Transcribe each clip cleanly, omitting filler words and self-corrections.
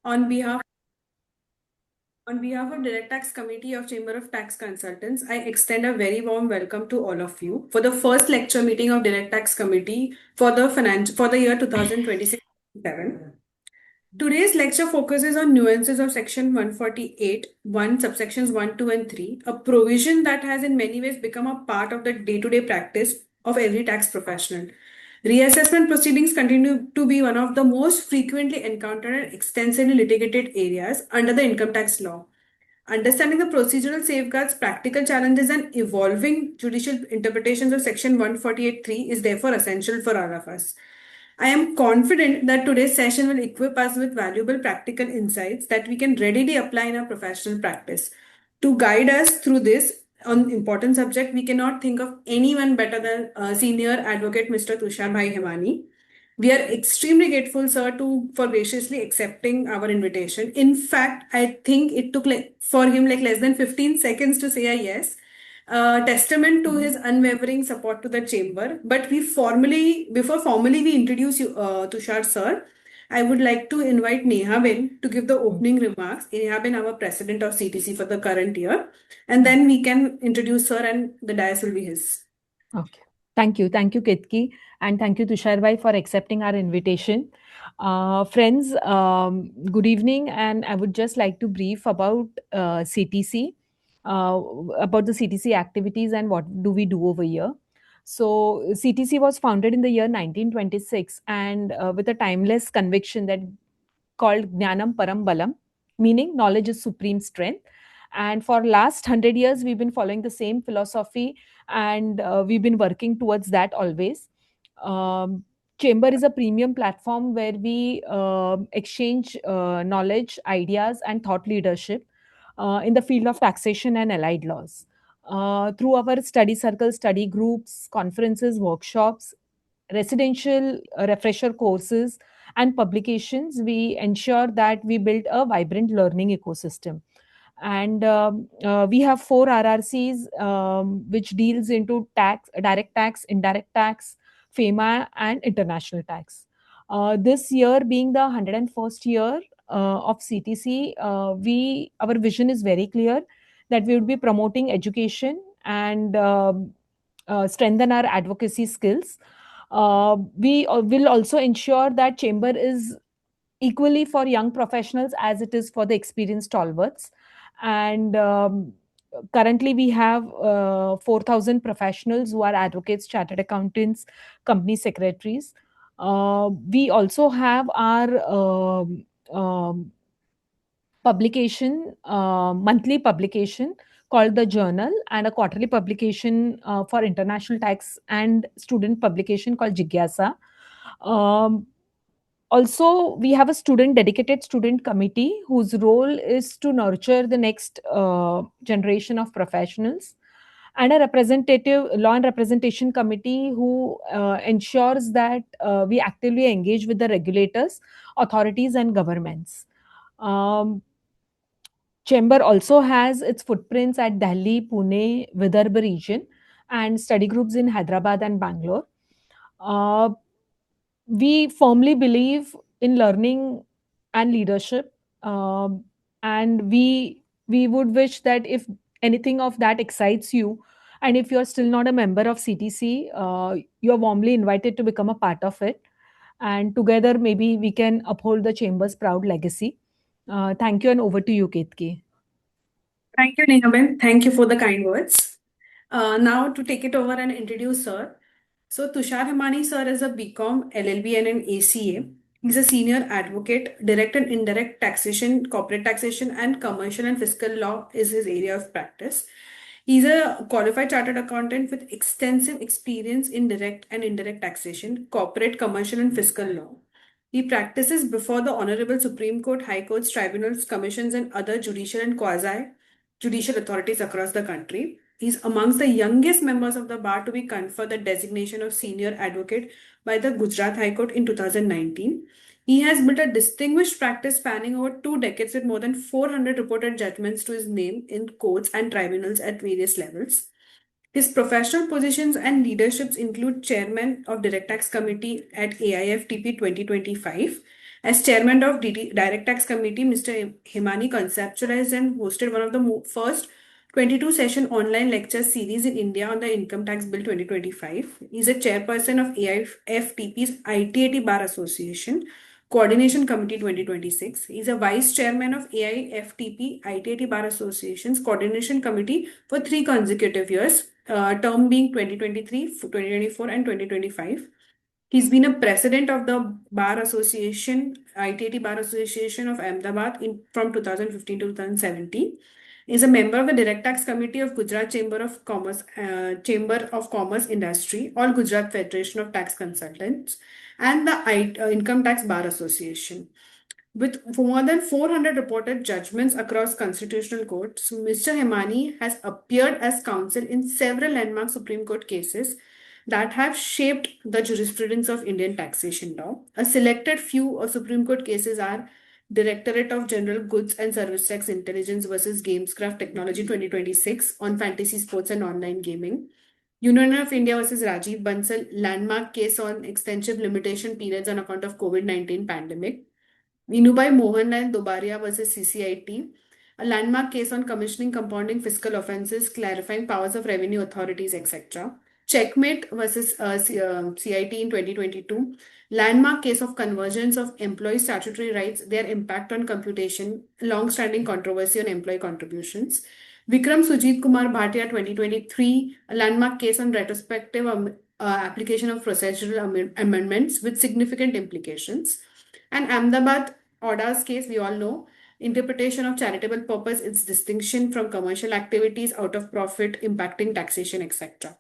On behalf on behalf of Direct Tax Committee of Chamber of Tax Consultants, I extend a very warm welcome to all of you for the first lecture meeting of Direct Tax Committee for the year 2026-27. Today's lecture focuses on nuances of Section 148, 1, subsections 1, 2, and 3, a provision that has in many ways become a part of the day-to-day practice of every tax professional. Reassessment proceedings continue to be one of the most frequently encountered and extensively litigated areas under the income tax law. Understanding the procedural safeguards, practical challenges, and evolving judicial interpretations of Section 148.3 is therefore essential for all of us. I am confident that today's session will equip us with valuable practical insights that we can readily apply in our professional practice. To guide us through this important subject, we cannot think of anyone better than Senior Advocate Mr. Tushar Hemani. We are extremely grateful, sir, for graciously accepting our invitation. In fact, I think it took for him less than 15 seconds to say a yes. Testament to his unwavering support to the chamber. But before formally we introduce you, Tushar sir, I would like to invite Neha Ben to give the opening remarks. Neha Ben, our president of CTC for the current year, and then we can introduce her, and the dais will be his. Okay. Thank you. Thank you, Ketki. And thank you, Tushar Bhai, for accepting our invitation. Friends, good evening. And I would just like to brief about CTC, about the CTC activities and what do we do over here. So, CTC was founded in the year 1926 and with a timeless conviction that called Jnanam Param Balam, meaning knowledge is supreme strength. And for last 100 years, we've been following the same philosophy and we've been working towards that always. Um, Chamber is a premium platform where we exchange knowledge, ideas, and thought leadership in the field of taxation and allied laws. Through our study circles, study groups, conferences, workshops, residential refresher courses, and publications, we ensure that we build a vibrant learning ecosystem. And we have four RRCs, which deals into tax, direct tax, indirect tax, FEMA, and international tax. This year being the 101st year of CTC, our vision is very clear that we would be promoting education and strengthen our advocacy skills. We will also ensure that chamber is equally for young professionals as it is for the experienced stalwarts. And currently, we have 4,000 professionals who are advocates, chartered accountants, company secretaries. We also have our publication, monthly publication called the Journal, and a quarterly publication for international tax and student publication called Jigyasa. Um, Also, we have a dedicated student committee whose role is to nurture the next generation of professionals, and a representative law and representation committee who ensures that we actively engage with the regulators, authorities, and governments. Um, Chamber also has its footprints at Delhi, Pune, Vidarbha region, and study groups in Hyderabad and Bangalore. Uh, we firmly believe in learning and leadership, and we would wish that if anything of that excites you, and if you're still not a member of CTC, you're warmly invited to become a part of it, and together maybe we can uphold the chamber's proud legacy. Thank you, and over to you, Ketki. Thank you, Neha Ben. Thank you for the kind words. Now to take it over and introduce sir. So Tushar Hemani sir is a BCom, LLB and an ACA. He's a senior advocate, direct and indirect taxation, corporate taxation, and commercial and fiscal law is his area of practice. He's a qualified chartered accountant with extensive experience in direct and indirect taxation, corporate, commercial, and fiscal law. He practices before the Honorable Supreme Court, High Courts, tribunals, commissions, and other judicial and quasi judicial authorities across the country. He's amongst the youngest members of the bar to be conferred the designation of senior advocate by the Gujarat High Court in 2019. He has built a distinguished practice spanning over 2 decades with more than 400 reported judgments to his name in courts and tribunals at various levels. His professional positions and leaderships include Chairman of Direct Tax Committee at AIFTP 2025, As chairman of Direct Tax Committee, Mr. Hemani conceptualized and hosted one of the first 22 session online lecture series in India on the Income Tax Bill 2025. He's a chairperson of AIFTP's ITAT Bar Association Coordination Committee 2026. He's a vice chairman of AIFTP ITAT Bar Association's Coordination Committee for 3 consecutive years, term being 2023, 2024, and 2025. He's been a president of the Bar Association, ITT Bar Association of Ahmedabad from 2015 to 2017. He's a member of the Direct Tax Committee of Gujarat Chamber of Commerce Industry, All Gujarat Federation of Tax Consultants, and the Income Tax Bar Association. With more than 400 reported judgments across constitutional courts, Mr. Hemani has appeared as counsel in several landmark Supreme Court cases that have shaped the jurisprudence of Indian taxation law. A selected few of Supreme Court cases are Directorate of General Goods and Service Tax Intelligence versus Gamescraft Technology 2026 on fantasy sports and online gaming. Union of India versus Rajiv Bansal landmark case on extensive limitation periods on account of COVID-19 pandemic. Vinubai Mohanlal Dobaria versus CCIT, a landmark case on commissioning, compounding fiscal offences, clarifying powers of revenue authorities, etc. Checkmate versus CIT in 2022, landmark case of convergence of employee statutory rights, their impact on computation, long-standing controversy on employee contributions. Vikram Sujit Kumar Bhatia 2023, a landmark case on retrospective application of procedural amendments with significant implications. And Ahmedabad Orda's case, we all know, interpretation of charitable purpose, its distinction from commercial activities out of profit, impacting taxation, etc.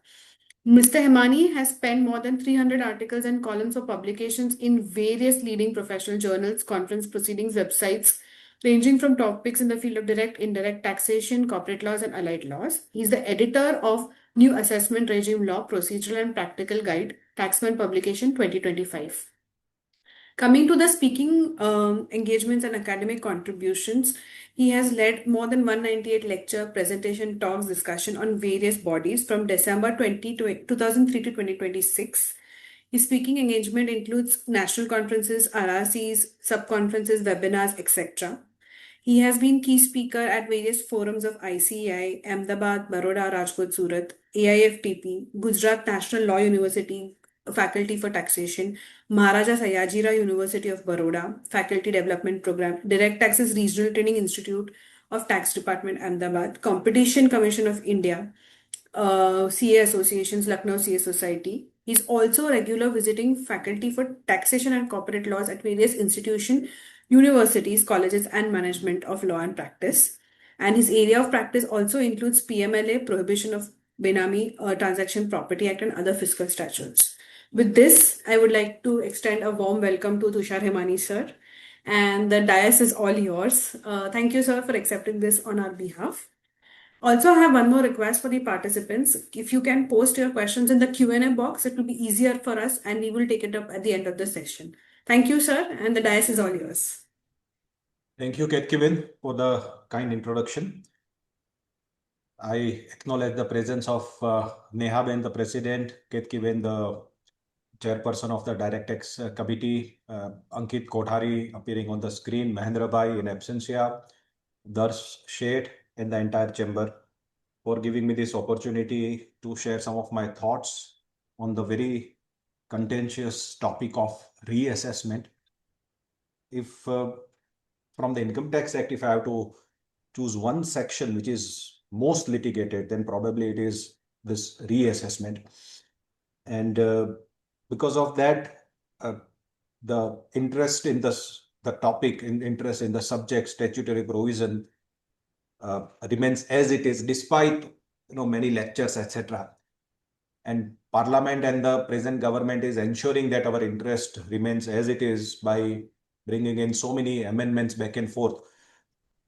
Mr. Hemani has penned more than 300 articles and columns for publications in various leading professional journals, conference proceedings, websites, ranging from topics in the field of direct, indirect taxation, corporate laws, and allied laws. He's the editor of New Assessment Regime Law, Procedural and Practical Guide, Taxman Publication 2025. Coming to the speaking engagements and academic contributions, he has led more than 198 lecture, presentation, talks, discussion on various bodies from December 2003 to 2026. His speaking engagement includes national conferences, RRCs, sub-conferences, webinars, etc. He has been key speaker at various forums of ICAI, Ahmedabad, Baroda, Rajkot, Surat, AIFTP, Gujarat National Law University, Faculty for Taxation, Maharaja Sayajira University of Baroda, Faculty Development Program, Direct Taxes Regional Training Institute of Tax Department, Ahmedabad, Competition Commission of India, CA Associations, Lucknow CA Society. He's also a regular visiting faculty for taxation and corporate laws at various institutions, universities, colleges, and management of law and practice. And his area of practice also includes PMLA, Prohibition of Benami Transaction Property Act, and other fiscal statutes. With this, I would like to extend a warm welcome to Tushar Hemani, sir. And the dais is all yours. Thank you, sir, for accepting this on our behalf. Also, I have one more request for the participants. If you can post your questions in the Q&A box, it will be easier for us and we will take it up at the end of the session. Thank you, sir, and the dais is all yours. Thank you, Kevin, for the kind introduction. I acknowledge the presence of Neha Ben, the president, Ketkiven, the chairperson of the Direct Tax Committee, Ankit Kothari appearing on the screen, Mahendra Bhai in absentia, Darsh Sheth, and the entire chamber for giving me this opportunity to share some of my thoughts on the very contentious topic of reassessment. If from the Income Tax Act, if I have to choose one section which is most litigated, then probably it is this reassessment. And because of that, the interest in the topic, interest in the subject, statutory provision remains as it is, despite many lectures, etc. And Parliament and the present government is ensuring that our interest remains as it is by bringing in so many amendments back and forth,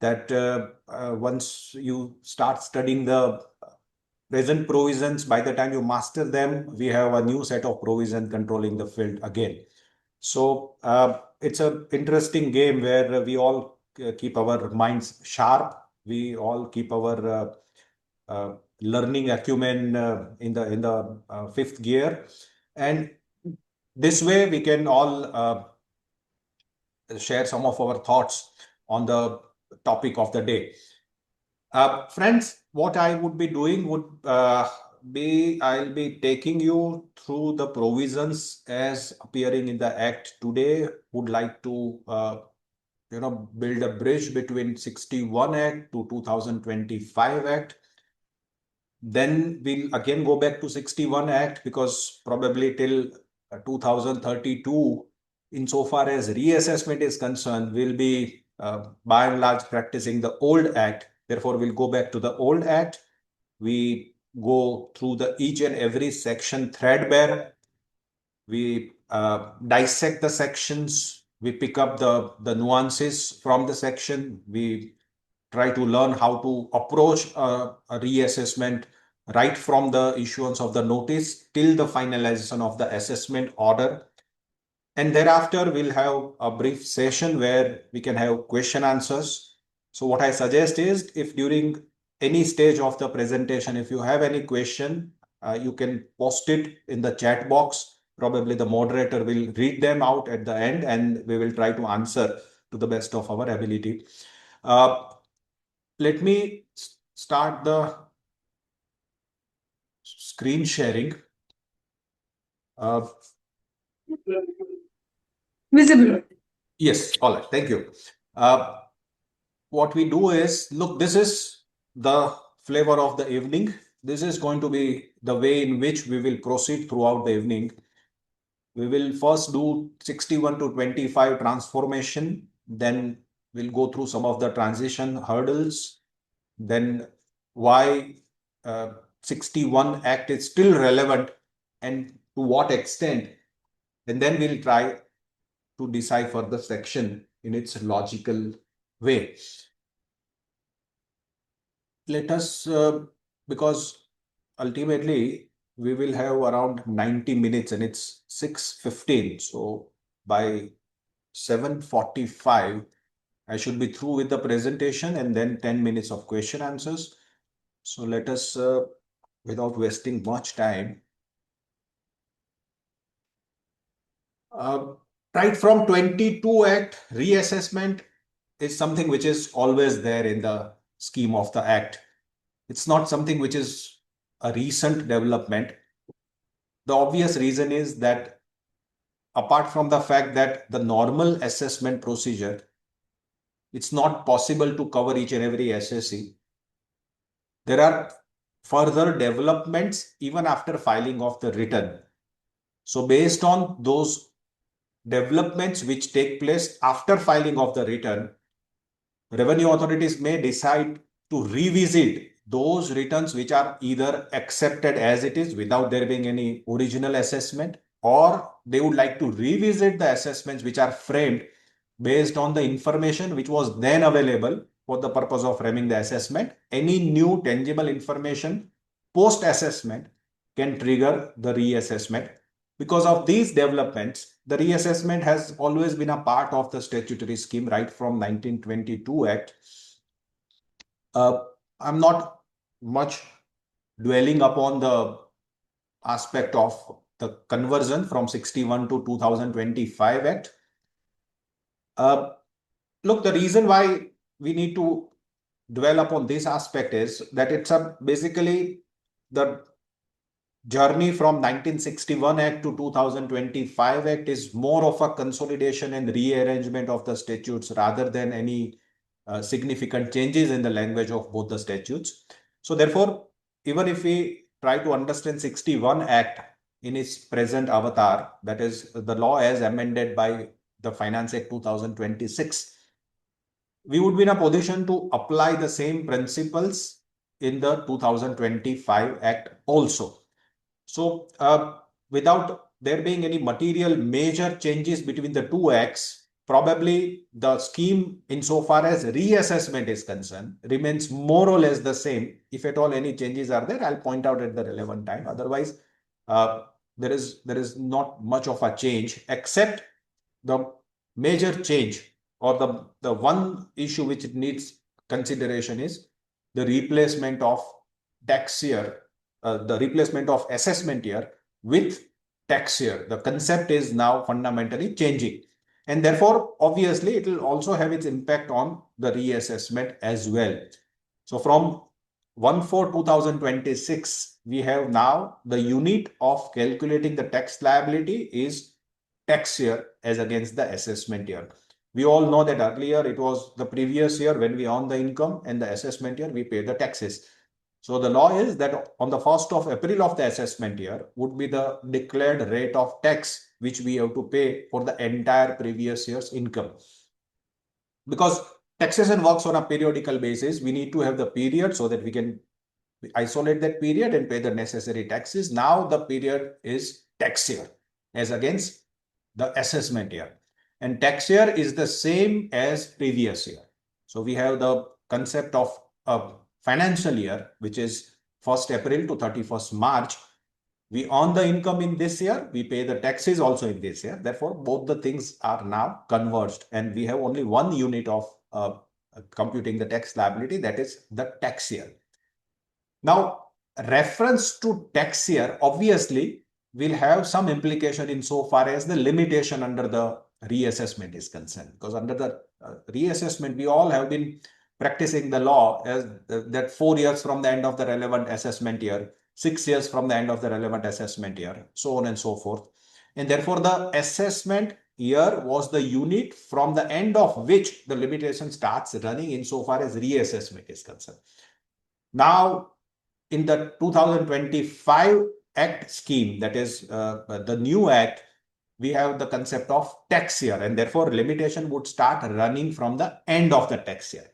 that once you start studying the present provisions, by the time you master them, we have a new set of provisions controlling the field again. So it's an interesting game where we all keep our minds sharp. We all keep our learning acumen in the fifth gear, and this way we can all share some of our thoughts on the topic of the day. Friends, what I would be doing would I'll be taking you through the provisions as appearing in the Act today. Would like to build a bridge between 61 Act to 2025 Act. Then we'll again go back to 61 Act because probably till 2032, insofar as reassessment is concerned, we'll be by and large practicing the old Act. Therefore, we'll go back to the old Act. We go through the each and every section threadbare. We dissect the sections. We pick up the nuances from the section. We try to learn how to approach a reassessment right from the issuance of the notice till the finalization of the assessment order. And thereafter, we'll have a brief session where we can have question answers. So what I suggest is if during any stage of the presentation, if you have any question, you can post it in the chat box. Probably the moderator will read them out at the end and we will try to answer to the best of our ability. Let me start the screen sharing. Visible. Yes, all right, thank you. What we do is, look, this is the flavor of the evening. This is going to be the way in which we will proceed throughout the evening. We will first do 61 to 25 transformation. Then we'll go through some of the transition hurdles. Then why 61 Act is still relevant and to what extent. And then we'll try to decipher the section in its logical way. Let us, because ultimately we will have around 90 minutes and it's 6:15. So by 7:45, I should be through with the presentation and then 10 minutes of question answers. So let us, without wasting much time, right from 22 Act, reassessment is something which is always there in the scheme of the Act. It's not something which is a recent development. The obvious reason is that apart from the fact that the normal assessment procedure, it's not possible to cover each and every SSC. There are further developments even after filing of the return. So based on those developments which take place after filing of the return, revenue authorities may decide to revisit those returns which are either accepted as it is without there being any original assessment, or they would like to revisit the assessments which are framed based on the information which was then available for the purpose of framing the assessment. Any new tangible information post-assessment can trigger the reassessment. Because of these developments, the reassessment has always been a part of the statutory scheme right from 1922 Act. I'm not much dwelling upon the aspect of the conversion from 61 to 2025 Act. Look, the reason why we need to dwell upon this aspect is that it's basically the journey from 1961 Act to 2025 Act is more of a consolidation and rearrangement of the statutes rather than any significant changes in the language of both the statutes. So therefore, even if we try to understand 61 Act in its present avatar, that is the law as amended by the Finance Act 2026, we would be in a position to apply the same principles in the 2025 Act also. So without there being any material major changes between the two acts, probably the scheme insofar as reassessment is concerned remains more or less the same. If at all any changes are there, I'll point out at the relevant time. Otherwise, there is not much of a change, except the major change or the one issue which needs consideration is the replacement of tax year, the replacement of assessment year with tax year. The concept is now fundamentally changing. And therefore, obviously, it will also have its impact on the reassessment as well. So from 1/4/2026, we have now the unit of calculating the tax liability is tax year as against the assessment year. We all know that earlier it was the previous year when we earn the income, and the assessment year we pay the taxes. So the law is that on the 1st of April of the assessment year would be the declared rate of tax which we have to pay for the entire previous year's income. Because taxation works on a periodical basis, we need to have the period so that we can isolate that period and pay the necessary taxes. Now the period is tax year as against the assessment year. And tax year is the same as previous year. So we have the concept of a financial year, which is 1st April to 31st March. We earn the income in this year, we pay the taxes also in this year. Therefore, both the things are now converged, and we have only one unit of computing the tax liability, that is the tax year. Now, reference to tax year obviously will have some implication insofar as the limitation under the reassessment is concerned. Because under the reassessment, we all have been practicing the law as that 4 years from the end of the relevant assessment year, 6 years from the end of the relevant assessment year, so on and so forth. And therefore, the assessment year was the unit from the end of which the limitation starts running insofar as reassessment is concerned. Now, in the 2025 Act scheme, that is the new Act, we have the concept of tax year, and therefore limitation would start running from the end of the tax year.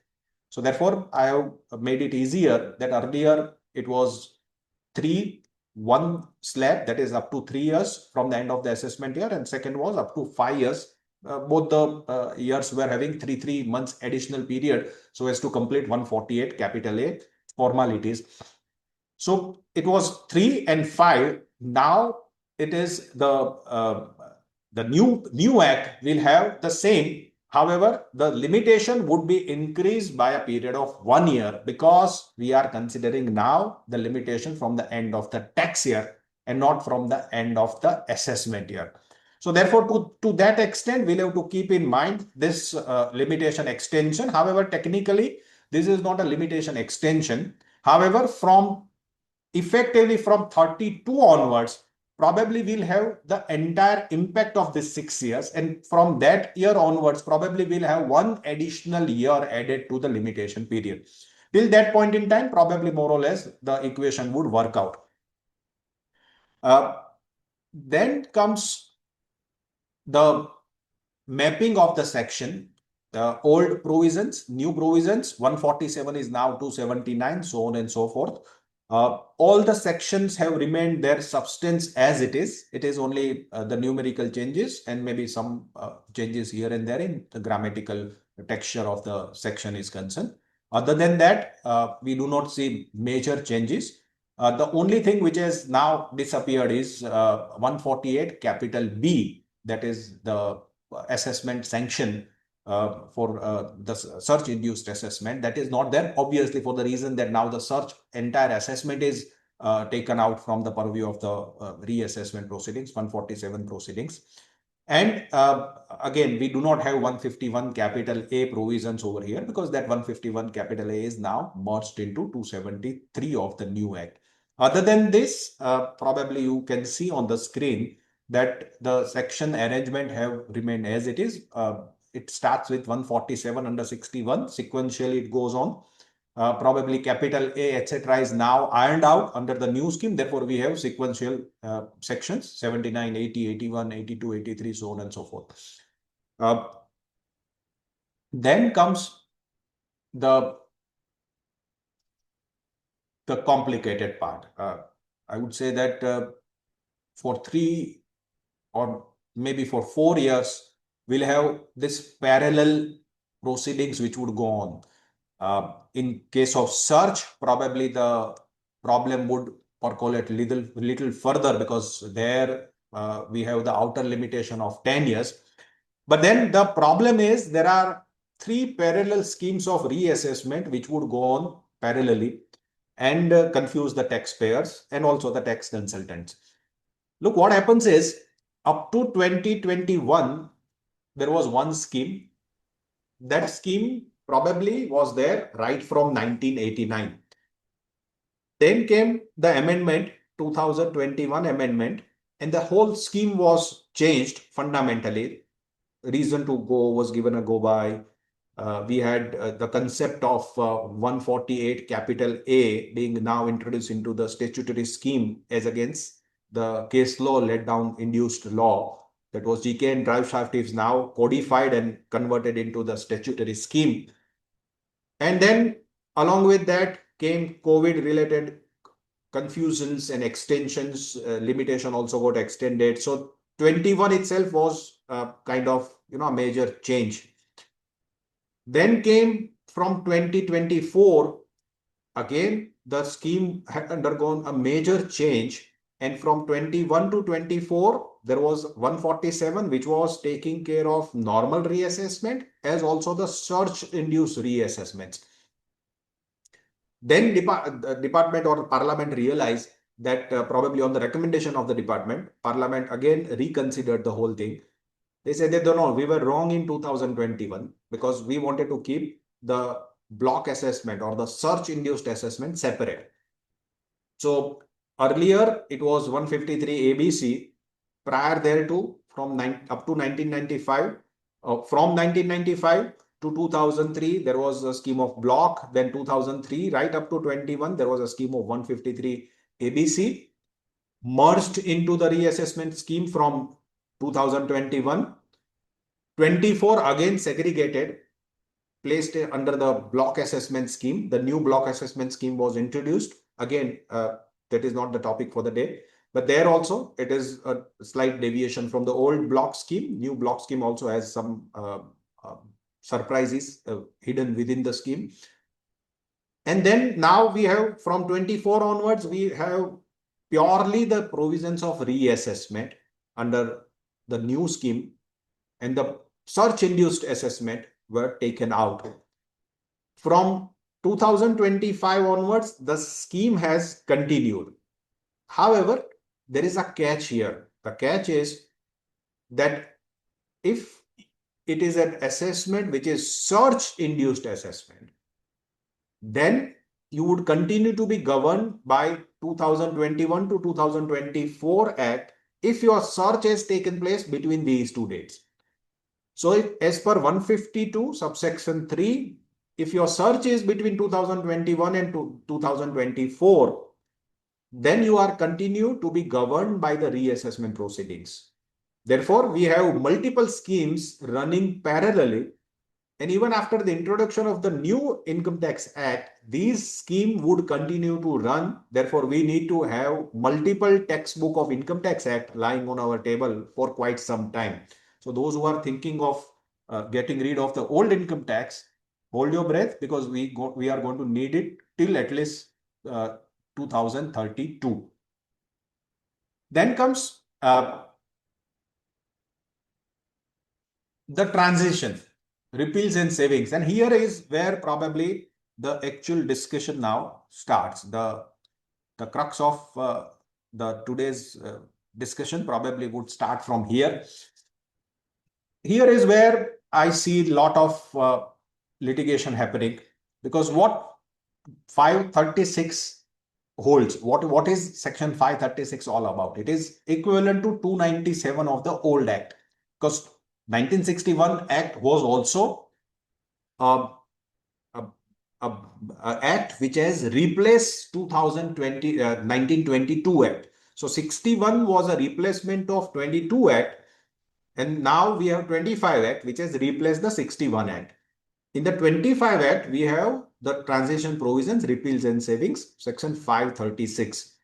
So therefore, I have made it easier that earlier it was one slab, that is up to 3 years from the end of the assessment year, and second was up to 5 years. Both the years were having 3 months additional period so as to complete 148 capital A formalities. So it was 3 and 5. Now it is the new Act will have the same. However, the limitation would be increased by a period of 1 year, because we are considering now the limitation from the end of the tax year and not from the end of the assessment year. So therefore, to that extent, we'll have to keep in mind this limitation extension. However, technically, this is not a limitation extension. However, effectively from 32 onwards, probably we'll have the entire impact of this 6 years. And from that year onwards, probably we'll have one additional year added to the limitation period. Till that point in time, probably more or less the equation would work out. Then comes the mapping of the section. Old provisions, new provisions, 147 is now 279, so on and so forth. All the sections have remained their substance as it is. It is only the numerical changes and maybe some changes here and there in the grammatical texture of the section is concerned. Other than that, we do not see major changes. The only thing which has now disappeared is 148 capital B, that is the assessment sanction for the search induced assessment. That is not there, obviously, for the reason that now the search entire assessment is taken out from the purview of the reassessment proceedings, 147 proceedings. And again, we do not have 151 capital A provisions over here, because that 151 capital A is now merged into 273 of the new Act. Other than this, probably you can see on the screen that the section arrangement have remained as it is. It starts with 147 under 61. Sequentially, it goes on. Probably capital A, etc. is now ironed out under the new scheme. Therefore, we have sequential sections 79, 80, 81, 82, 83, so on and so forth. Then comes the complicated part. I would say that for 3 or maybe for 4 years, we'll have this parallel proceedings which would go on. In case of search, probably the problem would percolate little further, because there we have the outer limitation of 10 years. But then the problem is there are 3 parallel schemes of reassessment which would go on parallelly and confuse the taxpayers and also the tax consultants. Look, what happens is up to 2021, there was one scheme. That scheme probably was there right from 1989. Then came the amendment, 2021 amendment, and the whole scheme was changed fundamentally. Reason to go was given a go by. We had the concept of 148 capital A being now introduced into the statutory scheme as against the case law laid down induced law. That was GK and drive shaft is now codified and converted into the statutory scheme. And then along with that came COVID related confusions and extensions. Limitation also got extended. So 21 itself was kind of a major change. Then came from 2024, again, the scheme had undergone a major change. And from 21 to 24, there was 147, which was taking care of normal reassessment as also the search-induced reassessments. Then the department or parliament realized that probably on the recommendation of the department, parliament again reconsidered the whole thing. They said that no, we were wrong in 2021 because we wanted to keep the block assessment or the search-induced assessment separate. So earlier it was 153 ABC. Prior thereto, up to 1995, from 1995 to 2003, there was a scheme of block. Then 2003, right up to 21, there was a scheme of 153 ABC, merged into the reassessment scheme from 2021. 24 again segregated, placed under the block assessment scheme. The new block assessment scheme was introduced. Again, that is not the topic for the day. But there also, it is a slight deviation from the old block scheme. New block scheme also has some surprises hidden within the scheme. And then now we have from 24 onwards, we have purely the provisions of reassessment under the new scheme, and the search-induced assessment were taken out. From 2025 onwards, the scheme has continued. However, there is a catch here. The catch is that if it is an assessment which is search-induced assessment, then you would continue to be governed by 2021 to 2024 Act if your search has taken place between these two dates. So if, as per 152 subsection 3, if your search is between 2021 and 2024, then you are continued to be governed by the reassessment proceedings. Therefore, we have multiple schemes running parallelly. And even after the introduction of the new Income Tax Act, these schemes would continue to run. Therefore, we need to have multiple textbook of Income Tax Act lying on our table for quite some time. So those who are thinking of getting rid of the old income tax, hold your breath, because we are going to need it till at least 2032. Then comes the transition, repeals and savings. And here is where probably the actual discussion now starts. The crux of the today's discussion probably would start from here. Here is where I see a lot of litigation happening, because what 536 holds, what is section 536 all about? It is equivalent to 297 of the old act, because 1961 act was also a, a, a act which has replaced 1922 act. So 61 was a replacement of 22 act, and now we have 25 act which has replaced the 61 act. In the 25 act, we have the transition provisions, repeals and savings, section 536.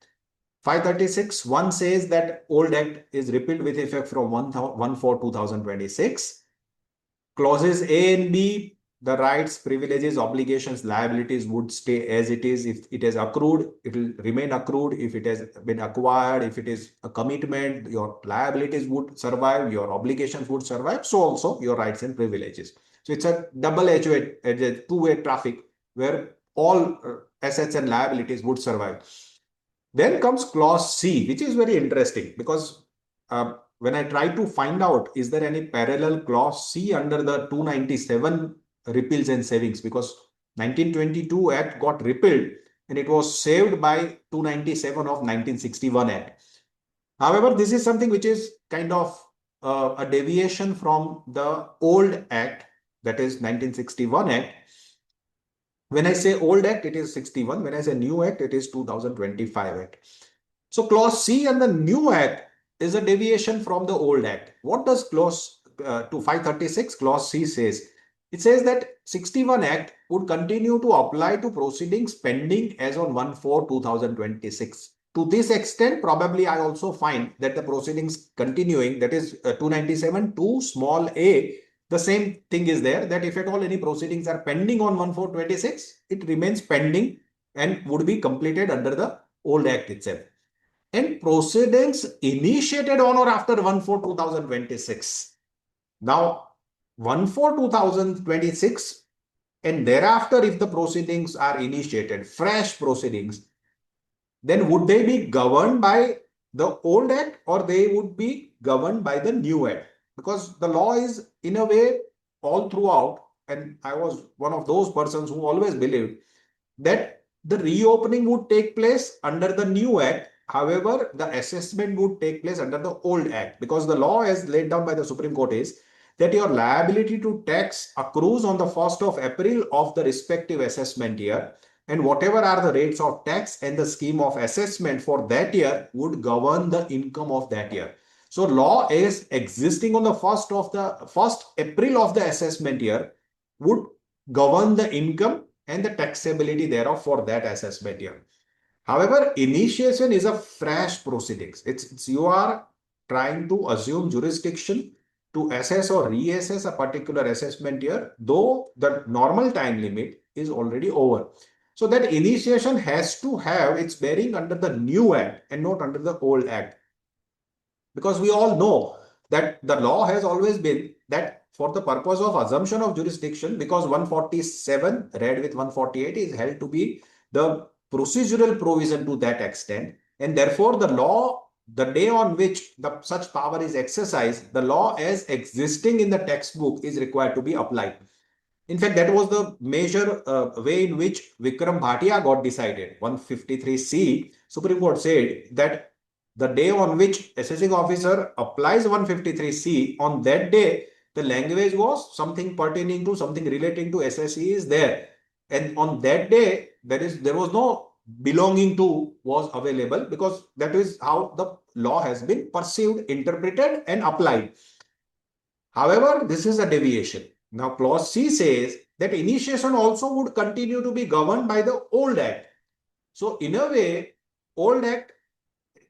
536, one says that old act is repealed with effect from 1/4/2026. Clauses A and B, the rights, privileges, obligations, liabilities would stay as it is. If it has accrued, it will remain accrued. If it has been acquired, if it is a commitment, your liabilities would survive, your obligations would survive. So also your rights and privileges. So it's a double-edged, two-way traffic where all assets and liabilities would survive. Then comes clause C, which is very interesting, because when I try to find out, is there any parallel clause C under the 297 repeals and savings? Because 1922 Act got repealed and it was saved by 297 of 1961 Act. However, this is something which is kind of a deviation from the old Act, that is 1961 Act. When I say old Act, it is 61. When I say new Act, it is 2025 Act. So clause C and the new Act is a deviation from the old Act. What does clause to 536 clause C says? It says that 61 Act would continue to apply to proceedings pending as on 1/4/2026. To this extent, probably I also find that the proceedings continuing, that is 297 to small a, the same thing is there, that if at all any proceedings are pending on 1/4/26, it remains pending and would be completed under the old Act itself. And proceedings initiated on or after 1/4/2026. Now, 1/4/2026 and thereafter, if the proceedings are initiated, fresh proceedings, then would they be governed by the old Act or they would be governed by the new Act? Because the law is in a way all throughout, and I was one of those persons who always believed that the reopening would take place under the new Act. However, the assessment would take place under the old Act, because the law as laid down by the Supreme Court is that your liability to tax accrues on the 1st of April of the respective assessment year, and whatever are the rates of tax and the scheme of assessment for that year would govern the income of that year. So law is existing on the 1st April of the assessment year would govern the income and the taxability thereof for that assessment year. However, initiation is a fresh proceedings. It's you are trying to assume jurisdiction to assess or reassess a particular assessment year, though the normal time limit is already over. So that initiation has to have its bearing under the new Act and not under the old Act. Because we all know that the law has always been that for the purpose of assumption of jurisdiction, because 147 read with 148 is held to be the procedural provision to that extent, and therefore the law, the day on which such power is exercised, the law as existing in the textbook is required to be applied. In fact, that was the major way in which Vikram Bhatia got decided. 153C, Supreme Court said that the day on which assessing officer applies 153C, on that day, the language was something pertaining to something relating to SSE is there. And on that day, there was no belonging to was available, because that is how the law has been perceived, interpreted, and applied. However, this is a deviation. Now, clause C says that initiation also would continue to be governed by the old Act. So, in a way, old Act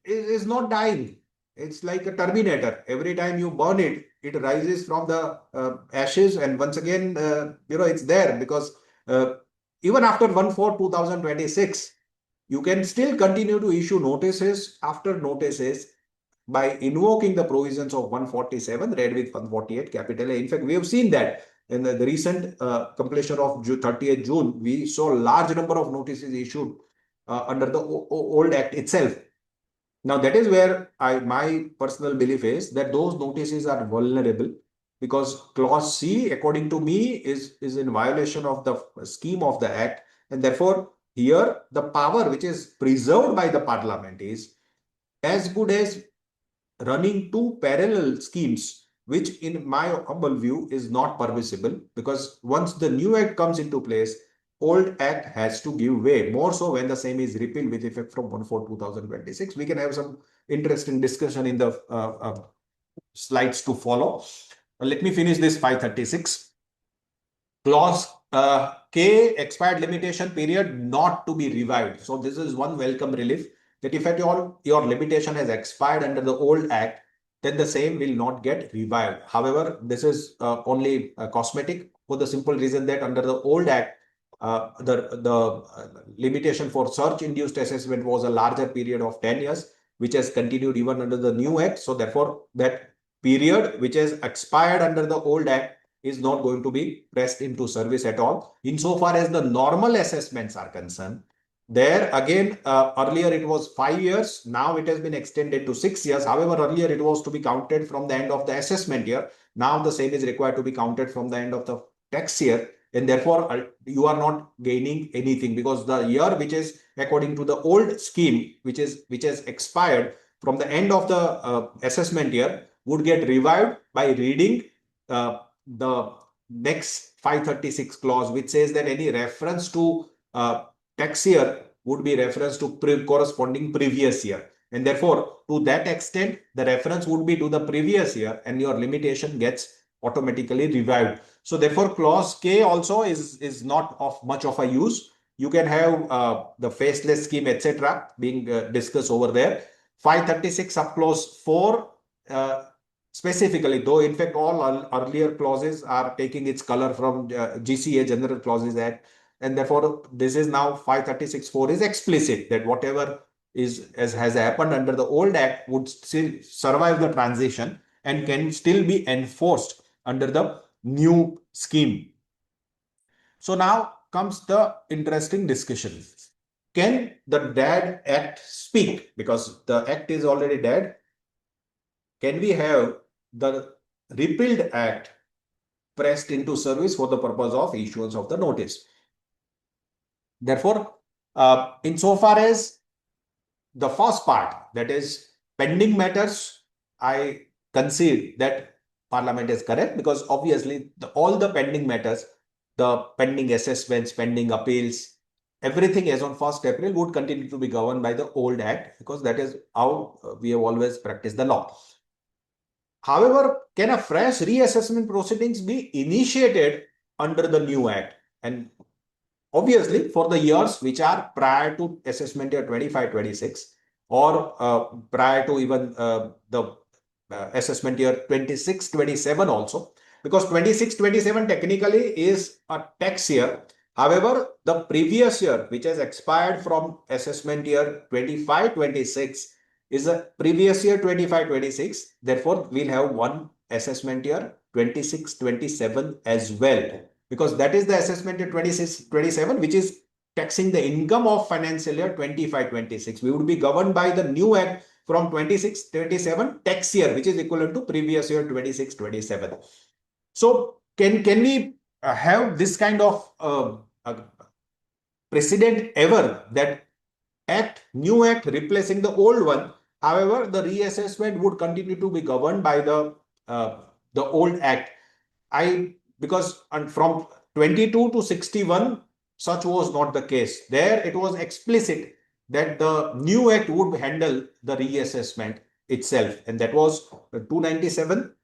is not dying. It's like a terminator. Every time you burn it, it rises from the ashes, and once again, it's there, because even after 1/4/2026, you can still continue to issue notices after notices by invoking the provisions of 147 read with 148 capital A. In fact, we have seen that in the recent completion of 30th June, we saw a large number of notices issued under the old Act itself. Now, that is where my personal belief is that those notices are vulnerable, because clause C, according to me, is in violation of the scheme of the Act. And therefore, here the power which is preserved by the Parliament is as good as running two parallel schemes, which in my humble view is not permissible, because once the new Act comes into place, old Act has to give way, more so when the same is repealed with effect from 1/4/2026. We can have some interesting discussion in the slides to follow. Let me finish this 536. Clause K, expired limitation period not to be revived. So this is one welcome relief, that if at all your limitation has expired under the old Act, then the same will not get revived. However, this is only cosmetic, for the simple reason that under the old Act, the limitation for search-induced assessment was a larger period of 10 years, which has continued even under the new Act. So therefore, that period which has expired under the old Act is not going to be pressed into service at all. Insofar as the normal assessments are concerned, There again, earlier it was 5 years. Now it has been extended to 6 years. However, earlier it was to be counted from the end of the assessment year. Now the same is required to be counted from the end of the tax year. And therefore, you are not gaining anything, because the year which is according to the old scheme, which has expired from the end of the assessment year, would get revived by reading the next 536 clause, which says that any reference to tax year would be reference to corresponding previous year. And therefore, to that extent, the reference would be to the previous year and your limitation gets automatically revived. So therefore, clause K also is not of much of a use. You can have the faceless scheme, etc., being discussed over there. 536 subclause 4 specifically, though in fact all earlier clauses are taking its color from GCA, General Clauses Act, and therefore this is now 536(4) is explicit that whatever has happened under the old act would still survive the transition and can still be enforced under the new scheme. So now comes the interesting discussion. Can the dead act speak? Because the act is already dead. Can we have the repealed act pressed into service for the purpose of issuance of the notice? Therefore, insofar as the first part, that is pending matters, I concede that Parliament is correct, because obviously all the pending matters, the pending assessments, pending appeals, everything as on 1st April would continue to be governed by the old act, because that is how we have always practiced the law. However, can a fresh reassessment proceedings be initiated under the new act? And obviously, for the years which are prior to assessment year 25-26, or prior to even the assessment year 26-27 also, because 26-27 technically is a tax year. However, the previous year, which has expired from assessment year 25-26, is a previous year 25-26. Therefore, we'll have one assessment year 26-27 as well, because that is the assessment year 26-27, which is taxing the income of financial year 25-26. We would be governed by the new act from 26-27 tax year, which is equivalent to previous year 26-27. So can we have this kind of precedent ever, that new act replacing the old one? However, the reassessment would continue to be governed by the old act. Because from 22 to 61, such was not the case. There it was explicit that the new act would handle the reassessment itself, and that was 297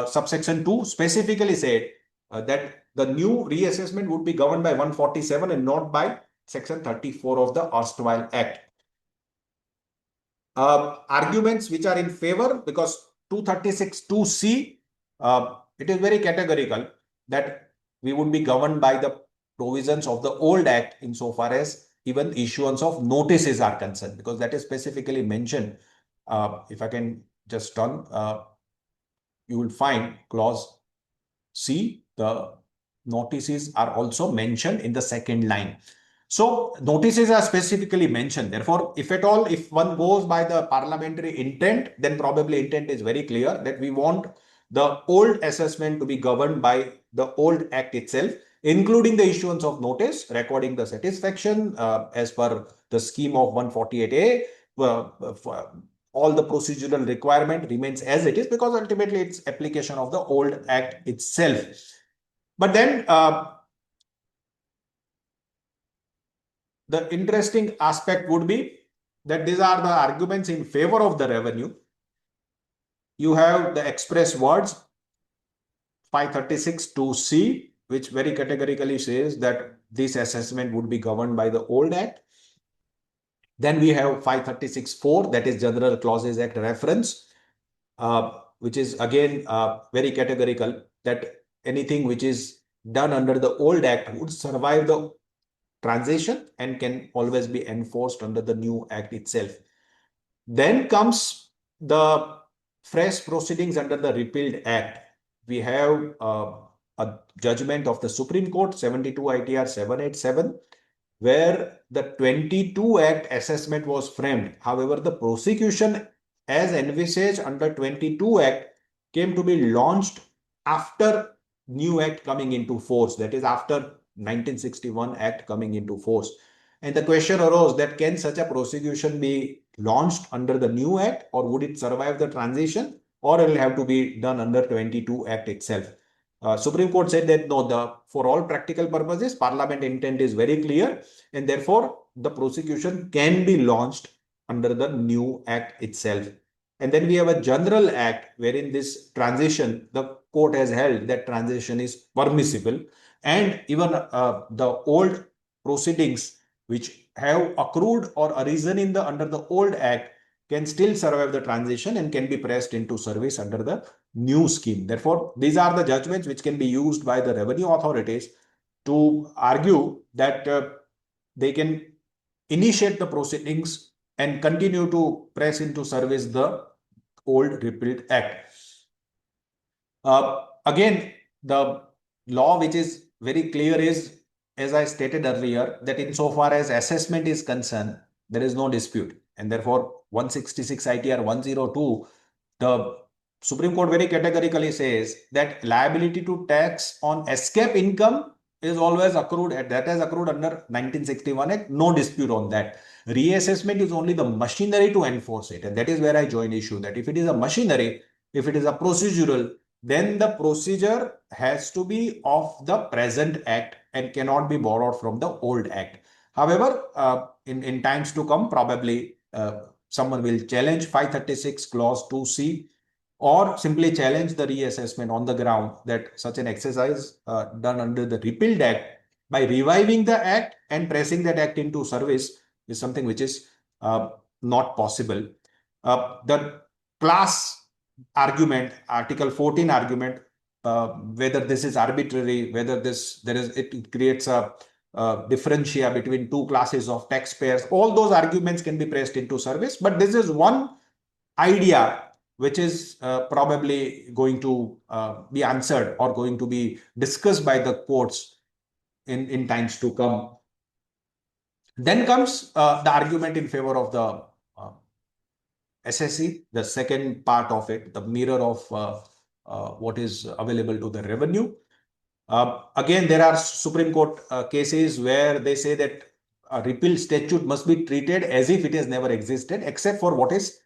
subsection 2 specifically said that the new reassessment would be governed by 147 and not by section 34 of the erstwhile act. Arguments which are in favor, because 236(2)(c), it is very categorical that we would be governed by the provisions of the old act insofar as even issuance of notices are concerned, because that is specifically mentioned. If I can just turn, you will find clause C, the notices are also mentioned in the second line. So notices are specifically mentioned. Therefore, if at all, if one goes by the parliamentary intent, then probably intent is very clear that we want the old assessment to be governed by the old act itself, including the issuance of notice, recording the satisfaction as per the scheme of 148A. All the procedural requirement remains as it is, because ultimately it's application of the old act itself. But then the interesting aspect would be that these are the arguments in favor of the revenue. You have the express words 536(2)(c), which very categorically says that this assessment would be governed by the old act. Then we have 536(4), that is General Clauses Act reference, which is again very categorical that anything which is done under the old act would survive the transition and can always be enforced under the new act itself. Then comes the fresh proceedings under the repealed act. We have a judgment of the Supreme Court 72 ITR 787, where the 22 Act assessment was framed. However, the prosecution as envisaged under 22 Act came to be launched after new Act coming into force, that is after 1961 Act coming into force. And the question arose that can such a prosecution be launched under the new Act, or would it survive the transition, or it will have to be done under 22 Act itself? Supreme Court said that no, for all practical purposes, Parliament intent is very clear, and therefore the prosecution can be launched under the new Act itself. And then we have a general act wherein this transition, the court has held that transition is permissible, and even the old proceedings which have accrued or arisen in the under the old act can still survive the transition and can be pressed into service under the new scheme. Therefore, these are the judgments which can be used by the revenue authorities to argue that they can initiate the proceedings and continue to press into service the old repealed act. Again, the law which is very clear is, as I stated earlier, that insofar as assessment is concerned, there is no dispute. And therefore, 166 ITR 102, the Supreme Court very categorically says that liability to tax on escape income is always accrued, that has accrued under 1961 Act, no dispute on that. Reassessment is only the machinery to enforce it. And that is where I join issue, that if it is a machinery, if it is a procedural, then the procedure has to be of the present act and cannot be borrowed from the old act. However, in times to come, probably someone will challenge 536 clause 2C, or simply challenge the reassessment on the ground that such an exercise done under the repealed act by reviving the act and pressing that act into service is something which is not possible. The class argument, Article 14 argument, whether this is arbitrary, whether it creates a differentia between two classes of taxpayers, all those arguments can be pressed into service. But this is one idea which is probably going to be answered or going to be discussed by the courts in times to come. Then comes the argument in favor of the SSE, the second part of it, the mirror of what is available to the revenue. Again, there are Supreme Court cases where they say that a repealed statute must be treated as if it has never existed, except for what is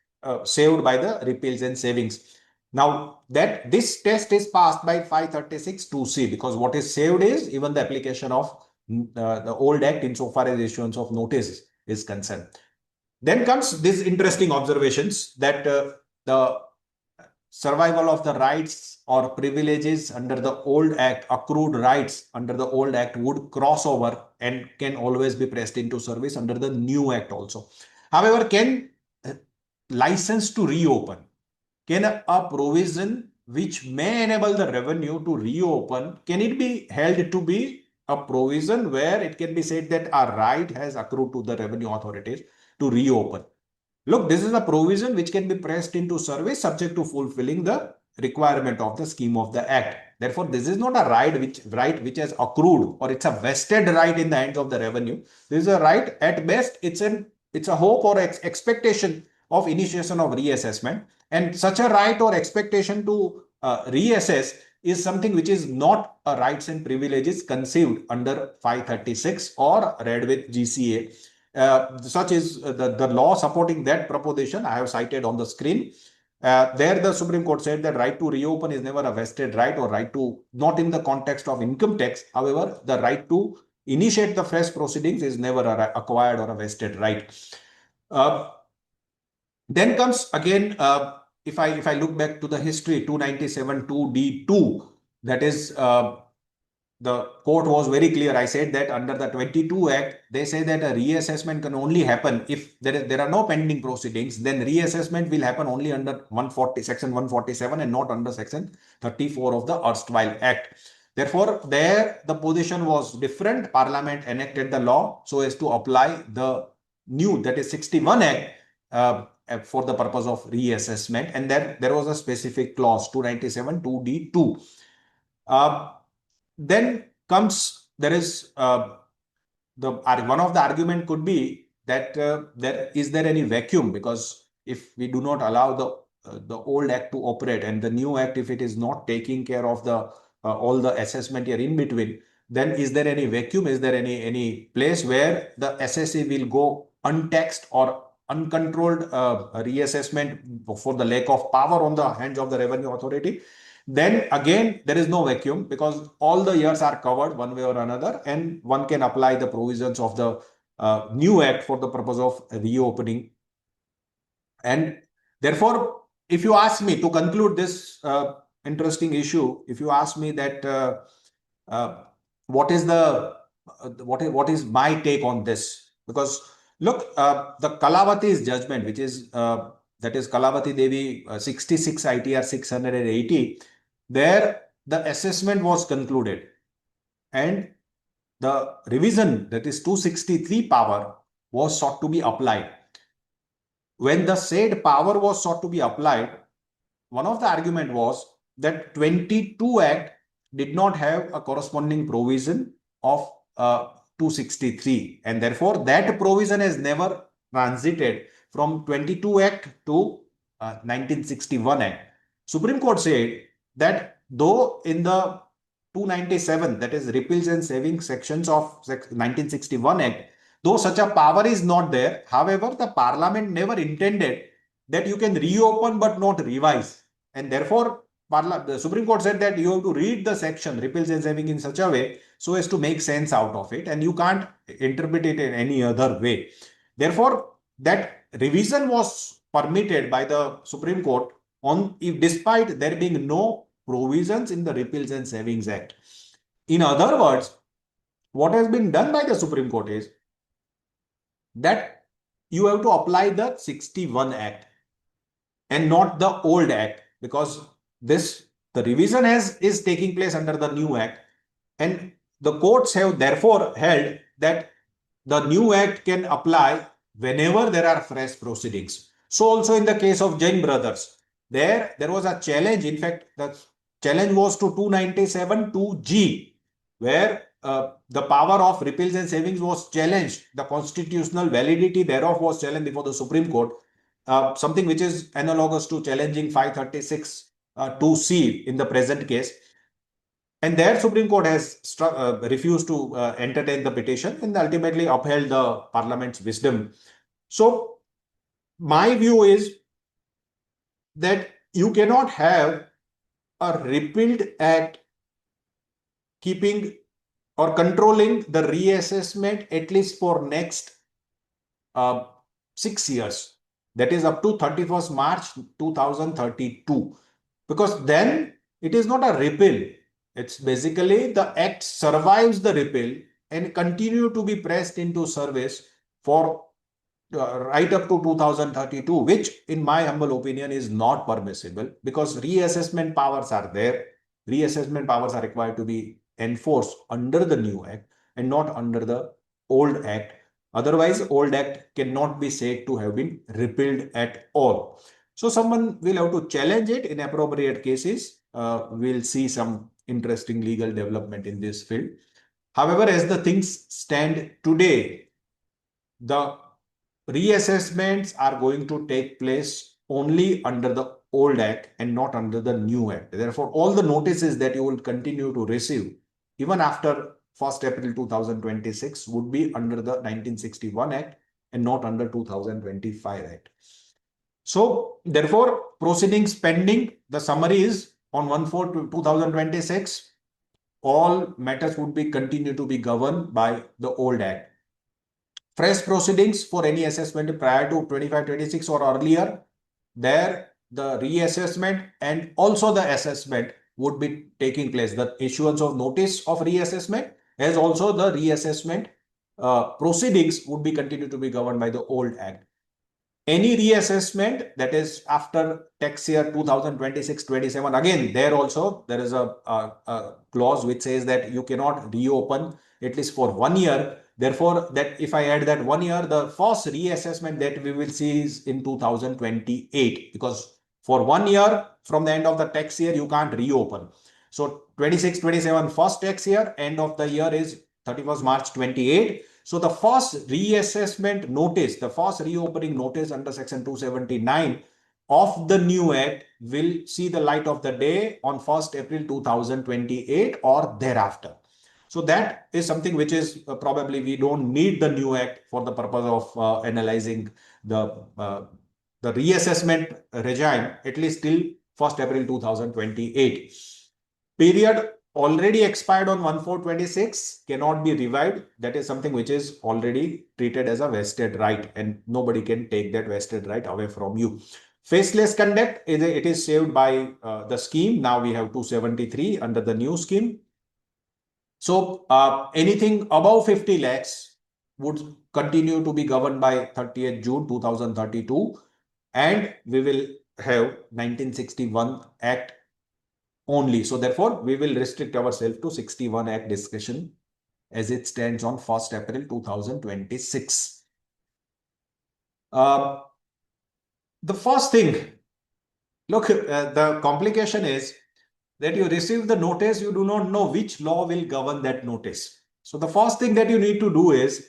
saved by the repeals and savings. Now, that this test is passed by 536 2C, because what is saved is even the application of the old act insofar as issuance of notice is concerned. Then comes these interesting observations that the survival of the rights or privileges under the old act, accrued rights under the old act would cross over and can always be pressed into service under the new act also. However, can license to reopen, can a provision which may enable the revenue to reopen, can it be held to be a provision where it can be said that a right has accrued to the revenue authorities to reopen? Look, this is a provision which can be pressed into service subject to fulfilling the requirement of the scheme of the act. Therefore, this is not a right which has accrued, or it's a vested right in the hands of the revenue. This is a right at best. It's a hope or expectation of initiation of reassessment, and such a right or expectation to reassess is something which is not a rights and privileges conceived under 536 or read with GCA. Such is the law supporting that proposition I have cited on the screen. There the Supreme Court said that right to reopen is never a vested right, or right to, not in the context of income tax. However, the right to initiate the fresh proceedings is never acquired or a vested right. Then comes again, if I look back to the history, 297 2D2, that is the court was very clear. I said that under the 22 Act, they say that a reassessment can only happen if there are no pending proceedings. Then reassessment will happen only under Section 147 and not under Section 34 of the erstwhile Act. Therefore, there the position was different. Parliament enacted the law so as to apply the new, that is 61 Act, for the purpose of reassessment, and there was a specific clause 297 2D2. Then comes, there is one of the argument could be that there any vacuum, because if we do not allow the old act to operate and the new act, if it is not taking care of the all the assessment here in between, then is there any vacuum? Is there any place where the SSC will go untaxed or uncontrolled reassessment for the lack of power on the hands of the revenue authority? Then again, there is no vacuum, because all the years are covered one way or another, and one can apply the provisions of the new act for the purpose of reopening. And therefore, if you ask me to conclude this interesting issue, if you ask me that uh, what is what is my take on this? Because look, the Kalavati's judgment, which is that is Kalavati Devi 66 ITR 680, there the assessment was concluded, and the revision, that is 263 power, was sought to be applied. When the said power was sought to be applied, one of the argument was that 22 Act did not have a corresponding provision of 263, and therefore that provision has never transited from 22 Act to 1961 Act. Supreme Court said that though in the 297, that is repeals and savings sections of 1961 Act, though such a power is not there, however, the Parliament never intended that you can reopen but not revise. And therefore, the Supreme Court said that you have to read the section repeals and saving in such a way so as to make sense out of it, and you can't interpret it in any other way. Therefore, that revision was permitted by the Supreme Court on, if despite there being no provisions in the Repeals and Savings Act. In other words, what has been done by the Supreme Court is that you have to apply the 61 Act and not the old Act, because the revision is taking place under the new Act, and the courts have therefore held that the new Act can apply whenever there are fresh proceedings. So also in the case of Jain Brothers, there was a challenge. In fact, the challenge was to 297 2G, where the power of repeals and savings was challenged. The constitutional validity thereof was challenged before the Supreme Court, something which is analogous to challenging 536 2C in the present case. And there Supreme Court has refused to entertain the petition and ultimately upheld the Parliament's wisdom. So my view is that you cannot have a repealed act keeping or controlling the reassessment at least for next 6 years. That is up to 31st March 2032. Because then it is not a repeal. It's basically the act survives the repeal and continue to be pressed into service for right up to 2032, which in my humble opinion is not permissible, because reassessment powers are there. Reassessment powers are required to be enforced under the new act and not under the old act. Otherwise, old act cannot be said to have been repealed at all. So someone will have to challenge it in appropriate cases. We'll see some interesting legal development in this field. However, as the things stand today, the reassessments are going to take place only under the old act and not under the new act. Therefore, all the notices that you will continue to receive even after 1st April 2026 would be under the 1961 Act and not under 2025 Act. So therefore, proceedings pending, the summary is on 1/4/2026, all matters would be continue to be governed by the old act. Fresh proceedings for any assessment prior to 25-26 or earlier, there the reassessment and also the assessment would be taking place. The issuance of notice of reassessment as also the reassessment proceedings would be continued to be governed by the old act. Any reassessment that is after tax year 2026-27, again, there also there is a clause which says that you cannot reopen at least for 1 year. Therefore, that if I add that 1 year, the first reassessment that we will see is in 2028, because for 1 year from the end of the tax year, you can't reopen. So 26-27 first tax year, end of the year is 31st March 28. So the first reassessment notice, the first reopening notice under Section 279 of the new Act will see the light of the day on 1st April 2028 or thereafter. So that is something which is probably we don't need the new Act for the purpose of analyzing the reassessment regime, at least till 1st April 2028. Period already expired on 1/4/26 cannot be revived. That is something which is already treated as a vested right, and nobody can take that vested right away from you. Faceless conduct, it is saved by the scheme. Now we have 273 under the new scheme. So anything above 50 lakhs would continue to be governed by 30th June 2032, and we will have 1961 Act only. So therefore, we will restrict ourselves to 61 Act discussion as it stands on 1st April 2026. The first thing, look, the complication is that you receive the notice, you do not know which law will govern that notice. So the first thing that you need to do is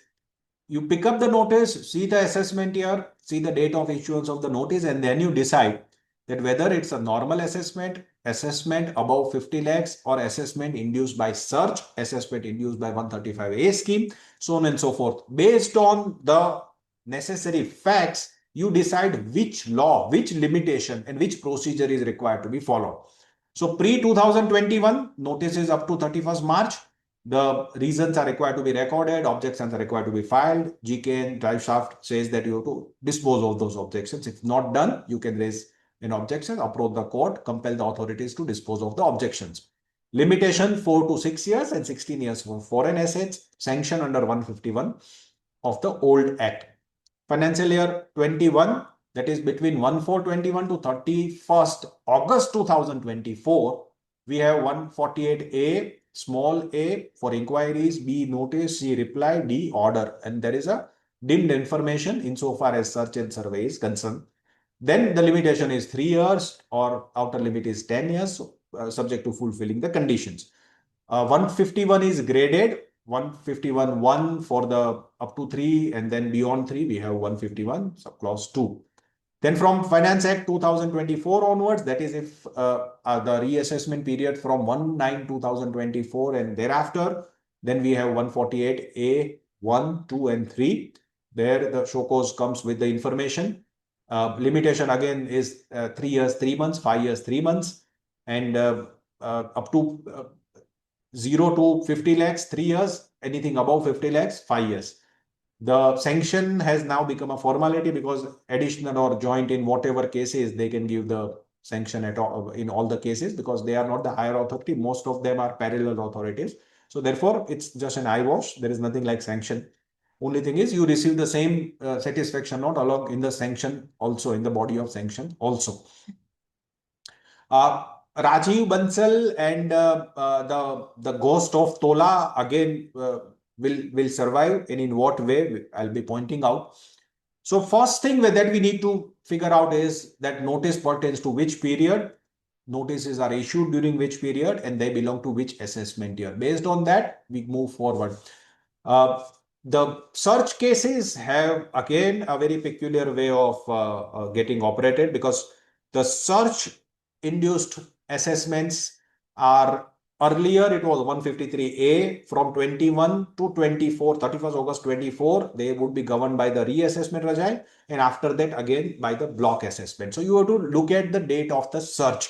you pick up the notice, see the assessment year, see the date of issuance of the notice, and then you decide that whether it's a normal assessment, assessment above 50 lakhs, or assessment induced by search, assessment induced by 135A scheme, so on and so forth. Based on the necessary facts, you decide which law, which limitation, and which procedure is required to be followed. So pre-2021, notices up to 31st March, the reasons are required to be recorded, objections are required to be filed. GK and drive shaft says that you have to dispose of those objections. If not done, you can raise an objection, approach the court, compel the authorities to dispose of the objections. Limitation 4 to 6 years and 16 years for foreign assets, sanction under 151 of the old Act. Financial year 21, that is between 1/4/21 to 31st August 2024, we have 148A, small a for inquiries, B notice, C reply, D order, and there is a dimmed information insofar as search and survey is concerned. Then the limitation is 3 years or outer limit is 10 years, subject to fulfilling the conditions. 151 is graded, 151(1) for the up to 3, and then beyond 3 we have 151 subclause 2. Then from Finance Act 2024 onwards, that is if the reassessment period from 1/9/2024 and thereafter, then we have 148A 1, 2, and 3. There the show cause comes with the information. Limitation again is 3 years, 3 months, 5 years, 3 months, and up to 0 to 50 lakhs, 3 years, anything above 50 lakhs, 5 years. The sanction has now become a formality because additional or joint in whatever cases they can give the sanction at all, in all the cases, because they are not the higher authority. Most of them are parallel authorities. So therefore, it's just an eyewash. There is nothing like sanction. Only thing is you receive the same satisfaction note along in the sanction also, in the body of sanction also. Rajiv Bansal and the ghost of Tola again will survive, and in what way I'll be pointing out. So first thing that we need to figure out is that notice pertains to which period, notices are issued during which period, and they belong to which assessment year. Based on that, we move forward. The search cases have again a very peculiar way of getting operated, because the search induced assessments are earlier, it was 153A from 21 to 24, 31st August 24, they would be governed by the reassessment regime, and after that again by the block assessment. So you have to look at the date of the search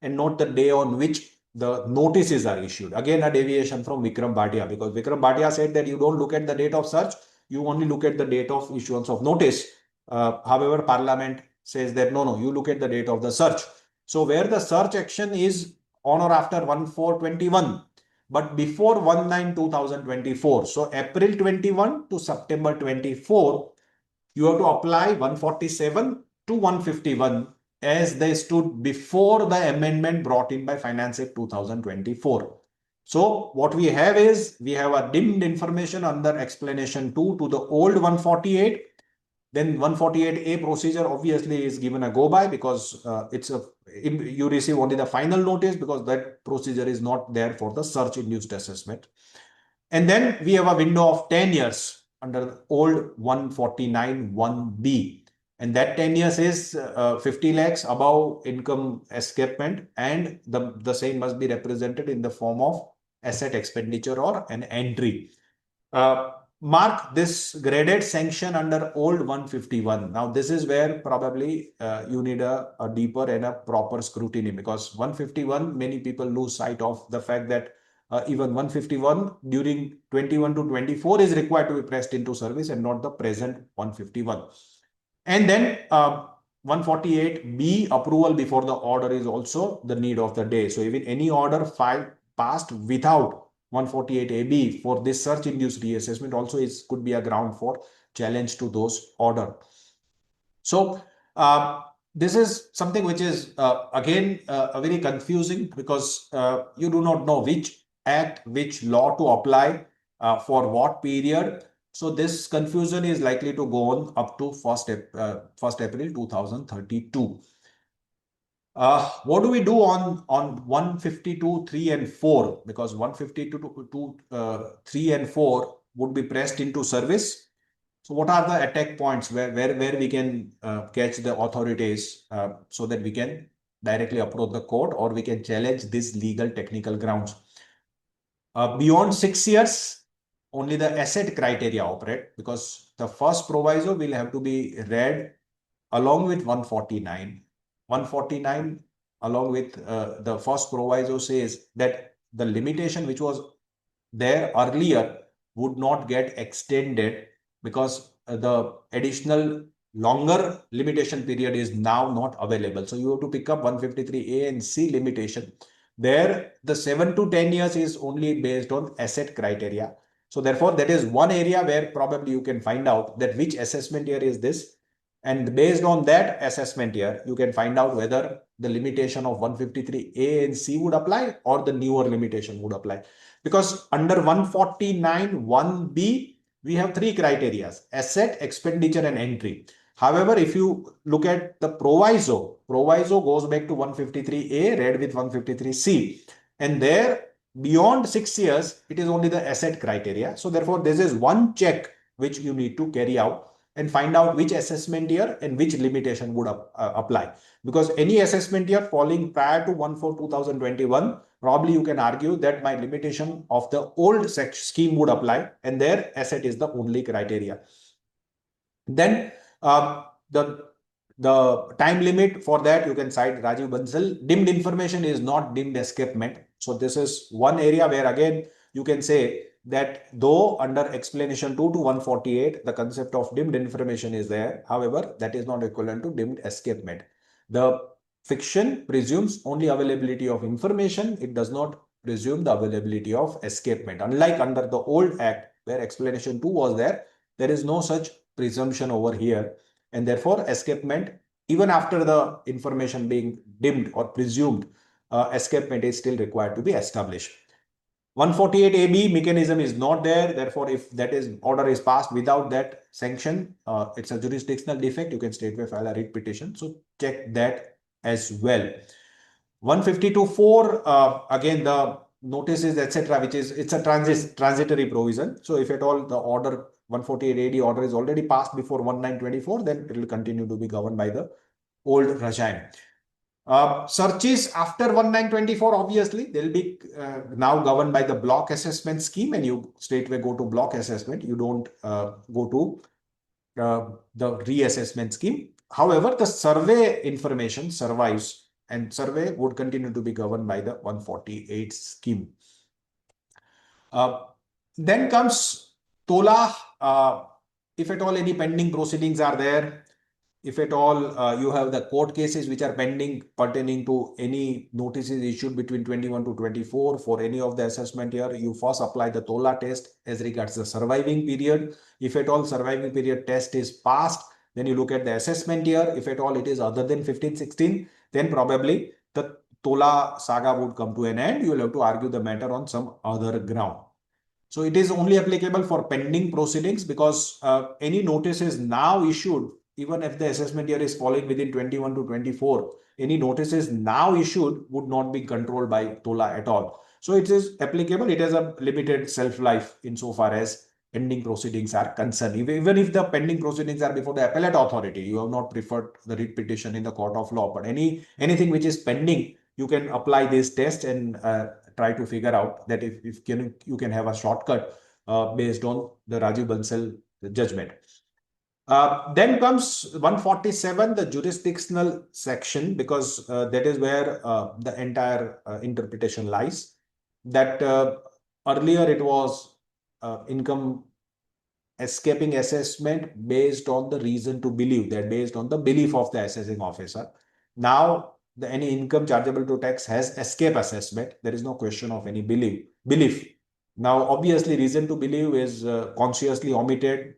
and not the day on which the notices are issued. Again, a deviation from Vikram Bhatia, because Vikram Bhatia said that you don't look at the date of search, you only look at the date of issuance of notice. However, Parliament says that no, you look at the date of the search. So where the search action is on or after 1/4/21, but before 1/9/2024, so April 21 to September 24, you have to apply 147 to 151 as they stood before the amendment brought in by Finance Act 2024. So what we have is, we have a dimmed information under explanation 2 to the old 148. Then 148A procedure obviously is given a go by, because you receive only the final notice, because that procedure is not there for the search induced assessment. And then we have a window of 10 years under the old 149 1B. And that 10 years is 50 lakhs above income escapement, and the same must be represented in the form of asset expenditure or an entry. Mark this graded sanction under old 151. Now, this is where probably you need a deeper and a proper scrutiny, because 151, many people lose sight of the fact that even 151 during 21 to 24 is required to be pressed into service and not the present 151. And then 148B, approval before the order, is also the need of the day. So even any order filed passed without 148AB for this search induced reassessment also could be a ground for challenge to those order. So this is something which is again very confusing, because you do not know which act, which law to apply for what period. So this confusion is likely to go on up to 1st April 2032. What do we do on 152, 3 and 4? Because 152 3 and 4 would be pressed into service. So what are the attack points where we can catch the authorities so that we can directly approach the court, or we can challenge these legal technical grounds? Beyond 6 years, only the asset criteria operate, because the first proviso will have to be read along with 149. 149 along with the first proviso says that the limitation which was there earlier would not get extended, because the additional longer limitation period is now not available. So you have to pick up 153A and C limitation. There, the 7 to 10 years is only based on asset criteria. So therefore, that is one area where probably you can find out that which assessment year is this. And based on that assessment year, you can find out whether the limitation of 153A and C would apply, or the newer limitation would apply. Because under 149 1B, we have three criteria: asset, expenditure, and entry. However, if you look at the proviso goes back to 153A read with 153C. And there, beyond 6 years, it is only the asset criteria. So therefore, this is one check which you need to carry out and find out which assessment year and which limitation would apply. Because any assessment year falling prior to 1/4/2021, probably you can argue that my limitation of the old scheme would apply, and their asset is the only criteria. Then the time limit for that, you can cite Rajiv Bansal. Dimmed information is not dimmed escapement. So this is one area where again you can say that though under explanation 2 to 148, the concept of dimmed information is there. However, that is not equivalent to dimmed escapement. The fiction presumes only availability of information. It does not presume the availability of escapement. Unlike under the old act where explanation 2 was there is no such presumption over here. And therefore, escapement, even after the information being dimmed or presumed, escapement is still required to be established. 148AB mechanism is not there. Therefore, if that is order is passed without that sanction, it's a jurisdictional defect. You can straightway file a writ petition. So check that as well. 152.4, again, the notices, etc., which is, it's a transitory provision. So if at all the order 148 AD order is already passed before 1924, then it will continue to be governed by the old regime. Searches after 1924, obviously, they'll be now governed by the block assessment scheme, and you straightway go to block assessment. You don't go to the reassessment scheme. However, the survey information survives, and survey would continue to be governed by the 148 scheme. Then comes TOLA. If at all any pending proceedings are there, if at all you have the court cases which are pending pertaining to any notices issued between 21 to 24 for any of the assessment year, you first apply the TOLA test as regards the surviving period. If at all surviving period test is passed, then you look at the assessment year. If at all it is other than 15-16, then probably the TOLA saga would come to an end. You will have to argue the matter on some other ground. So it is only applicable for pending proceedings, because any notice is now issued, even if the assessment year is falling within 21 to 24, any notices now issued would not be controlled by TOLA at all. So it is applicable. It has a limited shelf-life insofar as pending proceedings are concerned. Even if the pending proceedings are before the appellate authority, you have not preferred the writ petition in the court of law, but anything which is pending, you can apply this test and try to figure out that if you can have a shortcut based on the Rajiv Bansal judgment. Then comes 147, the jurisdictional section, because that is where the entire interpretation lies. That earlier it was income escaping assessment based on the reason to believe, that based on the belief of the assessing officer. Now, any income chargeable to tax has escape assessment. There is no question of any belief. Now, obviously, reason to believe is consciously omitted.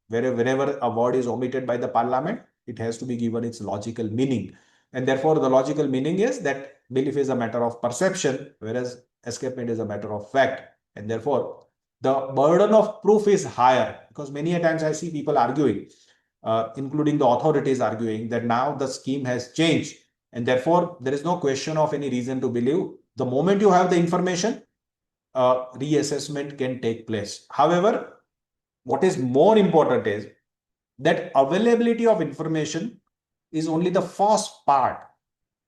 Whenever a word is omitted by the parliament, it has to be given its logical meaning. And therefore, the logical meaning is that belief is a matter of perception, whereas escapement is a matter of fact. And therefore, the burden of proof is higher, because many a times I see people arguing, including the authorities arguing, that now the scheme has changed and therefore there is no question of any reason to believe. The moment you have the information, reassessment can take place. However, what is more important is that availability of information is only the first part.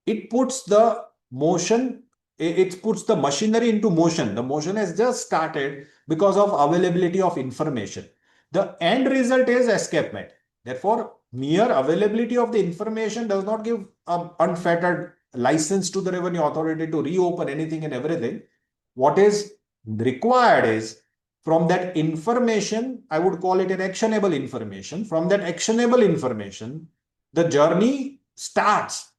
It puts the motion, it puts the machinery into motion. The motion has just started because of availability of information. The end result is escapement. Therefore, mere availability of the information does not give unfettered license to the revenue authority to reopen anything and everything. What is required is, from that information, I would call it an actionable information. From that actionable information, the journey starts.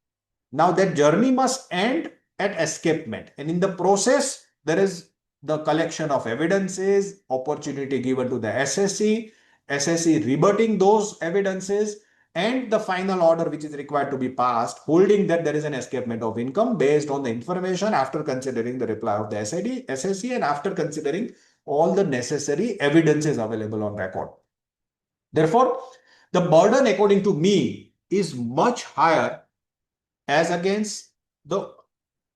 Now that journey must end at escapement. And in the process, there is the collection of evidences, opportunity given to the SSE rebutting those evidences, and the final order which is required to be passed, holding that there is an escapement of income based on the information after considering the reply of the SSE and after considering all the necessary evidences available on record. Therefore, the burden, according to me, is much higher as against the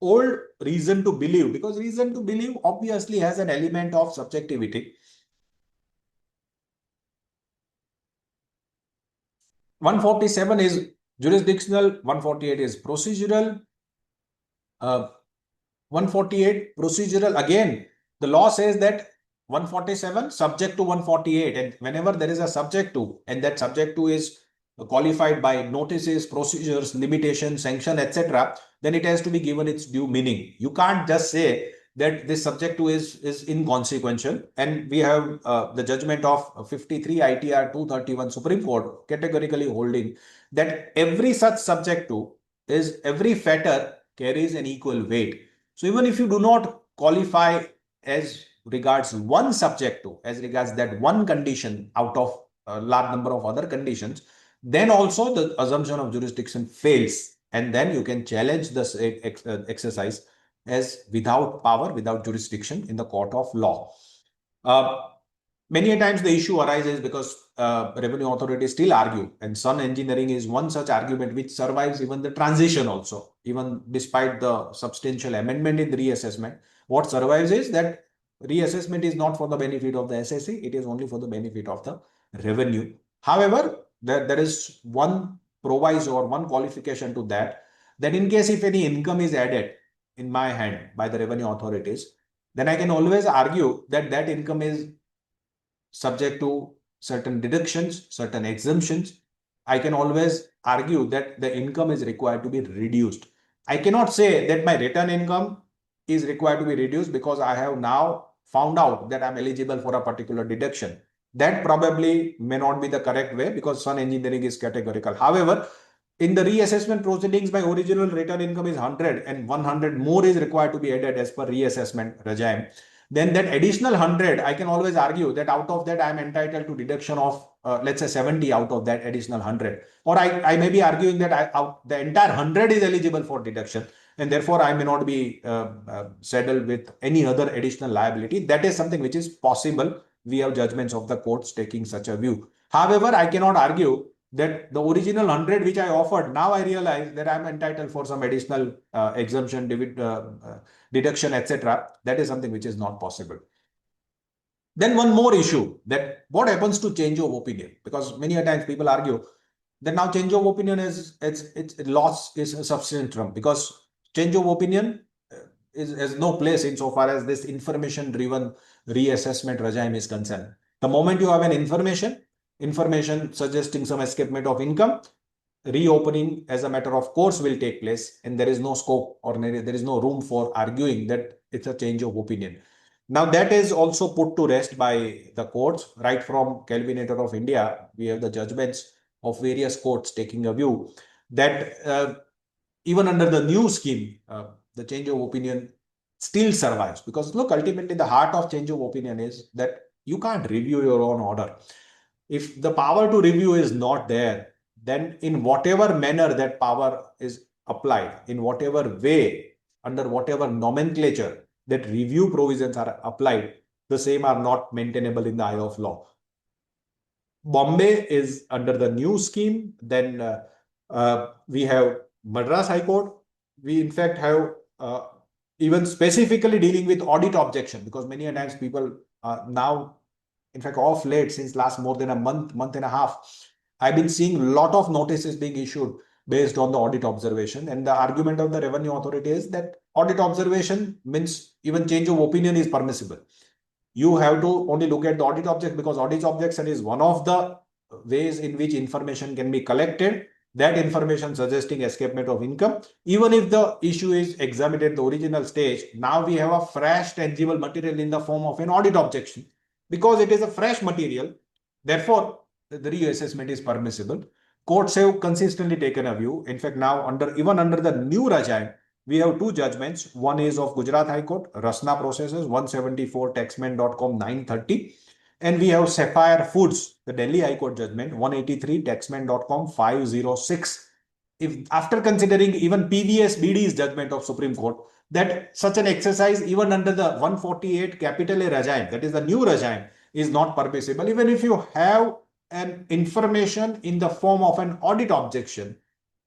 old reason to believe, because reason to believe obviously has an element of subjectivity. 147 is jurisdictional, 148 is procedural. 148 procedural, again, the law says that 147 subject to 148, and whenever there is a subject to, and that subject to is qualified by notices, procedures, limitations, sanction, etc., then it has to be given its due meaning. You can't just say that this subject to is inconsequential. And we have the judgment of 53 ITR 231 Supreme Court categorically holding that every such subject to is, every fetter carries an equal weight. So even if you do not qualify as regards one subject to, as regards that one condition out of a large number of other conditions, then also the assumption of jurisdiction fails, and then you can challenge this exercise as without power, without jurisdiction in the court of law. Many a times the issue arises because revenue authorities still argue, and Sun Engineering is one such argument which survives even the transition also, even despite the substantial amendment in the reassessment. What survives is that reassessment is not for the benefit of the SSE, it is only for the benefit of the revenue. However, there is one proviso or one qualification to that, that in case if any income is added in my hand by the revenue authorities, then I can always argue that that income is subject to certain deductions, certain exemptions. I can always argue that the income is required to be reduced. I cannot say that my return income is required to be reduced because I have now found out that I'm eligible for a particular deduction. That probably may not be the correct way, because Sun Engineering is categorical. However, in the reassessment proceedings, my original return income is 100 and 100 more is required to be added as per reassessment regime. Then that additional 100, I can always argue that out of that, I'm entitled to deduction of, let's say 70 out of that additional 100. Or I may be arguing that the entire 100 is eligible for deduction, and therefore I may not be saddled with any other additional liability. That is something which is possible. We have judgments of the courts taking such a view. However, I cannot argue that the original 100 which I offered, now I realize that I'm entitled for some additional exemption, deduction, etc. That is something which is not possible. Then one more issue, that what happens to change of opinion? Because many a times people argue that now change of opinion is it's loss is a substantive term, because change of opinion has no place insofar as this information driven reassessment regime is concerned. The moment you have an information suggesting some escapement of income, reopening as a matter of course will take place, and there is no scope or there is no room for arguing that it's a change of opinion. Now that is also put to rest by the courts. Right from Kelvinator of India, we have the judgments of various courts taking a view that even under the new scheme, the change of opinion still survives. Because look, ultimately the heart of change of opinion is that you can't review your own order. If the power to review is not there, then in whatever manner that power is applied, in whatever way, under whatever nomenclature that review provisions are applied, the same are not maintainable in the eye of law. Bombay is under the new scheme. Then we have Madras High Court. We in fact have even specifically dealing with audit objection, because many a times people now, in fact, off late, since last more than a month and a half, I've been seeing a lot of notices being issued based on the audit observation. And the argument of the revenue authority is that audit observation means even change of opinion is permissible. You have to only look at the audit object, because audit objection is one of the ways in which information can be collected. That information suggesting escapement of income, even if the issue is examined at the original stage, now we have a fresh tangible material in the form of an audit objection. Because it is a fresh material, therefore the reassessment is permissible. Courts have consistently taken a view. In fact, now even under the new regime, we have two judgments. One is of Gujarat High Court, Rasna processes 174 taxman.com 930. And we have Sapphire Foods, the Delhi High Court judgment 183 taxman.com 506. If after considering even PVS BD's judgment of Supreme Court, that such an exercise even under the 148 capital A regime, that is the new regime, is not permissible. Even if you have an information in the form of an audit objection,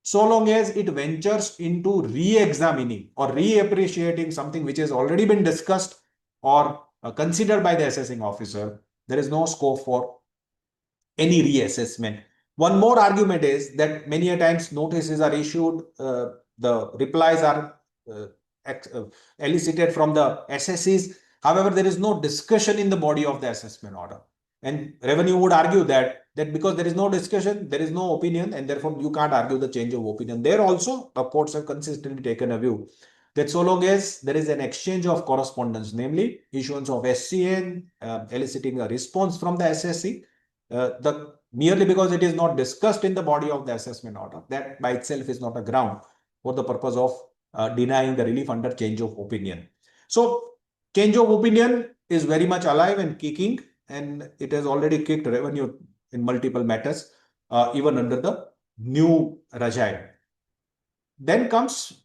so long as it ventures into re-examining or reappreciating something which has already been discussed or considered by the assessing officer, there is no scope for any reassessment. One more argument is that many a times notices are issued, the replies are elicited from the assessees. However, there is no discussion in the body of the assessment order. And revenue would argue that because there is no discussion, there is no opinion, and therefore you can't argue the change of opinion. There also, the courts have consistently taken a view that so long as there is an exchange of correspondence, namely issuance of SCN, eliciting a response from the assessee, merely because it is not discussed in the body of the assessment order, that by itself is not a ground for the purpose of denying the relief under change of opinion. So change of opinion is very much alive and kicking, and it has already kicked revenue in multiple matters, even under the new regime. Then comes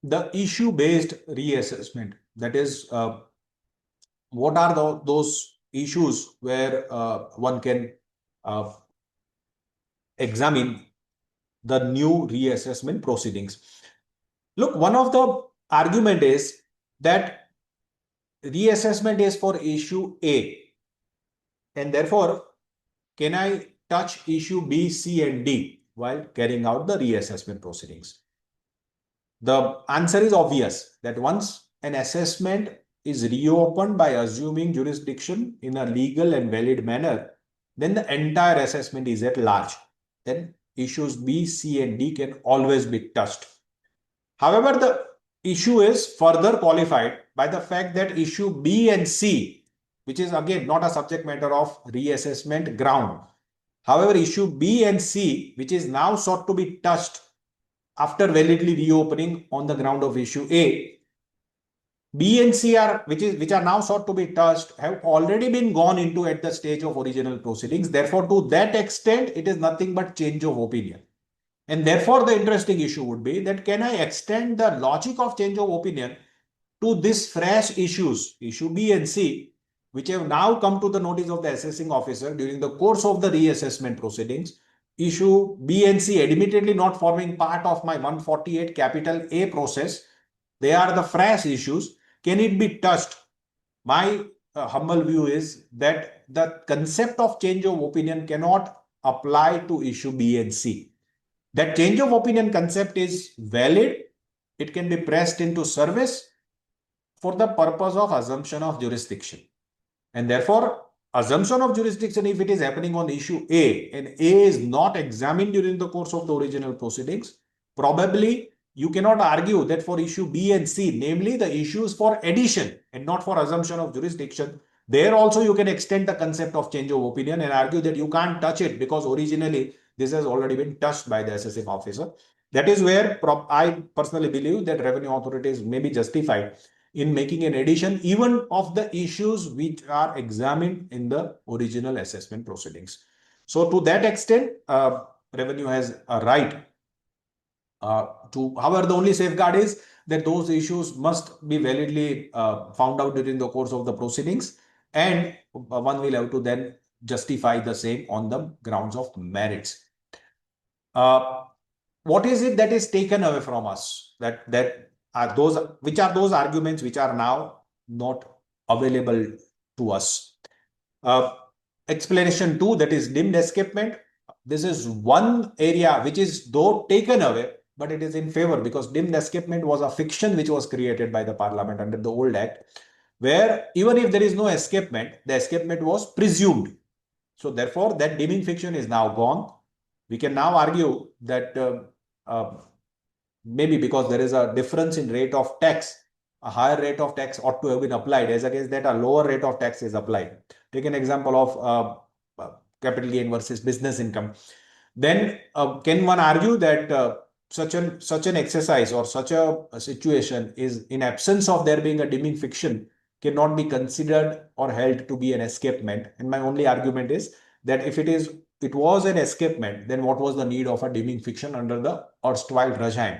the issue-based reassessment. That is, what are those issues where one can examine the new reassessment proceedings. Look, one of the argument is that reassessment is for issue A, and therefore can I touch issue B, C, and D while carrying out the reassessment proceedings? The answer is obvious, that once an assessment is reopened by assuming jurisdiction in a legal and valid manner, then the entire assessment is at large. Then issues B, C, and D can always be touched. However, the issue is further qualified by the fact that issue B and C, which is again not a subject matter of reassessment ground. However, issue B and C, which is now sought to be touched after validly reopening on the ground of issue A, B and C which are now sought to be touched, have already been gone into at the stage of original proceedings. Therefore, to that extent, it is nothing but change of opinion. And therefore, the interesting issue would be that can I extend the logic of change of opinion to this fresh issues, issue B and C, which have now come to the notice of the assessing officer during the course of the reassessment proceedings, issue B and C, admittedly not forming part of my 148 capital A process, they are the fresh issues. Can it be touched? My humble view is that the concept of change of opinion cannot apply to issue B and C. That change of opinion concept is valid. It can be pressed into service for the purpose of assumption of jurisdiction. And therefore, assumption of jurisdiction, if it is happening on issue A and A is not examined during the course of the original proceedings, probably you cannot argue that for issue B and C, namely the issues for addition and not for assumption of jurisdiction, there also you can extend the concept of change of opinion and argue that you can't touch it because originally this has already been touched by the assessing officer. That is where I personally believe that revenue authorities may be justified in making an addition even of the issues which are examined in the original assessment proceedings. So to that extent, revenue has a right to, however, the only safeguard is that those issues must be validly found out during the course of the proceedings, and one will have to then justify the same on the grounds of merits. What is it that is taken away from us? That are those, which are those arguments which are now not available to us? Explanation 2, that is deemed escapement. This is one area which is though taken away, but it is in favor, because deemed escapement was a fiction which was created by the parliament under the old act, where even if there is no escapement, the escapement was presumed. So therefore, that deeming fiction is now gone. We can now argue that maybe because there is a difference in rate of tax, a higher rate of tax ought to have been applied, as against that a lower rate of tax is applied. Take an example of capital gain versus business income. Then can one argue that such an exercise or such a situation is, in absence of there being a deeming fiction, cannot be considered or held to be an escapement? And my only argument is that if it was an escapement, then what was the need of a deeming fiction under the erstwhile regime?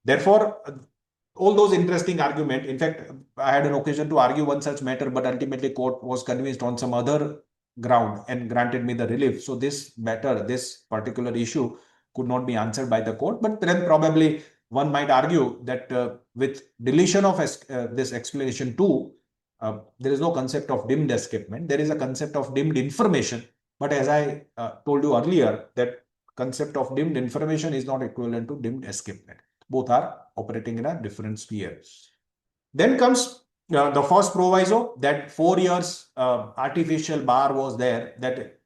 Therefore, all those interesting argument. In fact, I had an occasion to argue one such matter, but ultimately court was convinced on some other ground and granted me the relief. So this matter, this particular issue, could not be answered by the court. But then probably one might argue that with deletion of this explanation too, there is no concept of deemed escapement. There is a concept of deemed information. But as I told you earlier, that concept of deemed information is not equivalent to deemed escapement. Both are operating in a different sphere. Then comes the first proviso, that 4 years artificial bar was there, that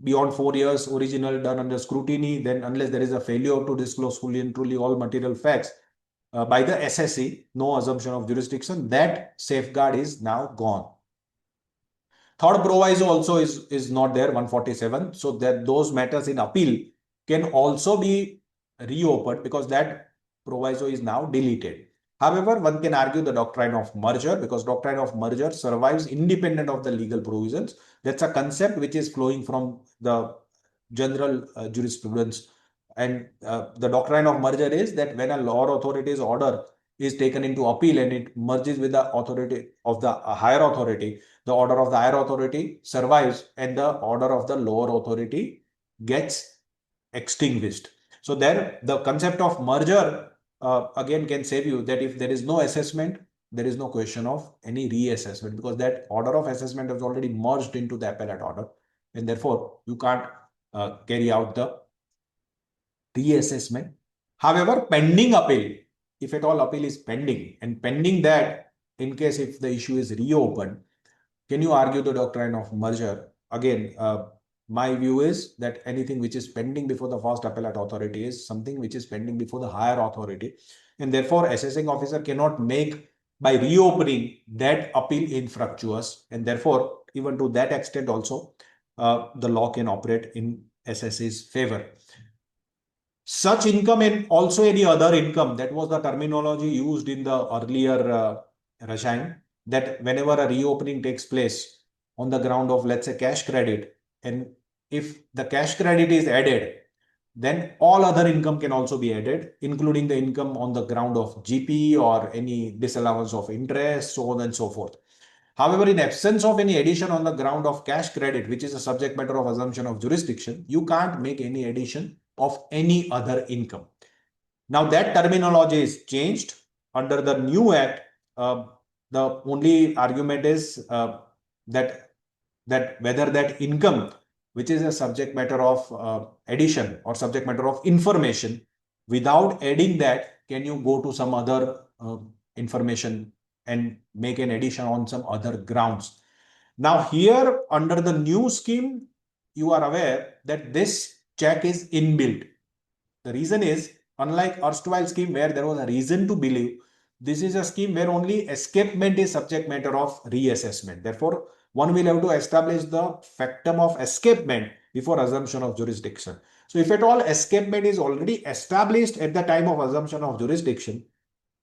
beyond 4 years original done under scrutiny, then unless there is a failure to disclose fully and truly all material facts by the SSE, no assumption of jurisdiction. That safeguard is now gone. Third proviso also is not there, 147. So that those matters in appeal can also be reopened, because that proviso is now deleted. However, one can argue the doctrine of merger, because doctrine of merger survives independent of the legal provisions. That's a concept which is flowing from the general jurisprudence. And the doctrine of merger is that when a lower authority's order is taken into appeal and it merges with the authority of the higher authority, the order of the higher authority survives and the order of the lower authority gets extinguished. So then the concept of merger again can save you, that if there is no assessment, there is no question of any reassessment, because that order of assessment has already merged into the appellate order, and therefore you can't carry out the reassessment. However, pending appeal, if at all appeal is pending, and pending that, in case if the issue is reopened, can you argue the doctrine of merger? Again, my view is that anything which is pending before the first appellate authority is something which is pending before the higher authority. And therefore, assessing officer cannot make, by reopening, that appeal infructuous. And therefore, even to that extent also, the law can operate in SSE's favor. Such income and also any other income, that was the terminology used in the earlier regime, that whenever a reopening takes place on the ground of, let's say, cash credit, and if the cash credit is added, then all other income can also be added, including the income on the ground of GP or any disallowance of interest, so on and so forth. However, in absence of any addition on the ground of cash credit, which is a subject matter of assumption of jurisdiction, you can't make any addition of any other income. Now that terminology is changed under the new act. The only argument is that whether that income, which is a subject matter of addition or subject matter of information, without adding that, can you go to some other information and make an addition on some other grounds? Now here under the new scheme, you are aware that this check is inbuilt. The reason is, unlike erstwhile scheme where there was a reason to believe, this is a scheme where only escapement is subject matter of reassessment. Therefore, one will have to establish the factum of escapement before assumption of jurisdiction. So if at all escapement is already established at the time of assumption of jurisdiction,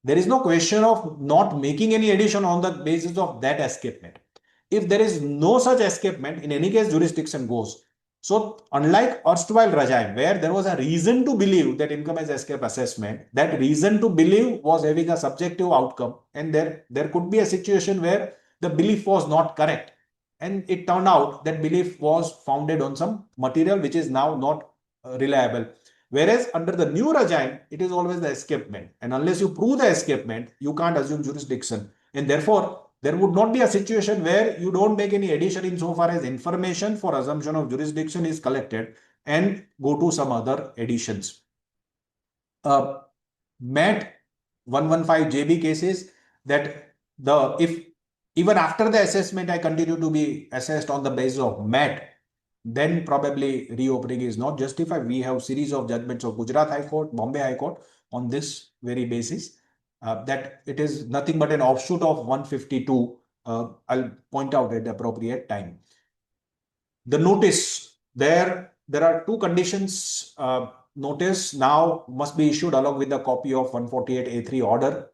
there is no question of not making any addition on the basis of that escapement. If there is no such escapement, in any case, jurisdiction goes. So, unlike erstwhile regime, where there was a reason to believe that income as escape assessment, that reason to believe was having a subjective outcome, and there could be a situation where the belief was not correct. And it turned out that belief was founded on some material which is now not reliable. Whereas under the new regime, it is always the escapement. And unless you prove the escapement, you can't assume jurisdiction. And therefore, there would not be a situation where you don't make any addition insofar as information for assumption of jurisdiction is collected and go to some other additions. MAT 115 JB cases that if even after the assessment I continue to be assessed on the basis of MAT, then probably reopening is not justified. We have series of judgments of Gujarat High Court, Bombay High Court on this very basis, that it is nothing but an offshoot of 152. I'll point out at the appropriate time. The notice, there are two conditions. Notice now must be issued along with the copy of 148A3 order.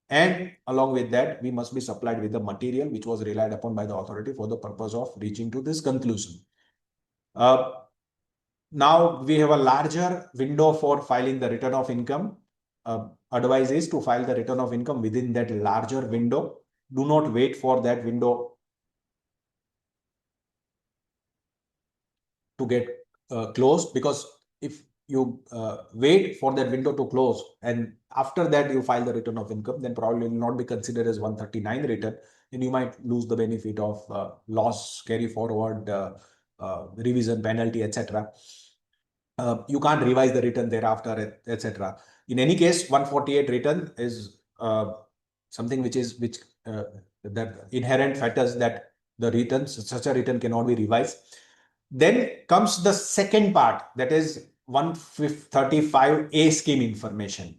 And along with that, we must be supplied with the material which was relied upon by the authority for the purpose of reaching to this conclusion. Now we have a larger window for filing the return of income. Advice is to file the return of income within that larger window. Do not wait for that window to get closed, because if you wait for that window to close and after that you file the return of income, then probably will not be considered as 139 return, and you might lose the benefit of loss, carry forward, revision penalty, etc. You can't revise the return thereafter, etc. In any case, 148 return is something which that inherent factors that the returns, such a return cannot be revised. Then comes the second part, that is 135A scheme information.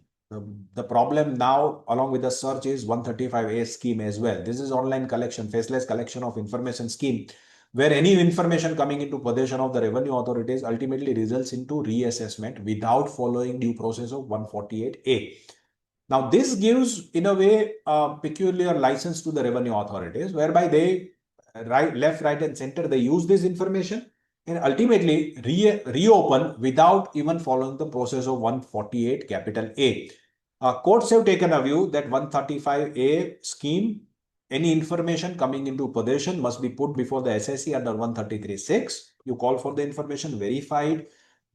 The problem now along with the search is 135A scheme as well. This is online collection, faceless collection of information scheme, where any information coming into possession of the revenue authorities ultimately results into reassessment without following due process of 148A. Now, this gives, in a way, a peculiar license to the revenue authorities, whereby they, left, right, and center, they use this information and ultimately reopen without even following the process of 148 capital A. Courts have taken a view that 135A scheme, any information coming into possession must be put before the SSE under 133(6). You call for the information verified,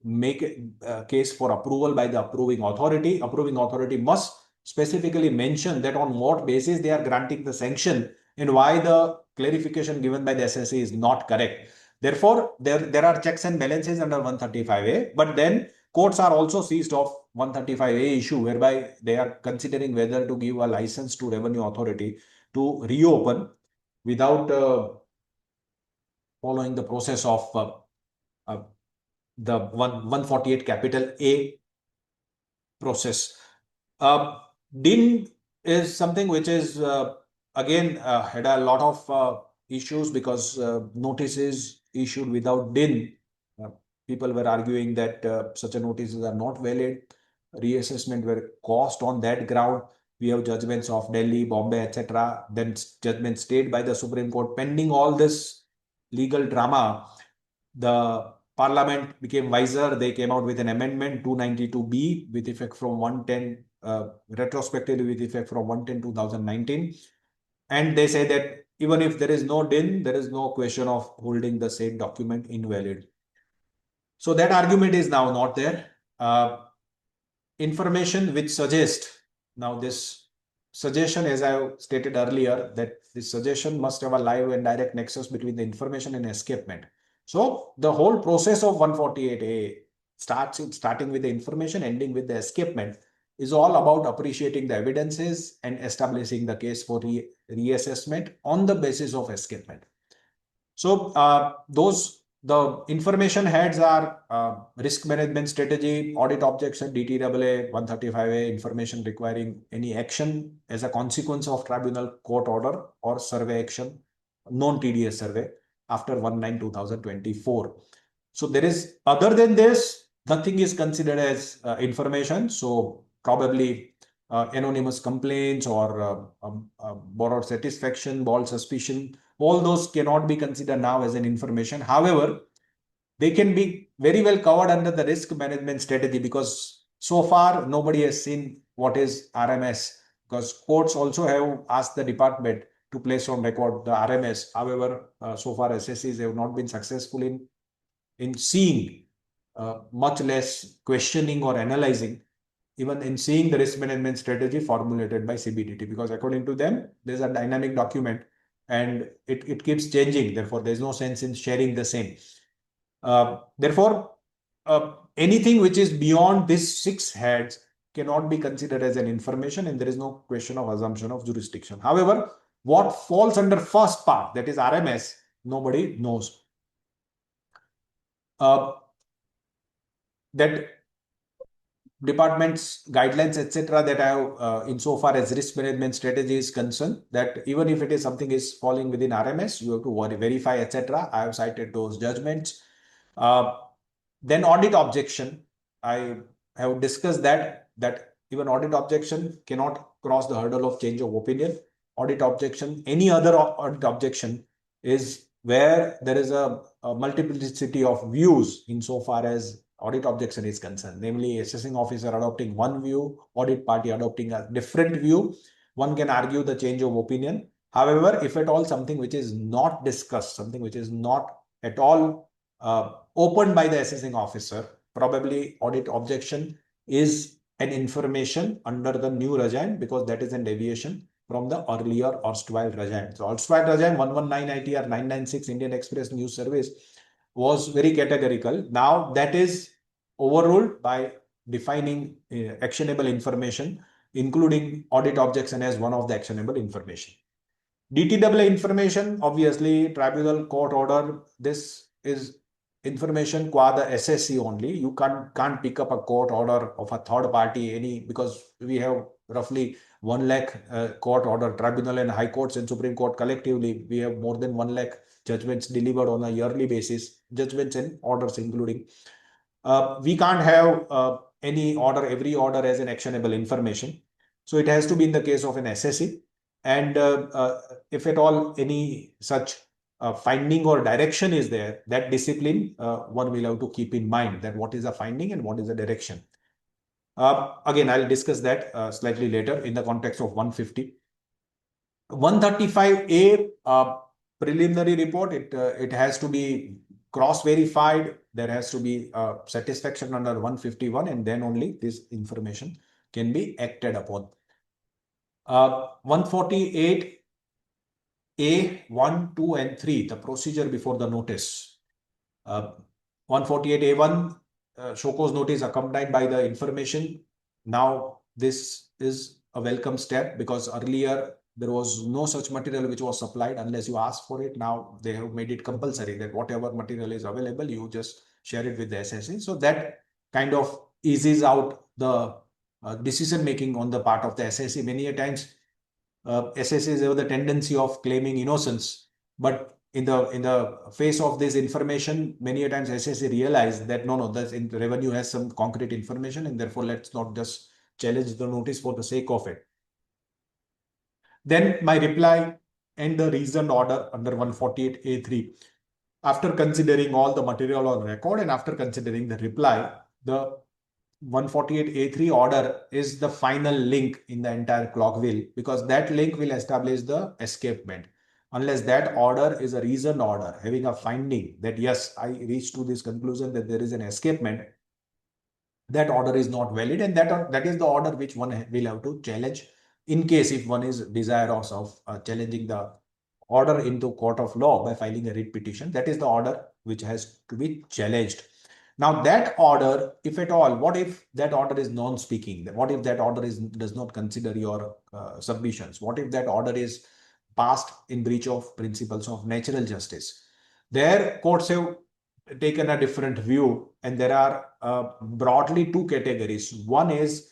make a case for approval by the approving authority. Approving authority must specifically mention that on what basis they are granting the sanction and why the clarification given by the SSE is not correct. Therefore, there are checks and balances under 135A, but then courts are also seized of 135A issue, whereby they are considering whether to give a license to revenue authority to reopen without following the process of the 148 capital A process. DIN is something which is again had a lot of issues because notices issued without DIN. People were arguing that such a notices are not valid. Reassessment were caused on that ground. We have judgments of Delhi, Bombay, etc. Then judgments stayed by the Supreme Court. Pending all this legal drama, the Parliament became wiser. They came out with an amendment 292B with effect from 110, retrospectively with effect from 110-2019. And they say that even if there is no DIN, there is no question of holding the said document invalid. So that argument is now not there. Information which suggests, now this suggestion, as I stated earlier, that this suggestion must have a live and direct nexus between the information and escapement. So the whole process of 148A starting with the information, ending with the escapement, is all about appreciating the evidences and establishing the case for reassessment on the basis of escapement. So the information heads are risk management strategy, audit objection, DTAA, 135A, information requiring any action as a consequence of tribunal court order or survey action, non-TDS survey after 1/9/2024. So there is, other than this, nothing is considered as information. So probably anonymous complaints or borrower satisfaction, bald suspicion, all those cannot be considered now as an information. However, they can be very well covered under the risk management strategy, because so far nobody has seen what is RMS, because courts also have asked the department to place on record the RMS. However, so far SSCs have not been successful in seeing, much less questioning or analyzing, even in seeing the risk management strategy formulated by CBDT, because according to them, there's a dynamic document and it keeps changing. Therefore, there's no sense in sharing the same. Therefore, anything which is beyond these 6 heads cannot be considered as an information, and there is no question of assumption of jurisdiction. However, what falls under first part, that is RMS, nobody knows. That department's guidelines, etc., that I have, insofar as risk management strategy is concerned, that even if it is something is falling within RMS, you have to verify, etc. I have cited those judgments. Then audit objection, I have discussed that even audit objection cannot cross the hurdle of change of opinion. Audit objection, any other audit objection, is where there is a multiplicity of views insofar as audit objection is concerned, namely assessing officer adopting one view, audit party adopting a different view. One can argue the change of opinion. However, if at all something which is not discussed, something which is not at all opened by the assessing officer, probably audit objection is an information under the new regime, because that is a deviation from the earlier erstwhile regime. So erstwhile regime 119 ITR 996 Indian Express News Service was very categorical. Now that is overruled by defining actionable information, including audit objection as one of the actionable information. DTAA information, obviously, tribunal court order, this is information qua the SSC only. You can't pick up a court order of a third party, because we have roughly 1 lakh court order, tribunal and high courts and Supreme Court collectively. We have more than 1 lakh judgments delivered on a yearly basis, judgments and orders including. We can't have any order, every order as an actionable information. So it has to be in the case of an SSC. And if at all any such finding or direction is there, that discipline one will have to keep in mind, that what is the finding and what is the direction. Again, I'll discuss that slightly later in the context of 150. 135A preliminary report, it has to be cross-verified. There has to be satisfaction under 151, and then only this information can be acted upon. 148A 1, 2, and 3, the procedure before the notice. 148A1, show cause notice accompanied by the information. Now this is a welcome step, because earlier there was no such material which was supplied unless you ask for it. Now they have made it compulsory that whatever material is available, you just share it with the SSC. So that kind of eases out the decision making on the part of the SSC. Many a times SSCs have the tendency of claiming innocence, but in the face of this information, many a times SSC realize that no, the revenue has some concrete information, and therefore let's not just challenge the notice for the sake of it. Then my reply and the reasoned order under 148A3. After considering all the material on record and after considering the reply, the 148A3 order is the final link in the entire clock wheel, because that link will establish the escapement. unless that order is a reasoned order, having a finding that yes, I reached to this conclusion that there is an escapement, that order is not valid, and that is the order which one will have to challenge in case if one is desirous of challenging the order into court of law by filing a writ petition. That is the order which has to be challenged. Now that order, if at all, what if that order is non-speaking? What if that order does not consider your submissions? What if that order is passed in breach of principles of natural justice? There, courts have taken a different view, and there are broadly two categories. One is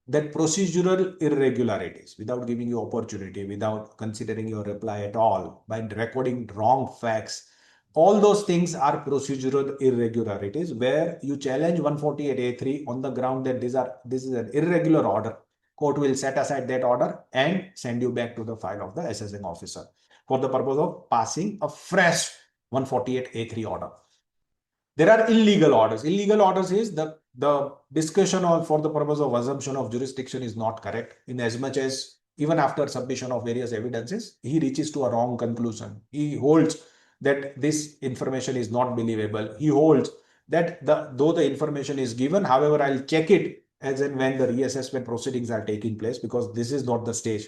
that procedural irregularities, without giving you opportunity, without considering your reply at all, by recording wrong facts. All those things are procedural irregularities where you challenge 148A3 on the ground that this is an irregular order. Court will set aside that order and send you back to the file of the assessing officer for the purpose of passing a fresh 148A3 order. There are illegal orders. Illegal orders is the discussion for the purpose of assumption of jurisdiction is not correct, in as much as even after submission of various evidences, he reaches to a wrong conclusion. He holds that this information is not believable. He holds that though the information is given, however, I'll check it as and when the reassessment proceedings are taking place, because this is not the stage.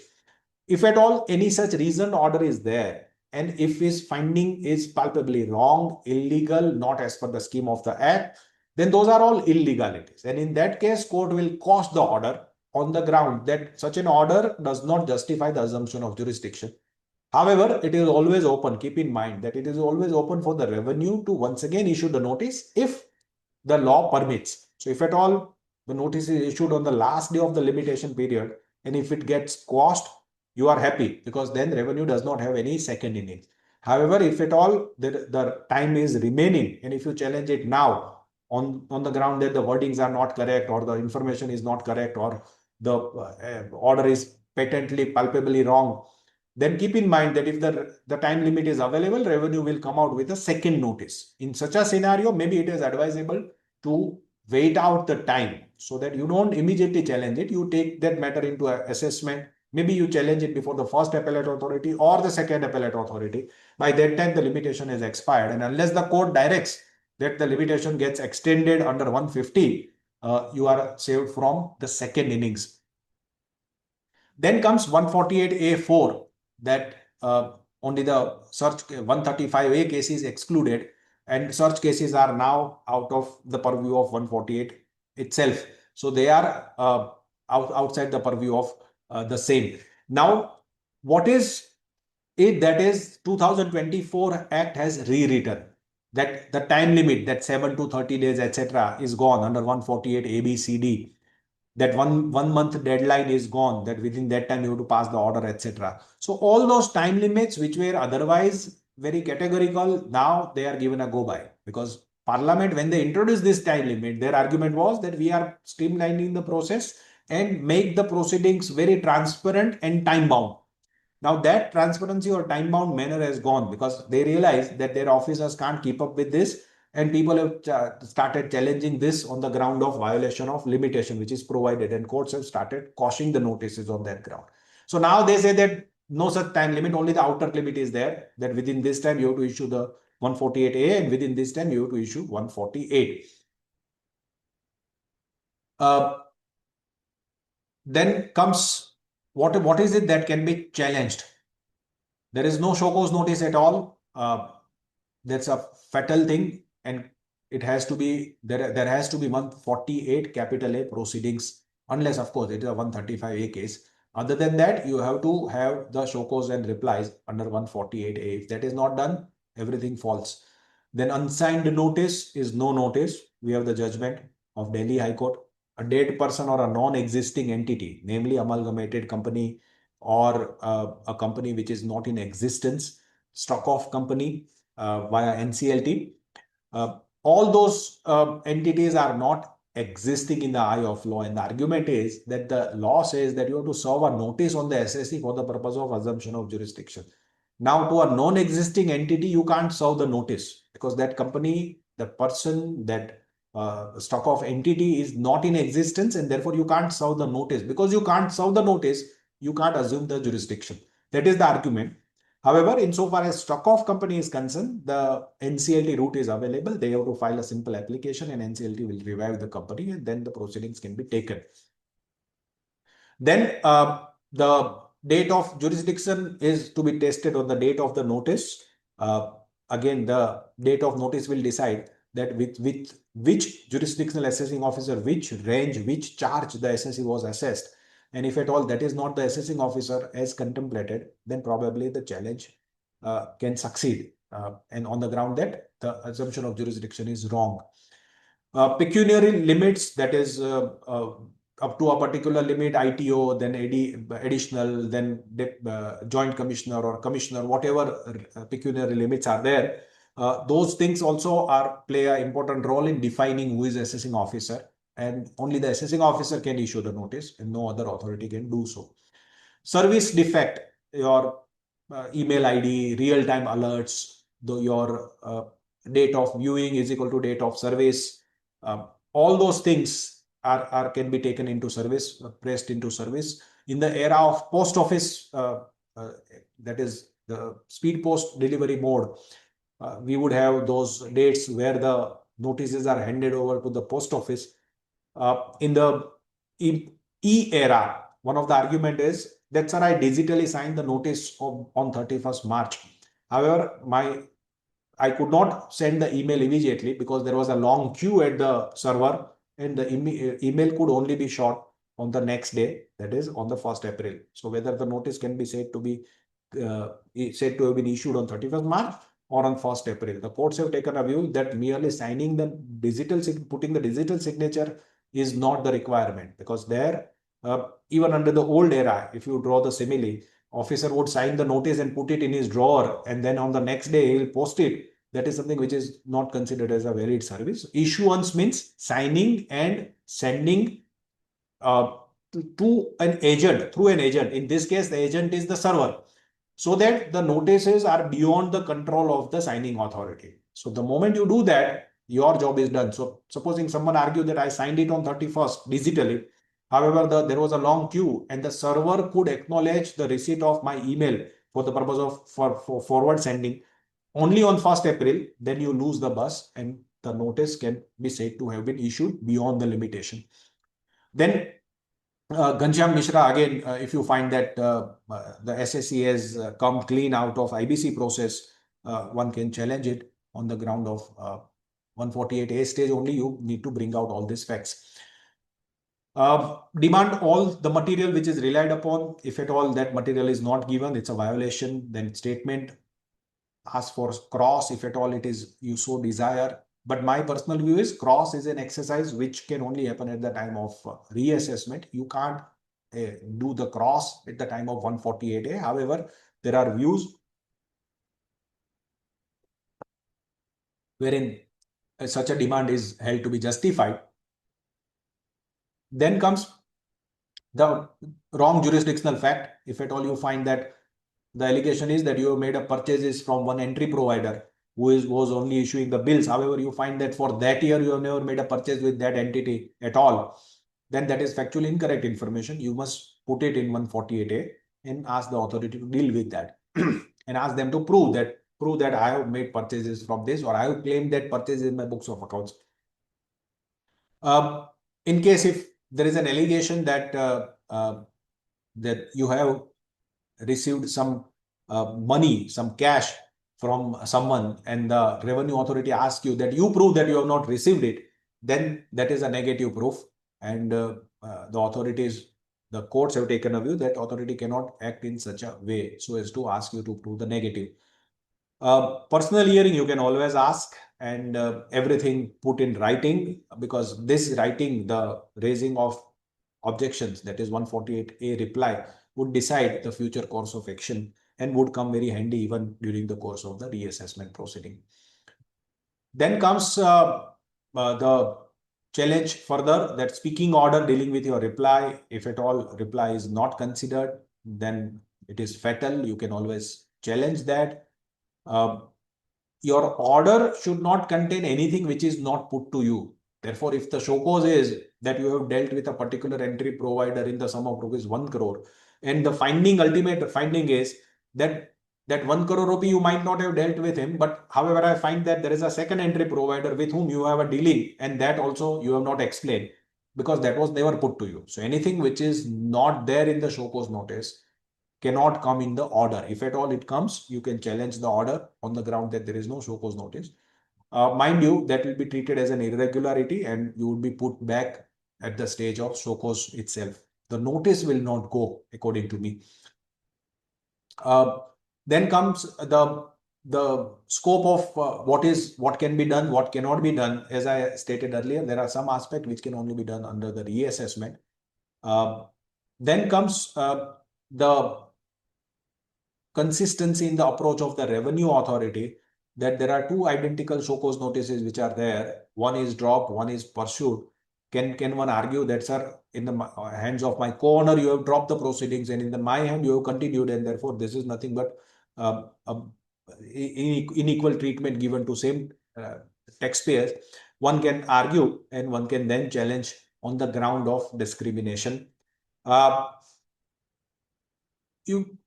If at all any such reasoned order is there, and if his finding is palpably wrong, illegal, not as per the scheme of the act, then those are all illegalities. And in that case, court will quash the order on the ground that such an order does not justify the assumption of jurisdiction. However, it is always open. Keep in mind that it is always open for the revenue to once again issue the notice if the law permits. So if at all the notice is issued on the last day of the limitation period, and if it gets quashed, you are happy, because then revenue does not have any second innings. However, if at all the time is remaining, and if you challenge it now on the ground that the wordings are not correct, or the information is not correct, or the order is patently, palpably wrong, then keep in mind that if the time limit is available, revenue will come out with a second notice. In such a scenario, maybe it is advisable to wait out the time so that you don't immediately challenge it. You take that matter into assessment. Maybe you challenge it before the first appellate authority or the second appellate authority. By that time, the limitation is expired. And unless the court directs that the limitation gets extended under 150, you are saved from the second innings. Then comes 148A4, that only the search 135A cases excluded, and search cases are now out of the purview of 148 itself. So they are outside the purview of the same. Now, what is it? That is 2024 Act has rewritten that the time limit, that 7 to 30 days, etc., is gone under 148 ABCD. That one month deadline is gone, that within that time you have to pass the order, etc. So all those time limits which were otherwise very categorical, now they are given a go by, because Parliament, when they introduced this time limit, their argument was that we are streamlining the process and make the proceedings very transparent and time bound. Now that transparency or time bound manner has gone, because they realize that their officers can't keep up with this, and people have started challenging this on the ground of violation of limitation which is provided, and courts have started quashing the notices on that ground. So now they say that no such time limit, only the outer limit is there, that within this time you have to issue the 148A, and within this time you have to issue 148. Then comes what is it that can be challenged? There is no show cause notice at all. That's a fatal thing, and it has to be there has to be 148 capital A proceedings, unless of course it is a 135A case. Other than that, you have to have the show cause and replies under 148A. If that is not done, everything falls. Then unsigned notice is no notice. We have the judgment of Delhi High Court. A dead person or a non-existing entity, namely amalgamated company or a company which is not in existence, stock of company via NCLT. All those entities are not existing in the eye of law, and the argument is that the law says that you have to serve a notice on the SSC for the purpose of assumption of jurisdiction. Now, to a non-existing entity, you can't serve the notice, because that company, the person, that stock of entity is not in existence, and therefore you can't serve the notice. Because you can't serve the notice, you can't assume the jurisdiction. That is the argument. However, insofar as stock of company is concerned, the NCLT route is available. They have to file a simple application and NCLT will revive the company and then the proceedings can be taken. Then the date of jurisdiction is to be tested on the date of the notice. Again, the date of notice will decide that with which jurisdictional assessing officer, which range, which charge the assessee was assessed. And if at all that is not the assessing officer as contemplated, then probably the challenge can succeed. And on the ground that the assumption of jurisdiction is wrong. Pecuniary limits, that is up to a particular limit, ITO, then additional, then joint commissioner or commissioner, whatever pecuniary limits are there. Those things also play an important role in defining who is assessing officer, and only the assessing officer can issue the notice and no other authority can do so. Service defect, your email ID, real-time alerts, your date of viewing is equal to date of service. All those things can be taken into service, pressed into service. In the era of post office, that is the speed post delivery mode, we would have those dates where the notices are handed over to the post office. In the era, one of the argument is that, sir, I digitally signed the notice on 31st March. However, I could not send the email immediately because there was a long queue at the server and the email could only be shot on the next day, that is on the 1st April. So whether the notice can be said to have been issued on 31st March or on 1st April. The courts have taken a view that merely signing the putting the digital signature is not the requirement, because there, even under the old era, if you draw the simile, officer would sign the notice and put it in his drawer, and then on the next day he will post it. That is something which is not considered as a valid service. Issuance means signing and sending to an agent, through an agent. In this case, the agent is the server, so that the notices are beyond the control of the signing authority. So the moment you do that, your job is done. So supposing someone argued that I signed it on 31st digitally, however, there was a long queue and the server could acknowledge the receipt of my email for the purpose of for forward sending only on 1st April, then you lose the bus and the notice can be said to have been issued beyond the limitation. Then Ghanshyam Mishra, again, if you find that the SSC has come clean out of IBC process, one can challenge it on the ground of 148A stage only. You need to bring out all these facts. Demand all the material which is relied upon. If at all that material is not given, it's a violation. Then statement. Ask for cross if at all it is you so desire. But my personal view is cross is an exercise which can only happen at the time of reassessment. You can't do the cross at the time of 148A. However, there are views wherein such a demand is held to be justified. Then comes the wrong jurisdictional fact. If at all you find that the allegation is that you have made a purchases from one entry provider who was only issuing the bills. However, you find that for that year you have never made a purchase with that entity at all. Then that is factually incorrect information. You must put it in 148A and ask the authority to deal with that and ask them to prove that I have made purchases from this or I have claimed that purchase in my books of accounts. In case if there is an allegation that that you have received some money, some cash from someone, and the revenue authority asks you that you prove that you have not received it, then that is a negative proof. And the courts have taken a view that authority cannot act in such a way so as to ask you to prove the negative. Personal hearing, you can always ask and everything put in writing, because this writing, the raising of objections, that is 148A reply, would decide the future course of action and would come very handy even during the course of the reassessment proceeding. Then comes the challenge further, that speaking order dealing with your reply. If at all reply is not considered, then it is fatal. You can always challenge that. Your order should not contain anything which is not put to you. Therefore, if the show cause is that you have dealt with a particular entry provider in the sum of rupees 1 crore, and the ultimate finding is that that 1 crore rupee you might not have dealt with him, but however, I find that there is a second entry provider with whom you have a dealing, and that also you have not explained because that was never put to you. So anything which is not there in the show cause notice cannot come in the order. If at all it comes, you can challenge the order on the ground that there is no show cause notice. Mind you, that will be treated as an irregularity and you would be put back at the stage of show cause itself. The notice will not go, according to me. Then comes the scope of what can be done, what cannot be done. As I stated earlier, there are some aspects which can only be done under the reassessment. Then comes the consistency in the approach of the revenue authority, that there are two identical show cause notices which are there. One is dropped, one is pursued. Can one argue that, sir, in the hands of my co-owner, you have dropped the proceedings, and in my hand, you have continued, and therefore this is nothing but unequal treatment given to same taxpayers? One can argue, and one can then challenge on the ground of discrimination. You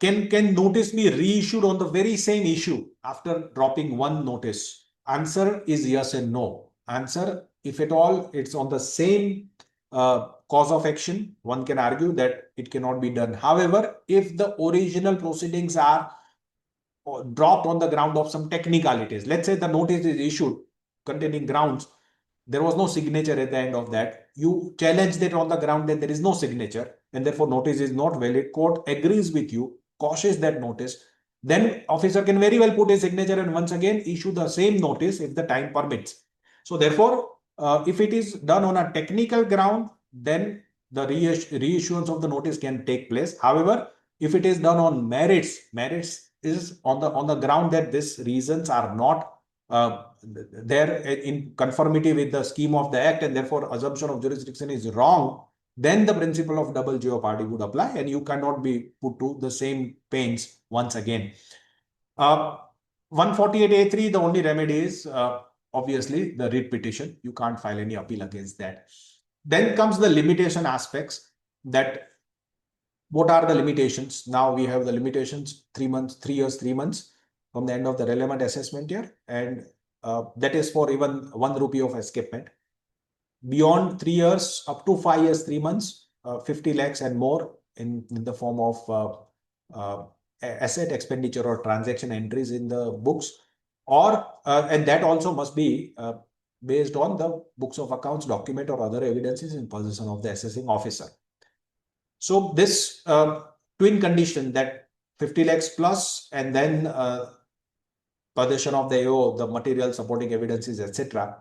can notice be reissued on the very same issue after dropping one notice? Answer is yes and no. Answer, if at all it's on the same cause of action, one can argue that it cannot be done. However, if the original proceedings are dropped on the ground of some technicalities, let's say the notice is issued containing grounds, there was no signature at the end of that, you challenge that on the ground that there is no signature and therefore notice is not valid, court agrees with you, quashes that notice, then officer can very well put a signature and once again issue the same notice if the time permits. So therefore, if it is done on a technical ground, then the reissuance of the notice can take place. However, if it is done on merits is on the ground that these reasons are not there in conformity with the scheme of the act and therefore assumption of jurisdiction is wrong, then the principle of double jeopardy would apply and you cannot be put to the same pains once again. 148A3, the only remedy is obviously the writ petition. You can't file any appeal against that. Then comes the limitation aspects, that what are the limitations? Now we have the limitations 3 months, 3 years, 3 months from the end of the relevant assessment year, and that is for even 1 rupee of escapement. Beyond 3 years, up to 5 years, 3 months, 50 lakhs and more in the form of asset expenditure or transaction entries in the books, or and that also must be based on the books of accounts, document or other evidences in possession of the assessing officer. So this twin condition, that 50 lakhs plus and then possession of the AO, the material supporting evidences, etc.,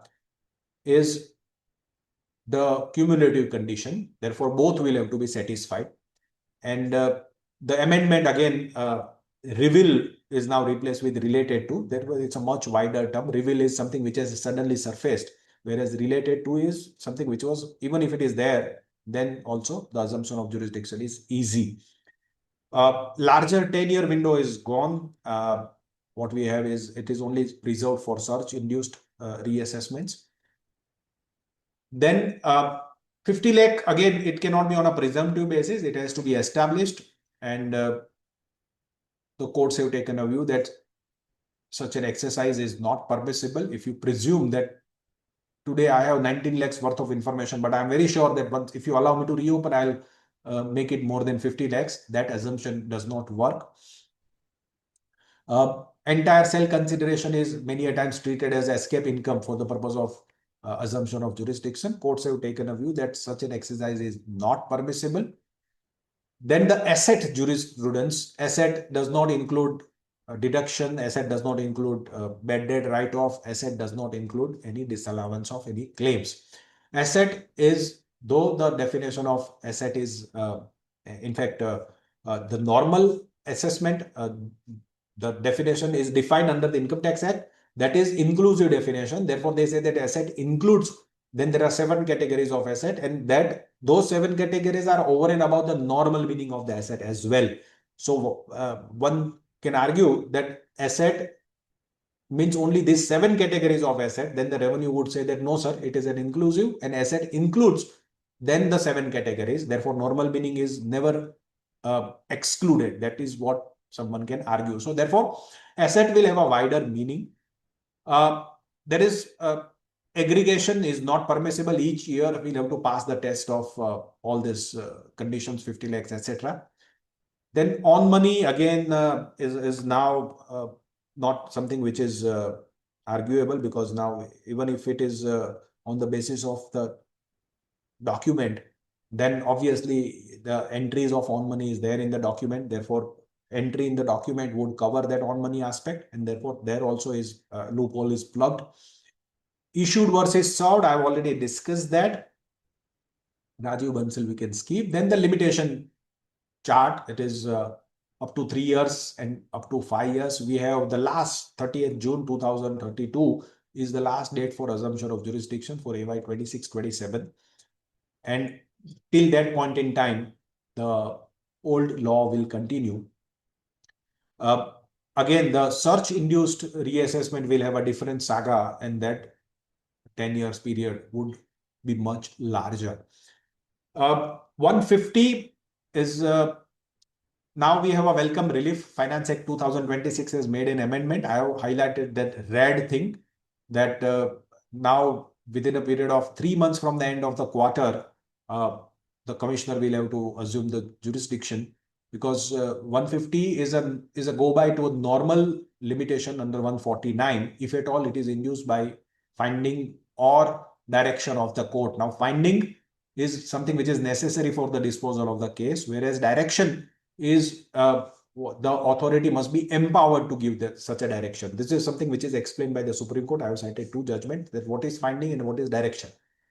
is the cumulative condition. Therefore, both will have to be satisfied. And the amendment again, reveal is now replaced with related to. Therefore, it's a much wider term. Reveal is something which has suddenly surfaced, whereas related to is something which was, even if it is there, then also the assumption of jurisdiction is easy. Larger 10-year window is gone. What we have is, it is only reserved for search-induced reassessments. Then 50 lakh, again, it cannot be on a presumptive basis. It has to be established. And the courts have taken a view that such an exercise is not permissible. If you presume that today I have 19 lakhs worth of information, but I'm very sure that once, if you allow me to reopen, I'll make it more than 50 lakhs. That assumption does not work. Entire sale consideration is many a times treated as escape income for the purpose of assumption of jurisdiction. Courts have taken a view that such an exercise is not permissible. Then the asset jurisprudence, asset does not include deduction, asset does not include bad debt write-off, asset does not include any disallowance of any claims. Asset is, though the definition of asset is in fact the normal assessment, the definition is defined under the Income Tax Act, that is inclusive definition. Therefore, they say that asset includes, then there are 7 categories of asset, and that those 7 categories are over and above the normal meaning of the asset as well. So one can argue that asset means only these 7 categories of asset. Then the revenue would say that no, sir, it is an inclusive, and asset includes then the 7 categories. Therefore, normal meaning is never excluded. That is what someone can argue. So therefore, asset will have a wider meaning. There is aggregation is not permissible. Each year we'll have to pass the test of all these conditions, 50 lakhs, etc. Then on money again is now not something which is arguable, because now even if it is on the basis of the document, then obviously the entries of on money is there in the document. Therefore, entry in the document would cover that on money aspect, and therefore there also is loophole is plugged. Issued versus served, I've already discussed that. Rajiv Bansal, we can skip. Then the limitation chart, it is up to 3 years and up to 5 years. We have the last 30th June 2032 is the last date for assumption of jurisdiction for AY 26-27. And till that point in time, the old law will continue. Again, the search-induced reassessment will have a different saga, and that 10 years period would be much larger. 150 is now we have a welcome relief. Finance Act 2026 has made an amendment. I have highlighted that red thing, that now within a period of 3 months from the end of the quarter, the commissioner will have to assume the jurisdiction, because 150 is a go by to a normal limitation under 149, if at all it is induced by finding or direction of the court. Now, finding is something which is necessary for the disposal of the case, whereas direction is the authority must be empowered to give such a direction. This is something which is explained by the Supreme Court. I have cited two judgments, that what is finding and what is direction.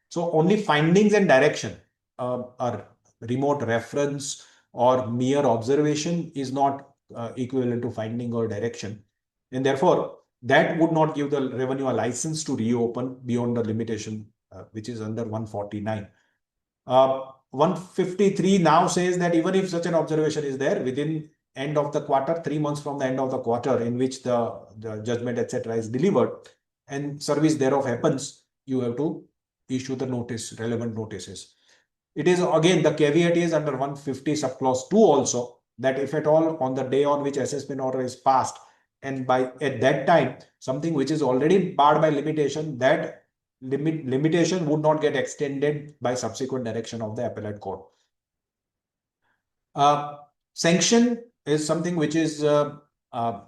So only findings and direction are remote reference or mere observation is not equivalent to finding or direction. And therefore, that would not give the revenue a license to reopen beyond the limitation which is under 149. 153 now says that even if such an observation is there within end of the quarter, 3 months from the end of the quarter in which the judgment, etc., is delivered and service thereof happens, you have to issue the notice, relevant notices. It is again, the caveat is under 150 subclause 2 also, that if at all on the day on which assessment order is passed, and by at that time something which is already barred by limitation, that limitation would not get extended by subsequent direction of the appellate court. Sanction is something which is now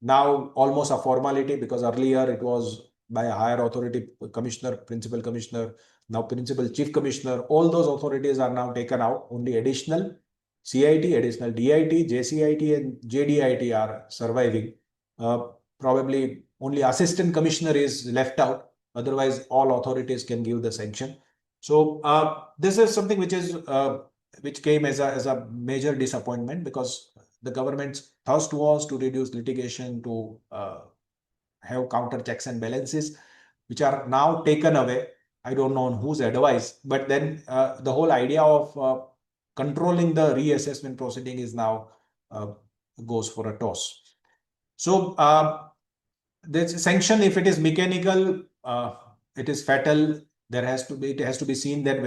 almost a formality, because earlier it was by a higher authority, commissioner, principal commissioner, now principal chief commissioner. All those authorities are now taken out. Only additional CIT, additional DIT, JCIT, and JDIT are surviving. Probably only assistant commissioner is left out. Otherwise, all authorities can give the sanction. So this is something which is which came as a major disappointment, because the government's thrust was to reduce litigation, to have counter checks and balances, which are now taken away. I don't know on whose advice, but then the whole idea of controlling the reassessment proceeding is now goes for a toss. So this sanction, if it is mechanical, it is fatal. It has to be seen that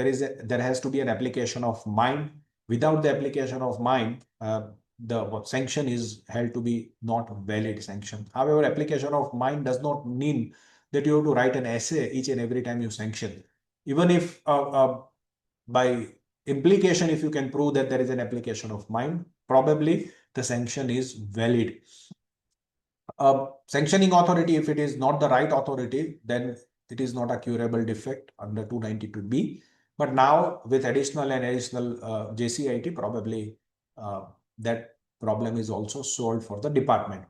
there has to be an application of mind. Without the application of mind, the sanction is held to be not valid sanction. However, application of mind does not mean that you have to write an essay each and every time you sanction. Even if by implication, if you can prove that there is an application of mind, probably the sanction is valid. Sanctioning authority, if it is not the right authority, then it is not a curable defect under 292B. But now with additional JCIT, probably that problem is also solved for the department.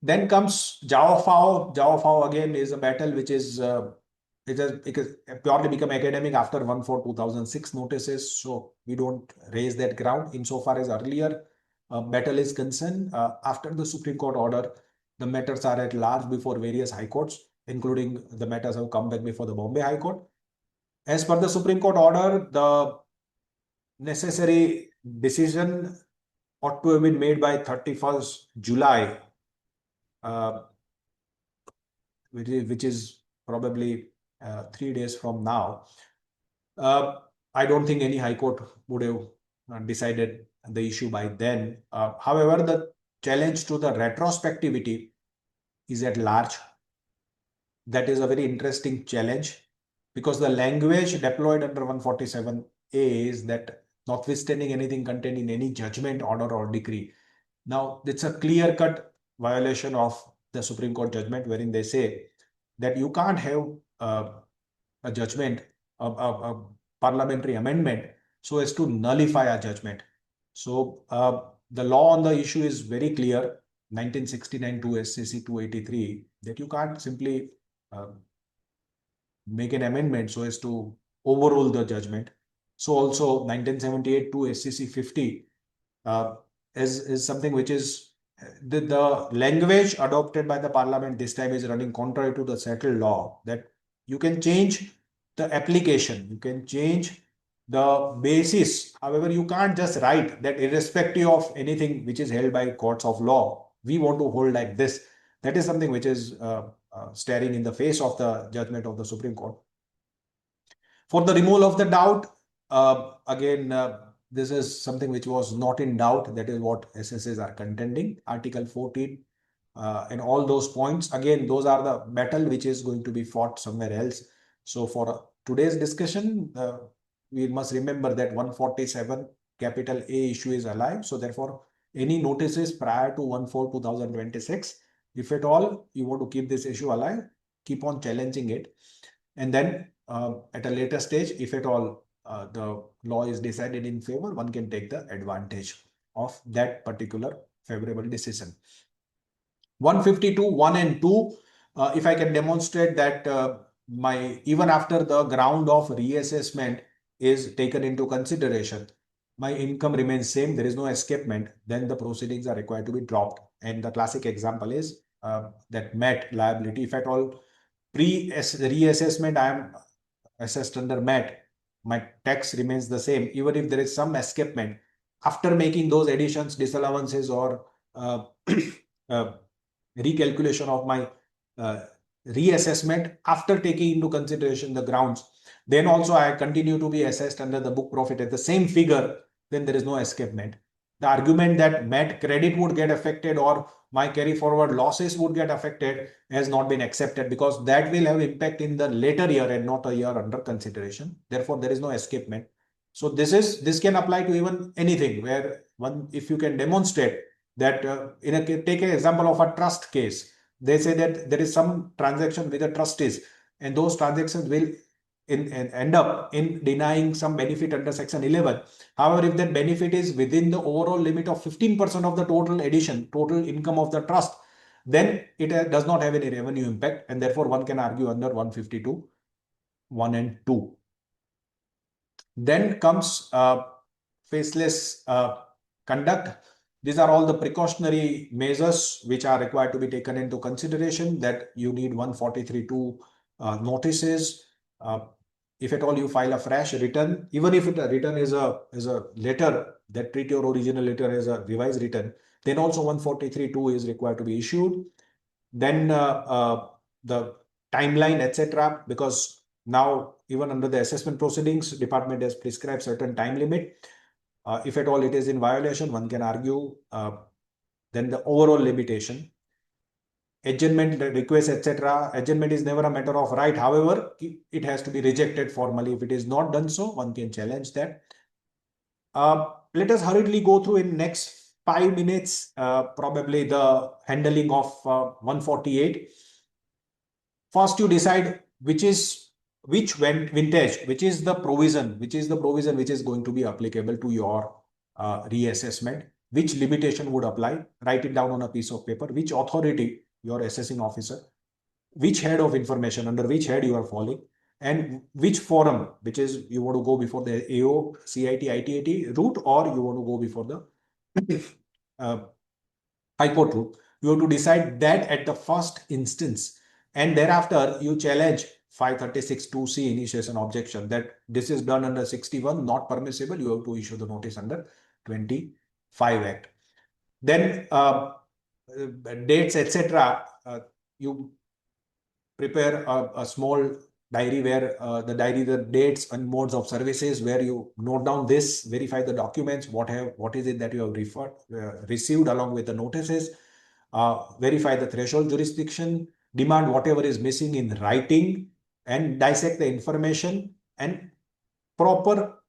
Then comes Jao Fao. Jao Fao again is a battle which is it has purely become academic after 1/4/2006 notices. So we don't raise that ground insofar as earlier battle is concerned. After the Supreme Court order, the matters are at large before various high courts, including the matters have come back before the Bombay High Court. As per the Supreme Court order, the necessary decision ought to have been made by 31st July, which is probably 3 days from now. I don't think any high court would have decided the issue by then. However, the challenge to the retrospectivity is at large. That is a very interesting challenge because the language deployed under 147A is that notwithstanding anything contained in any judgment, order, or decree. Now, it's a clear-cut violation of the Supreme Court judgment wherein they say that you can't have a judgment, a parliamentary amendment, so as to nullify a judgment. So the law on the issue is very clear, 1969 to SCC 283, that you can't simply uh, make an amendment so as to overrule the judgment. So also 1978 to SCC 50 uh, is something which is the language adopted by the parliament this time is running contrary to the settled law, that you can change the application, you can change the basis. However, you can't just write that irrespective of anything which is held by courts of law, we want to hold like this. That is something which is staring in the face of the judgment of the Supreme Court. For the removal of the doubt, again, this is something which was not in doubt. That is what SSs are contending. Article 14 and all those points. Again, those are the battle which is going to be fought somewhere else. So for today's discussion, we must remember that 147 capital A issue is alive. So therefore, any notices prior to 1/4/2026, if at all you want to keep this issue alive, keep on challenging it. And then at a later stage, if at all the law is decided in favor, one can take the advantage of that particular favorable decision. 152, 1 and 2, if I can demonstrate that even after the ground of reassessment is taken into consideration, my income remains same, there is no escapement, then the proceedings are required to be dropped. And the classic example is that MAT liability. If at all pre-reassessment I am assessed under MAT, my tax remains the same, even if there is some escapement. After making those additions, disallowances, or uh, recalculation of my uh, reassessment, after taking into consideration the grounds, then also I continue to be assessed under the book profit at the same figure, then there is no escapement. The argument that MAT credit would get affected or my carry forward losses would get affected has not been accepted, because that will have impact in the later year and not a year under consideration. Therefore, there is no escapement. So this can apply to even anything where one, if you can demonstrate that take an example of a trust case. They say that there is some transaction with the trustees, and those transactions will end up in denying some benefit under section 11. However, if that benefit is within the overall limit of 15% of the total income of the trust, then it does not have any revenue impact, and therefore one can argue under 152, 1 and 2. Then comes faceless conduct. These are all the precautionary measures which are required to be taken into consideration, that you need 143(2) notices. If at all you file a fresh return, even if a return is a letter that treat your original letter as a revised return, then also 143(2) is required to be issued. Then the timeline, etc., because now even under the assessment proceedings, department has prescribed certain time limit. If at all it is in violation, one can argue. Then the overall limitation, adjournment request, etc. Adjournment is never a matter of right. However, it has to be rejected formally. If it is not done so, one can challenge that. Let us hurriedly go through in next 5 minutes, probably the handling of 148. First, you decide which vintage, which is the provision which is going to be applicable to your reassessment, which limitation would apply. Write it down on a piece of paper, which authority, your assessing officer, which head of information, under which head you are falling, and which forum, which is you want to go before the AO, CIT, ITAT route, or you want to go before the High Court route. You have to decide that at the first instance, and thereafter you challenge 536(2)(c) initiation objection, that this is done under 61, not permissible. You have to issue the notice under 25 Act. Then dates, etc. You prepare a small diary where the dates and modes of services, where you note down this, verify the documents, what is it that you have received along with the notices, verify the threshold jurisdiction, demand whatever is missing in writing, and dissect the information. And proper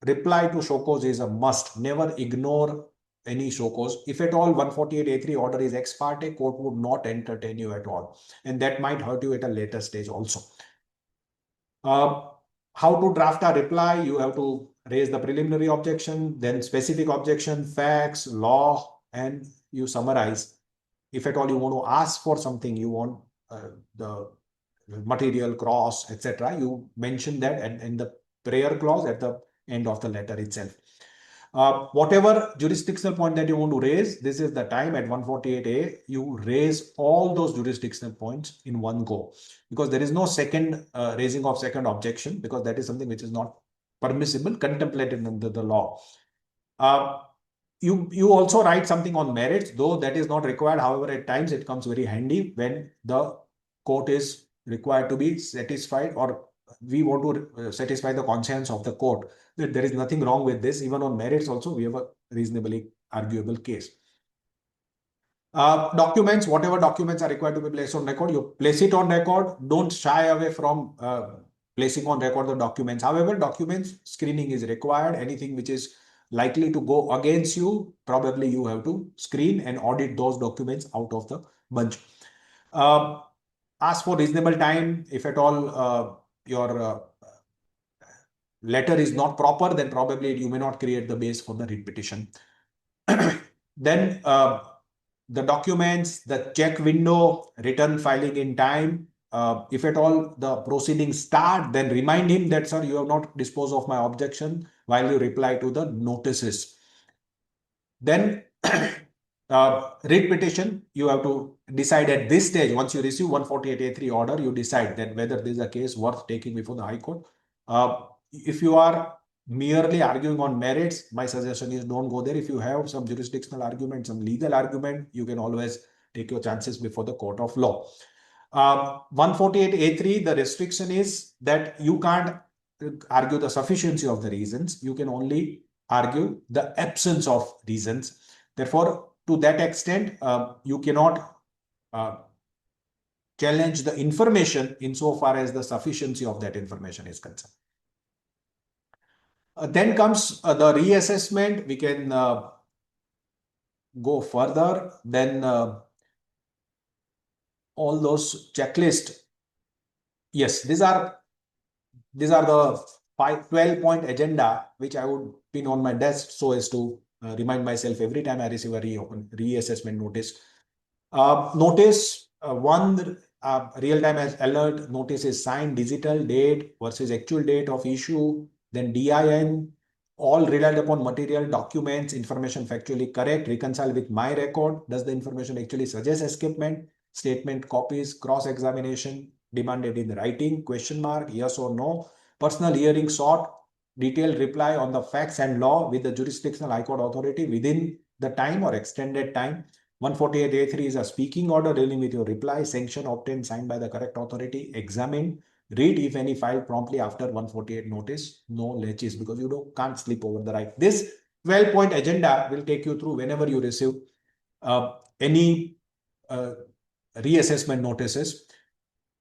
reply to show cause is a must. Never ignore any show cause. If at all 148A3 order is ex parte, court would not entertain you at all. And that might hurt you at a later stage also. How to draft a reply? You have to raise the preliminary objection, then specific objection, facts, law, and you summarize. If at all you want to ask for something, you want the material, cross, etc., you mention that and in the prayer clause at the end of the letter itself. Whatever jurisdictional point that you want to raise, this is the time at 148A, you raise all those jurisdictional points in one go, because there is no second raising of second objection, because that is something which is not permissible, contemplated under the law. You also write something on merits, though that is not required. However, at times it comes very handy when the court is required to be satisfied, or we want to satisfy the conscience of the court that there is nothing wrong with this. Even on merits also, we have a reasonably arguable case. Documents, whatever documents are required to be placed on record, you place it on record. Don't shy away from placing on record the documents. However, documents screening is required. Anything which is likely to go against you, probably you have to screen and audit those documents out of the bunch. Ask for reasonable time. If at all your letter is not proper, then probably you may not create the base for the writ petition. Then the documents, the check window, return filing in time. If at all the proceedings start, then remind him that, sir, you have not disposed of my objection while you reply to the notices. Then writ petition, you have to decide at this stage. Once you receive 148A3 order, you decide that whether this is a case worth taking before the High Court. If you are merely arguing on merits, my suggestion is don't go there. If you have some jurisdictional argument, some legal argument, you can always take your chances before the court of law. 148A3, the restriction is that you can't argue the sufficiency of the reasons. You can only argue the absence of reasons. Therefore, to that extent, you cannot challenge the information insofar as the sufficiency of that information is concerned. Then comes the reassessment. We can go further. Then all those checklists. Yes, these are the 12-point agenda which I would pin on my desk so as to remind myself every time I receive a reassessment notice. Notice one real-time alert notice is signed, digital date versus actual date of issue, then DIN, all relied upon material, documents, information factually correct, reconcile with my record. Does the information actually suggest escapement? Statement copies, cross-examination demanded in writing, question mark, yes or no. Personal hearing sought, detailed reply on the facts and law with the jurisdictional High Court authority within the time or extended time. 148A3 is a speaking order dealing with your reply, sanction obtained, signed by the correct authority, examine, read if any filed promptly after 148 notice, no laches, because you can't slip over the right. This 12-point agenda will take you through whenever you receive any reassessment notices.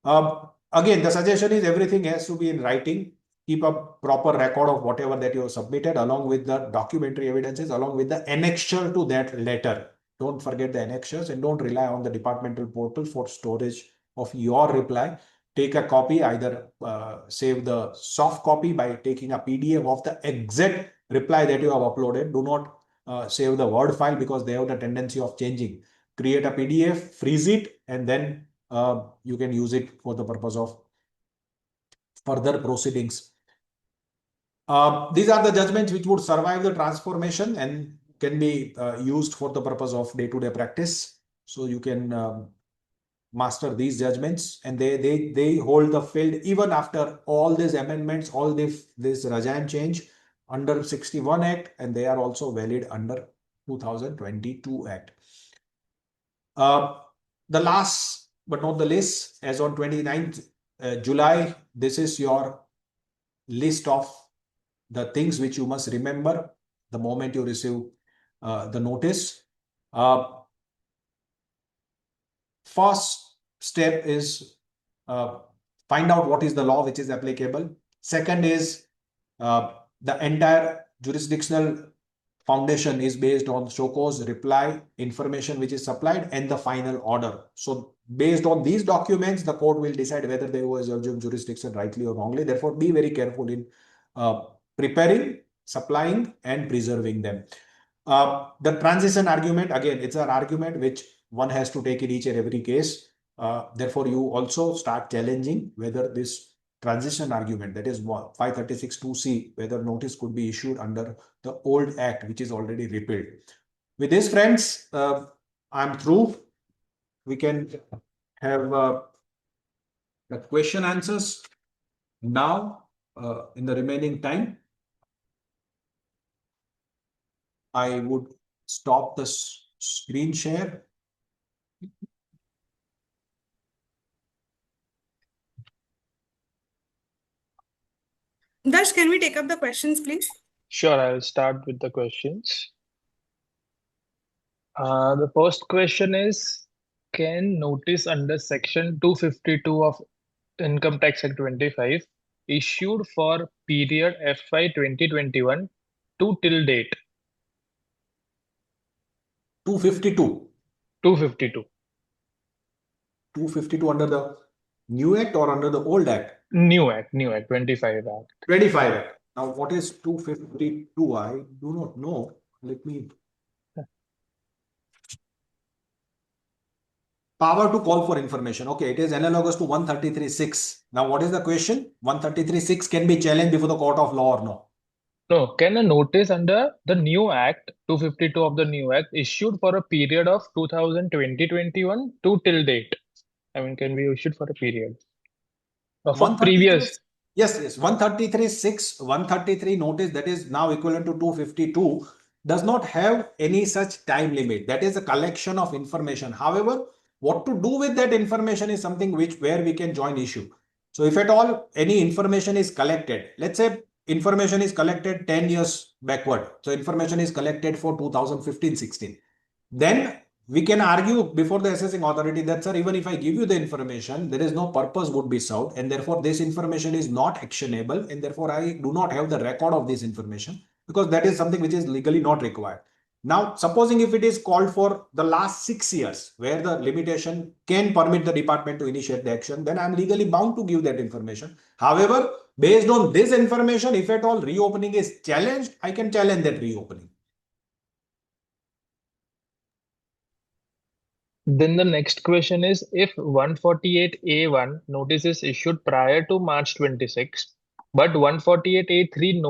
Again, the suggestion is everything has to be in writing. Keep a proper record of whatever that you have submitted along with the documentary evidences, along with the annexure to that letter. Don't forget the annexures and don't rely on the departmental portal for storage of your reply. Take a copy, either save the soft copy by taking a PDF of the exact reply that you have uploaded. Do not save the Word file because they have the tendency of changing. Create a PDF, freeze it, and then you can use it for the purpose of further proceedings. These are the judgments which would survive the transformation and can be used for the purpose of day-to-day practice. So you can master these judgments, and they hold the field even after all these amendments, all this regime change under 61 Act, and they are also valid under 2022 Act. The last but not the least, as on 29th July, this is your list of the things which you must remember the moment you receive the notice. First step is uh, find out what is the law which is applicable. Second is the entire jurisdictional foundation is based on show cause, reply, information which is supplied, and the final order. So based on these documents, the court will decide whether there was assumed jurisdiction rightly or wrongly. Therefore, be very careful in preparing, supplying, and preserving them. The transition argument, again, it's an argument which one has to take in each and every case. Therefore, you also start challenging whether this transition argument, that is 536(2)(c), whether notice could be issued under the old act, which is already repealed. With this, friends, I'm through. We can have the question answers now in the remaining time. I would stop the screen share. Dash, can we take up the questions, please? Sure, I'll start with the questions. The first question is, can notice under Section 252 of Income Tax Act 25 issued for period FY 2021 to till date? 252. 252. 252 under the new act or under the old act? New Act, 25 Act. 25 act. Now, what is 252? I do not know. Let me. Power to call for information. Okay, it is analogous to 133(6). Now, what is the question? 133(6) can be challenged before the court of law or no? No, can a notice under the new Act, 252 of the new Act, issued for a period of 2020-21 to till date? I mean, can be issued for a period of a 133, previous. yes, 133(6), 133 notice that is now equivalent to 252 does not have any such time limit. That is a collection of information. However, what to do with that information is something where we can join issue. So if at all any information is collected, let's say information is collected 10 years backward. So information is collected for 2015-16. Then we can argue before the assessing authority that, sir, even if I give you the information, there is no purpose would be served, and therefore this information is not actionable, and therefore I do not have the record of this information because that is something which is legally not required. Now, supposing if it is called for the last 6 years, where the limitation can permit the department to initiate the action, then I'm legally bound to give that information. However, based on this information, if at all reopening is challenged, I can challenge that reopening. Then the next question is, if 148A1 notice is issued prior to March 26, but 148A3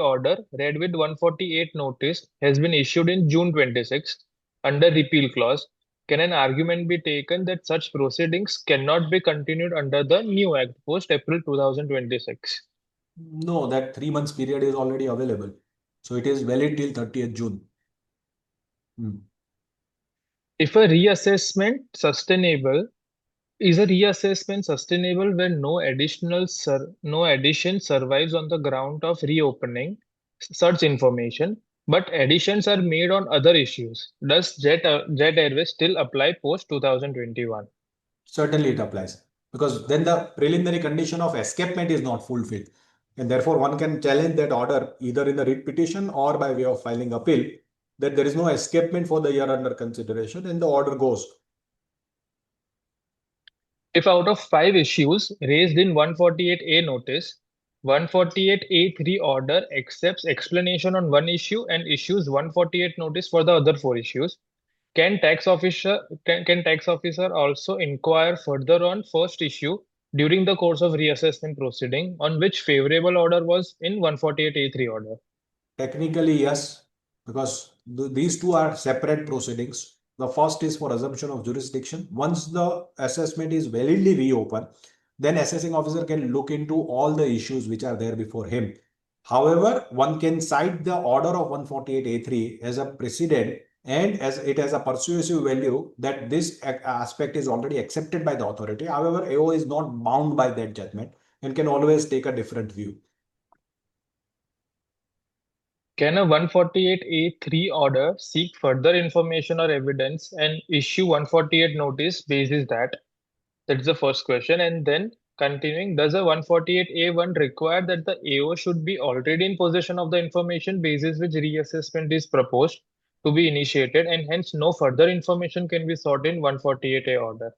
order read with 148 notice has been issued in June 26 under repeal clause, can an argument be taken that such proceedings cannot be continued under the new Act post April 2026? No, that 3 months period is already available. So it is valid till 30th June. If a reassessment sustainable, is a reassessment sustainable when no addition survives on the ground of reopening such information, but additions are made on other issues? Does Jet Airways still apply post 2021? Certainly it applies because then the preliminary condition of escapement is not fulfilled. And therefore, one can challenge that order either in the writ petition or by way of filing appeal that there is no escapement for the year under consideration and the order goes. If out of 5 issues raised in 148A notice, 148A3 order accepts explanation on one issue and issues 148 notice for the other 4 issues, can tax officer also inquire further on first issue during the course of reassessment proceeding on which favorable order was in 148A3 order? Technically, yes, because these two are separate proceedings. The first is for assumption of jurisdiction. Once the assessment is validly reopened, then assessing officer can look into all the issues which are there before him. However, one can cite the order of 148A3 as a precedent and as it has a persuasive value that this aspect is already accepted by the authority. However, AO is not bound by that judgment and can always take a different view. Can a 148A3 order seek further information or evidence and issue 148 notice basis that? That's the first question. And then continuing, does a 148A1 require that the AO should be already in possession of the information basis which reassessment is proposed to be initiated, and hence no further information can be sought in 148A order?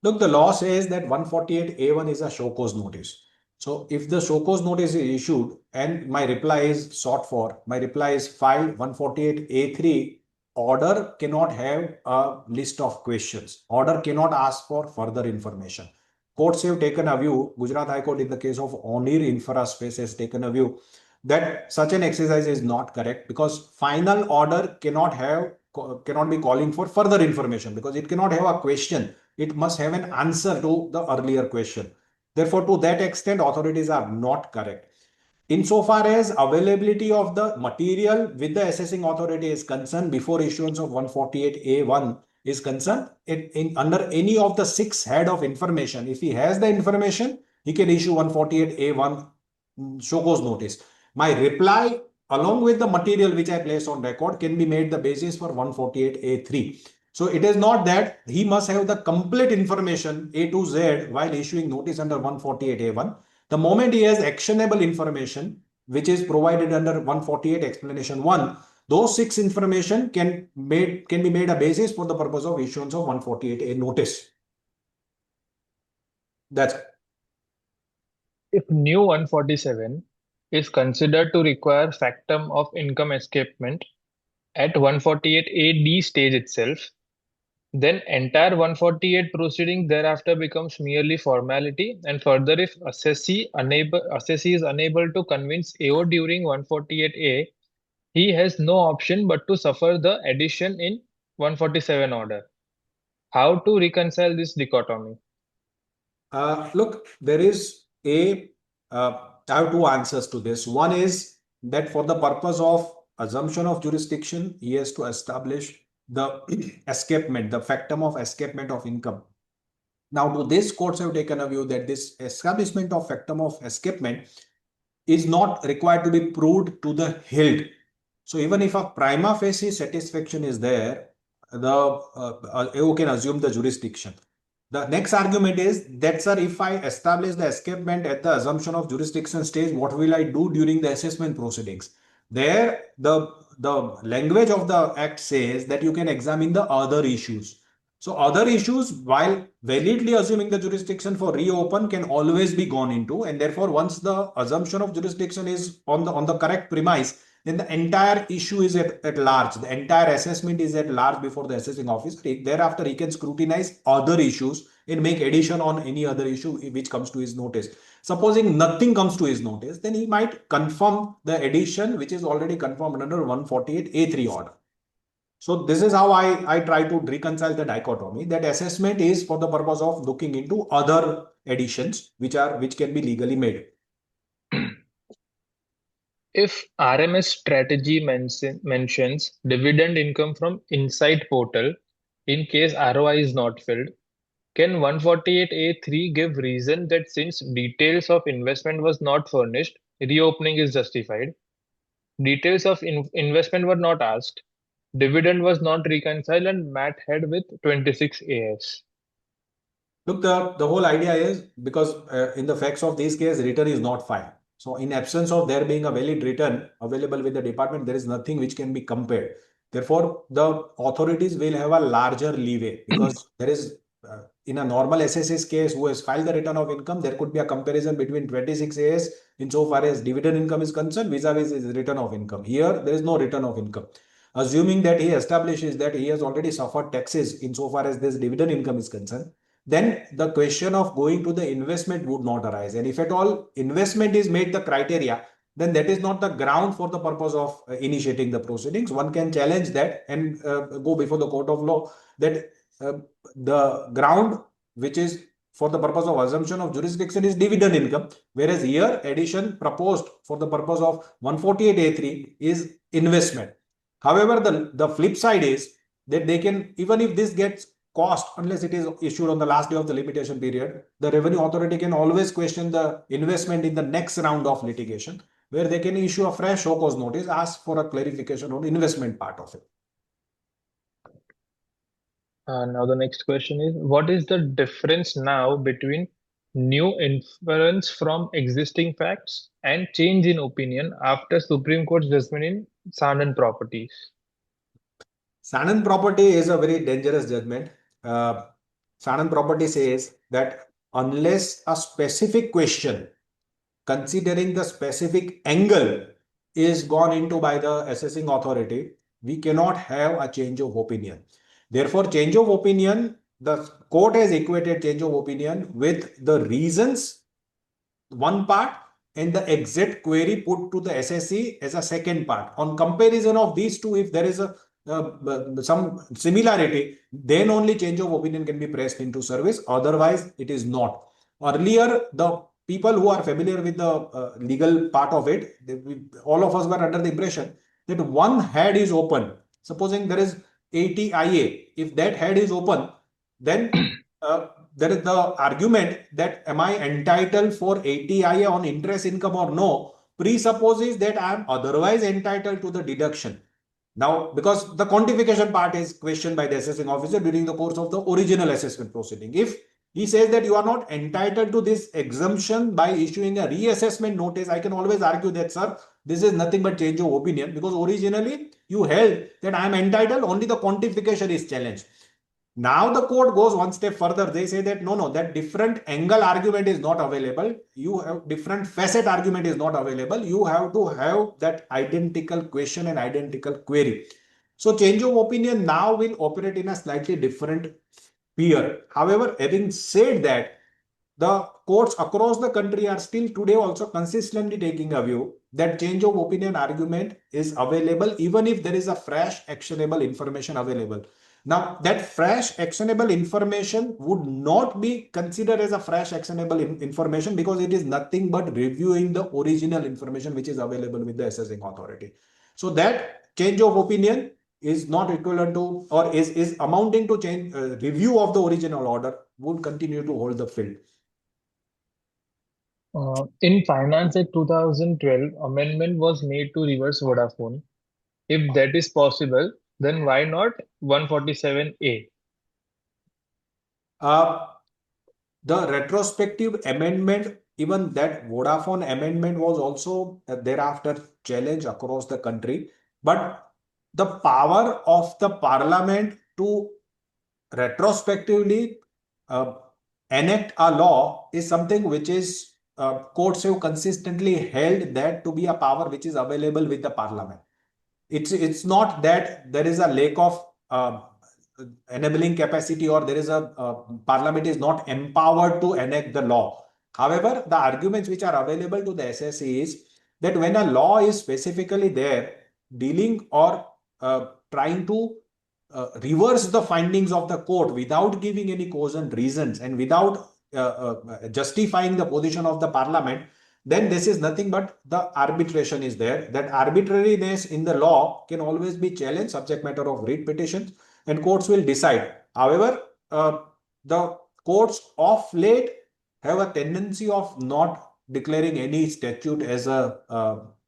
Look, the law says that 148A1 is a show cause notice. So if the show cause notice is issued and my reply is sought for, my reply is filed, 148A3 order cannot have a list of questions. Order cannot ask for further information. Courts have taken a view, Gujarat High Court in the case of Onir Infraspace has taken a view that such an exercise is not correct because final order cannot be calling for further information because it cannot have a question. It must have an answer to the earlier question. Therefore, to that extent, authorities are not correct. Insofar as availability of the material with the assessing authority is concerned before issuance of 148A1 is concerned, under any of the 6 head of information, if he has the information, he can issue 148A1 show cause notice. My reply along with the material which I place on record can be made the basis for 148A3. So it is not that he must have the complete information A to Z while issuing notice under 148A1. The moment he has actionable information, which is provided under 148 explanation 1, those 6 information can be made a basis for the purpose of issuance of 148A notice. That's it. If new 147 is considered to require factum of income escapement at 148AD stage itself, then entire 148 proceeding thereafter becomes merely formality, and further if assessee is unable to convince AO during 148A, he has no option but to suffer the addition in 147 order. How to reconcile this dichotomy? Look, I have 2 answers to this. One is that for the purpose of assumption of jurisdiction, he has to establish the escapement, the factum of escapement of income. Now, to this, courts have taken a view that this establishment of factum of escapement is not required to be proved to the hilt. So even if a prima facie satisfaction is there, the AO can assume the jurisdiction. The next argument is that, sir, if I establish the escapement at the assumption of jurisdiction stage, what will I do during the assessment proceedings? There, the language of the act says that you can examine the other issues. So other issues, while validly assuming the jurisdiction for reopen, can always be gone into, and therefore once the assumption of jurisdiction is on the correct premise, then the entire issue is at large. The entire assessment is at large before the assessing officer. Thereafter, he can scrutinize other issues and make addition on any other issue which comes to his notice. Supposing nothing comes to his notice, then he might confirm the addition which is already confirmed under 148A3 order. So this is how I try to reconcile the dichotomy, that assessment is for the purpose of looking into other additions which can be legally made. If RMS strategy mentions dividend income from Insight portal in case ROI is not filled, can 148A3 give reason that since details of investment was not furnished, reopening is justified? Details of investment were not asked, dividend was not reconciled, and Matt had with 26 AS. Look, the whole idea is because in the facts of this case, return is not filed. So in absence of there being a valid return available with the department, there is nothing which can be compared. Therefore, the authorities will have a larger leeway because there is, in a normal SSS case who has filed the return of income, there could be a comparison between 26 AS insofar as dividend income is concerned vis-a-vis his return of income. Here, there is no return of income. Assuming that he establishes that he has already suffered taxes insofar as this dividend income is concerned, then the question of going to the investment would not arise. And if at all investment is made the criteria, then that is not the ground for the purpose of initiating the proceedings. One can challenge that and go before the court of law that the ground which is for the purpose of assumption of jurisdiction is dividend income, whereas here addition proposed for the purpose of 148A3 is investment. However, the flip side is that they can, even if this gets cost, unless it is issued on the last day of the limitation period, the revenue authority can always question the investment in the next round of litigation, where they can issue a fresh show cause notice, ask for a clarification on investment part of it. Now the next question is, what is the difference now between new inference from existing facts and change in opinion after Supreme Court's judgment in Sanand Properties? Sanand property is a very dangerous judgment. Uh, Sanand property says that unless a specific question, considering the specific angle, is gone into by the assessing authority, we cannot have a change of opinion. Therefore, change of opinion, the court has equated change of opinion with the reasons, one part, and the exact query put to the SSE as a second part. On comparison of these two, if there is some similarity, then only change of opinion can be pressed into service. Otherwise, it is not. Earlier, the people who are familiar with the legal part of it, all of us were under the impression that one head is open. Supposing there is 80 IA, if that head is open, then there is the argument that am I entitled for 80 IA on interest income or no, presupposes that I am otherwise entitled to the deduction. Now, because the quantification part is questioned by the assessing officer during the course of the original assessment proceeding. If he says that you are not entitled to this exemption by issuing a reassessment notice, I can always argue that, sir, this is nothing but change of opinion, because originally you held that I am entitled, only the quantification is challenged. Now the court goes one step further. They say that no, that different angle argument is not available. You have different facet argument is not available. You have to have that identical question and identical query. So change of opinion now will operate in a slightly different sphere. However, having said that, the courts across the country are still today also consistently taking a view that change of opinion argument is available even if there is a fresh actionable information available. Now, that fresh actionable information would not be considered as a fresh actionable information, because it is nothing but reviewing the original information which is available with the assessing authority. So that change of opinion is not equivalent to, or is amounting to change review of the original order, would continue to hold the field. In Finance Act 2012, amendment was made to reverse Vodafone. If that is possible, then why not 147A? The retrospective amendment, even that Vodafone amendment was also thereafter challenged across the country. But the power of the parliament to retrospectively enact a law is something which is courts have consistently held that to be a power which is available with the parliament. It's not that there is a lack of enabling capacity, or there is a parliament is not empowered to enact the law. However, the arguments which are available to the SSE is that when a law is specifically there dealing or trying to reverse the findings of the court without giving any cause and reasons, and without justifying the position of the parliament, then this is nothing but the arbitration is there. That arbitrariness in the law can always be challenged, subject matter of writ petitions, and courts will decide. However, the courts of late have a tendency of not declaring any statute as a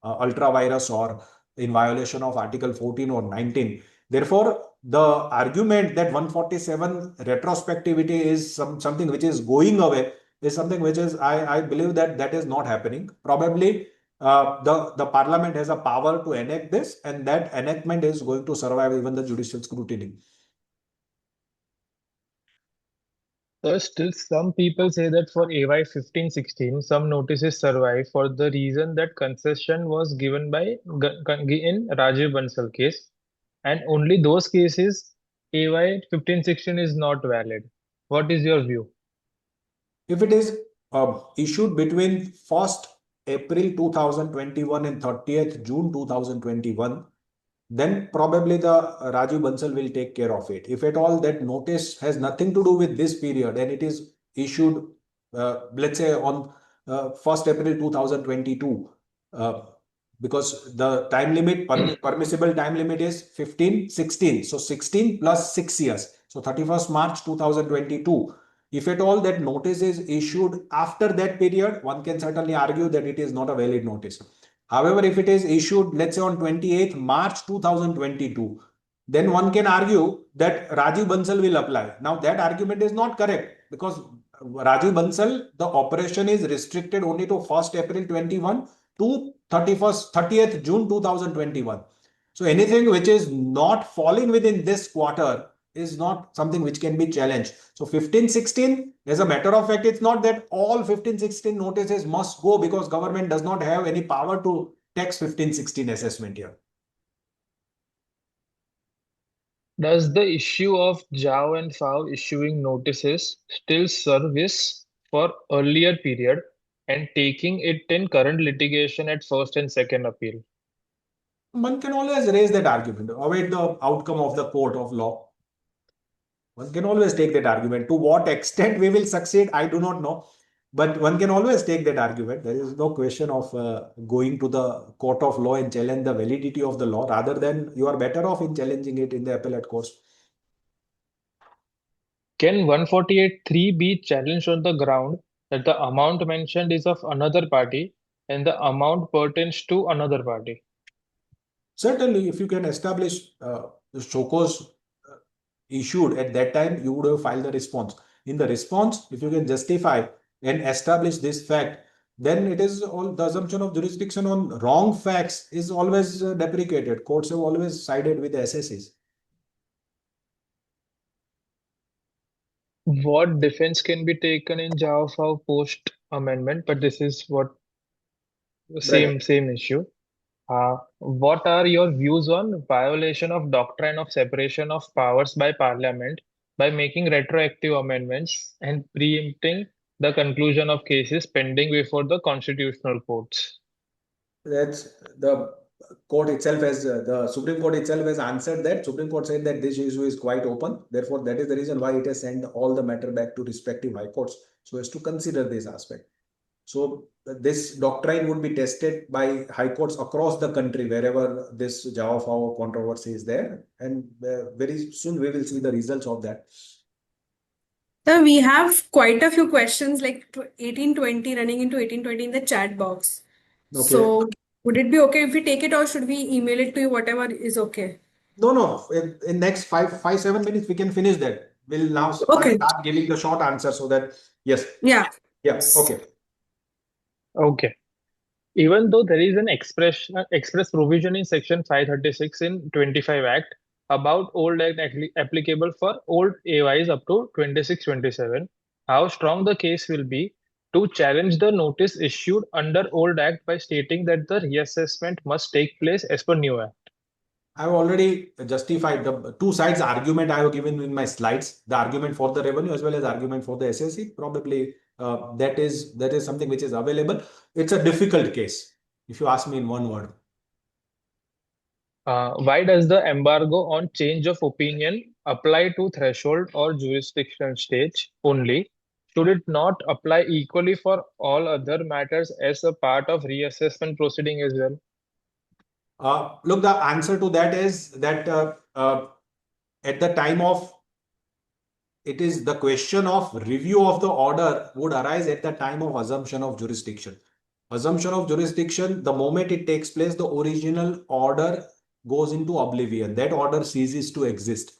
ultra virus or in violation of Article 14 or 19. Therefore, the argument that 147 retrospectivity is something which is going away is something which is, I believe that is not happening. Probably the parliament has a power to enact this, and that enactment is going to survive even the judicial scrutiny. So still some people say that for AY 1516, some notices survive for the reason that concession was given by in Rajiv Bansal case, and only those cases AY 1516 is not valid. What is your view? If it is issued between 1st April 2021 and 30th June 2021, then probably the Rajiv Bansal will take care of it. If at all that notice has nothing to do with this period and it is issued, let's say on 1st April 2022, because the time limit, permissible time limit is 15/16. So 16 plus 6 years. So 31st March 2022. If at all that notice is issued after that period, one can certainly argue that it is not a valid notice. However, if it is issued, let's say on 28th March 2022, then one can argue that Rajiv Bansal will apply. Now that argument is not correct because Rajiv Bansal, the operation is restricted only to 1st April 21 to 30th June 2021. So anything which is not falling within this quarter is not something which can be challenged. So 15/16, as a matter of fact, it's not that all 15/16 notices must go because government does not have any power to tax 15/16 assessment here. Does the issue of Jao and Fao issuing notices still service for earlier period and taking it in current litigation at first and second appeal? One can always raise that argument, await the outcome of the court of law. One can always take that argument. To what extent we will succeed, I do not know. But one can always take that argument. There is no question of going to the court of law and challenge the validity of the law. Rather than you are better off in challenging it in the appellate courts. Can 148(3) be challenged on the ground that the amount mentioned is of another party and the amount pertains to another party? Certainly, if you can establish the show cause issued at that time, you would have filed the response. In the response, if you can justify and establish this fact, then it is all the assumption of jurisdiction on wrong facts is always deprecated. Courts have always sided with the SSEs. What defense can be taken in Jao Fao post amendment? But this is what Right. same issue. What are your views on violation of doctrine of separation of powers by Parliament by making retroactive amendments and preempting the conclusion of cases pending before the constitutional courts? That's the court itself has the Supreme Court itself has answered that. Supreme Court said that this issue is quite open. Therefore, that is the reason why it has sent all the matter back to respective high courts so as to consider this aspect. So this doctrine would be tested by high courts across the country wherever this Java Fao controversy is there, and very soon we will see the results of that. So we have quite a few questions like 1820 running into 1820 in the chat box. Okay. So would it be okay if we take it or should we email it to you, whatever is okay? No. In next 7 minutes we can finish that. We'll now Okay. start giving the short answer so that yes. Yeah. Okay. Okay. Even though there is an express provision in Section 536 in 25 Act about old Act applicable for old AYs up to 26-27, how strong the case will be to challenge the notice issued under old Act by stating that the reassessment must take place as per new Act? I've already justified the two sides argument I have given in my slides, the argument for the revenue as well as argument for the SSE. Probably that is something which is available. It's a difficult case, if you ask me in one word. Why does the embargo on change of opinion apply to threshold or jurisdiction stage only? Should it not apply equally for all other matters as a part of reassessment proceeding as well? Look, the answer to that is that at the time of it is the question of review of the order would arise at the time of assumption of jurisdiction. Assumption of jurisdiction, the moment it takes place, the original order goes into oblivion. That order ceases to exist.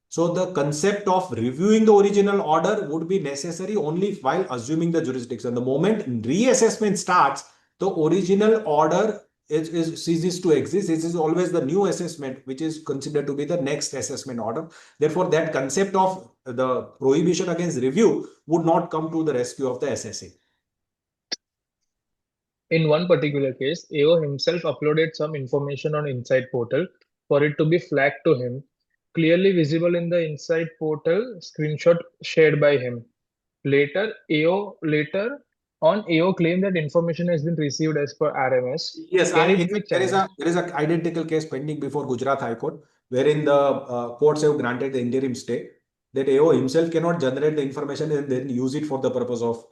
So the concept of reviewing the original order would be necessary only while assuming the jurisdiction. The moment reassessment starts, the original order ceases to exist. This is always the new assessment, which is considered to be the next assessment order. Therefore, that concept of the prohibition against review would not come to the rescue of the SSA. In one particular case, AO himself uploaded some information on Insight portal for it to be flagged to him, clearly visible in the Insight portal screenshot shared by him. Later on, AO claimed that information has been received as per RMS. Yes, Can in it be fact, there is an identical case pending before Gujarat High Court, wherein the courts have granted the interim stay that AO himself cannot generate the information and then use it for the purpose of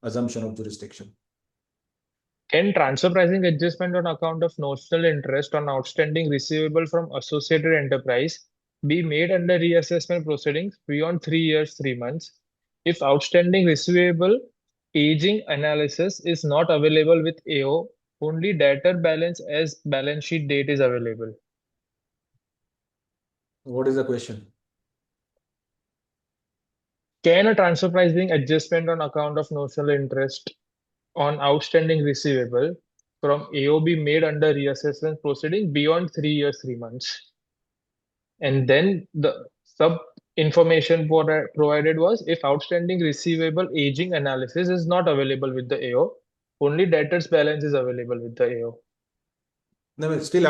assumption of jurisdiction. Can transfer pricing adjustment on account of notional interest on outstanding receivable from associated enterprise be made under reassessment proceedings beyond 3 years, 3 months if outstanding receivable aging analysis is not available with AO, only debtor balance as balance sheet date is available? What is the question? Can a transfer pricing adjustment on account of notional interest on outstanding receivable from AO be made under reassessment proceeding beyond 3 years, 3 months? And then the sub information provided was if outstanding receivable aging analysis is not available with the AO, only debtors balance is available with the AO. No, but still,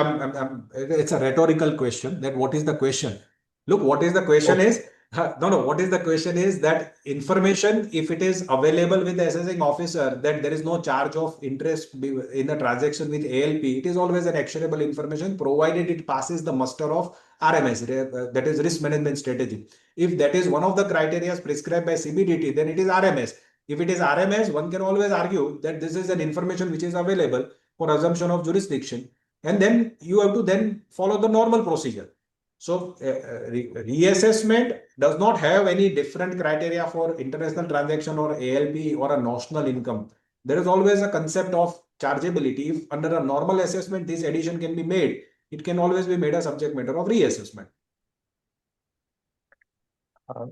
it's a rhetorical question. That what is the question? Look, what is the question Okay. is, no. What is the question is that information, if it is available with the assessing officer, that there is no charge of interest in the transaction with ALP, it is always an actionable information, provided it passes the muster of RMS, that is risk management strategy. If that is one of the criteria prescribed by CBDT, then it is RMS. If it is RMS, one can always argue that this is an information which is available for assumption of jurisdiction, and then you have to then follow the normal procedure. So reassessment does not have any different criteria for international transaction or ALP or a notional income. There is always a concept of chargeability. If under a normal assessment this addition can be made, it can always be made a subject matter of reassessment.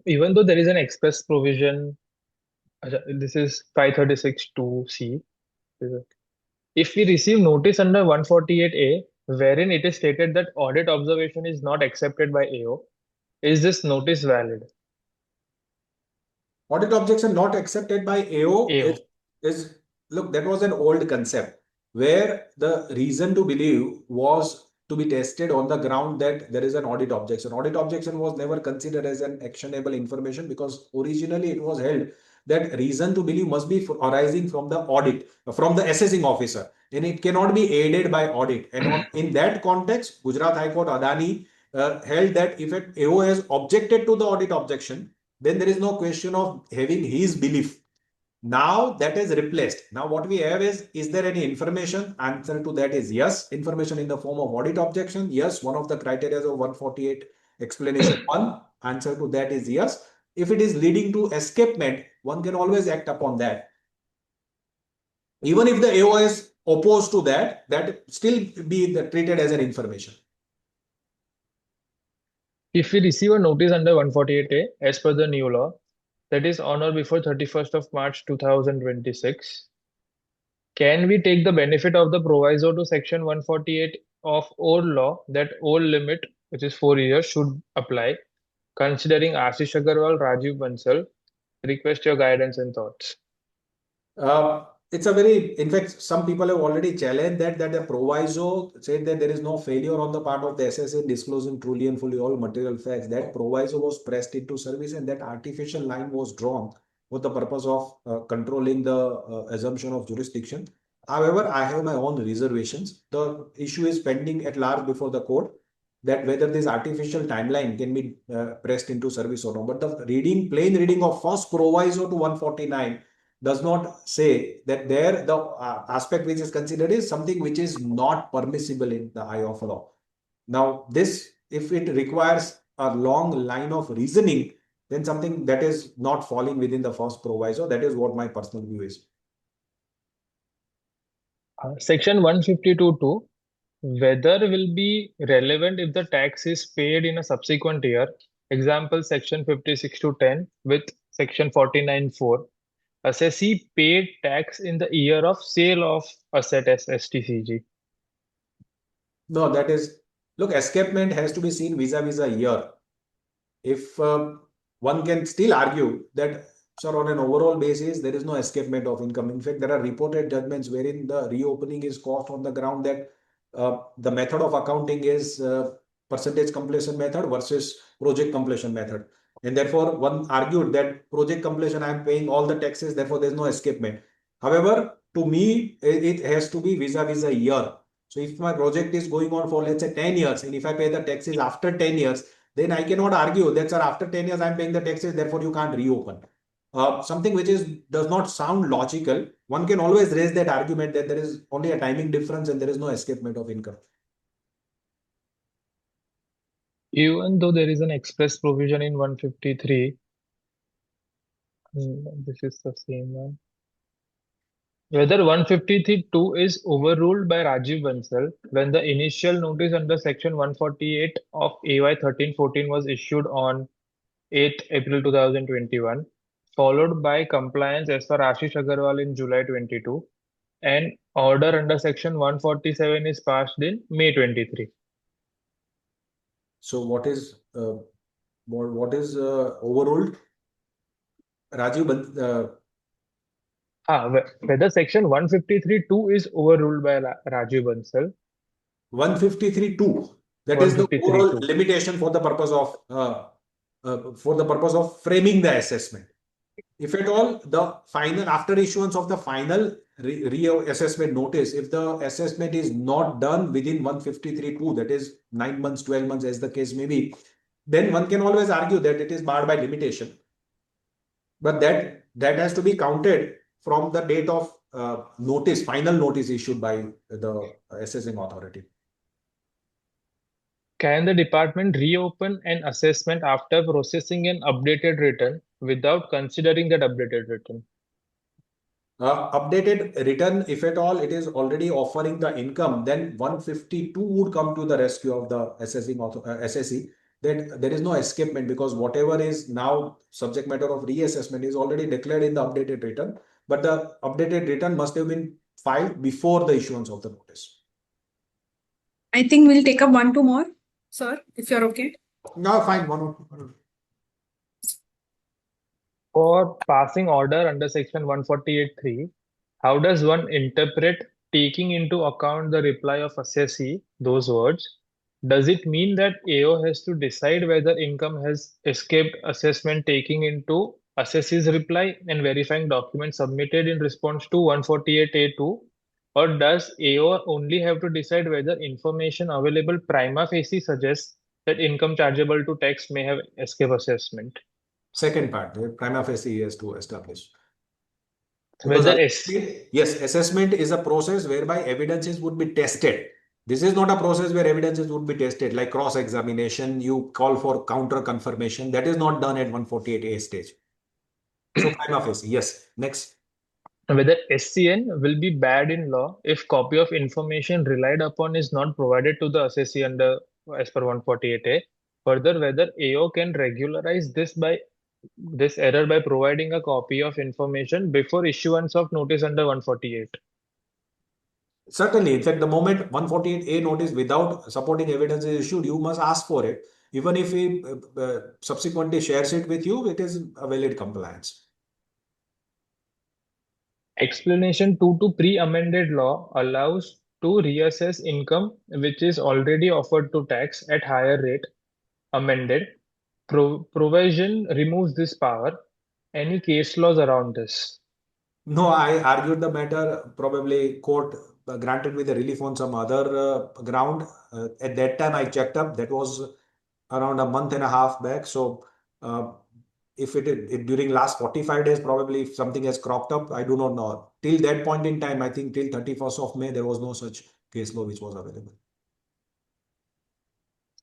Even though there is an express provision, this is 536(2)(c. If we receive notice under 148A, wherein it is stated that audit observation is not accepted by AO, is this notice valid? Audit objection not accepted by AO AO. is look, that was an old concept where the reason to believe was to be tested on the ground that there is an audit objection. Audit objection was never considered as an actionable information because originally it was held that reason to believe must be arising from the audit, from the assessing officer, and it cannot be aided by audit. And in that context, Gujarat High Court Adani held that if an AO has objected to the audit objection, then there is no question of having his belief. Now that is replaced. Now what we have is there any information? Answer to that is yes. Information in the form of audit objection. Yes, one of the criteria of 148 explanation 1. Answer to that is yes. If it is leading to escapement, one can always act upon that. Even if the AO is opposed to that, that still be treated as an information. If we receive a notice under 148A, as per the new law, that is on or before 31st of March 2026, can we take the benefit of the proviso to section 148 of old law that old limit, which is 4 years, should apply, considering Ashish Agarwal, Rajiv Bansal? Request your guidance and thoughts. It's a very, in fact, some people have already challenged that the proviso said that there is no failure on the part of the SSA in disclosing truly and fully all material facts. That proviso was pressed into service and that artificial line was drawn for the purpose of controlling the assumption of jurisdiction. However, I have my own reservations. The issue is pending at large before the court that whether this artificial timeline can be pressed into service or not. But the reading, plain reading of first proviso to 149 does not say that there the aspect which is considered is something which is not permissible in the eye of law. Now, this, if it requires a long line of reasoning, then something that is not falling within the first proviso. That is what my personal view is. Section 152(2), whether will be relevant if the tax is paid in a subsequent year. Example, section 56(10) with section 49(4). Assessee paid tax in the year of sale of asset as STCG. No, that is, look, escapement has to be seen vis-a-vis a year. If one can still argue that, sir, on an overall basis, there is no escapement of income. In fact, there are reported judgments wherein the reopening is caused on the ground that the method of accounting is percentage completion method versus project completion method. And therefore, one argued that project completion, I am paying all the taxes, therefore there is no escapement. However, to me, it has to be vis-a-vis a year. So if my project is going on for, let's say, 10 years, and if I pay the taxes after 10 years, then I cannot argue that, sir, after 10 years, I'm paying the taxes, therefore you can't reopen. something which does not sound logical, one can always raise that argument that there is only a timing difference and there is no escapement of income. Even though there is an express provision in 153, this is the same one. Whether 153(2) is overruled by Rajiv Bansal when the initial notice under Section 148 of AY 1314 was issued on 8th April 2021, followed by compliance as per Ashish Agarwal in July 22, and order under Section 147 is passed in May 23. So what is overruled? Rajiv, Whether Section 153(2) is overruled by Rajiv Bansal. 153(2). That is the overall 153(2). limitation for the purpose of framing the assessment. If at all the final, after issuance of the final reassessment notice, if the assessment is not done within 153(2), that is 9 months, 12 months, as the case may be, then one can always argue that it is barred by limitation. But that has to be counted from the date of final notice issued by the assessing authority. Can the department reopen an assessment after processing an updated return without considering that updated return? Updated return, if at all it is already offering the income, then 152 would come to the rescue of the assessee. Then there is no escapement, because whatever is now subject matter of reassessment is already declared in the updated return, but the updated return must have been filed before the issuance of the notice. I think we'll take up 1-2 more, sir, if you're okay. No, fine. One. For passing order under Section 148(3), how does one interpret taking into account the reply of assessee, those words? Does it mean that AO has to decide whether income has escaped assessment, taking into assessee's reply and verifying documents submitted in response to 148(a)(2? Or does AO only have to decide whether information available prima facie suggests that income chargeable to tax may have escaped assessment? Second part, the prima facie he has to establish. Whether Assessment is a process whereby evidences would be tested. This is not a process where evidences would be tested, like cross-examination, you call for counter confirmation. That is not done at 148A stage. So prima facie, yes. Next. whether SCN will be bad in law if copy of information relied upon is not provided to the assessee under as per 148A. Further, whether AO can regularize this error by providing a copy of information before issuance of notice under 148. Certainly. In fact, the moment 148A notice without supporting evidence is issued, you must ask for it. Even if he subsequently shares it with you, it is a valid compliance. Explanation 2 to pre-amended law allows to reassess income which is already offered to tax at higher rate. Amended provision removes this power. Any case laws around this? No, I argued the matter. Probably court granted me the relief on some other ground. At that time, I checked up. That was around a month and a half back. So, if during last 45 days, probably if something has cropped up, I do not know. Till that point in time, I think till 31st of May, there was no such case law which was available.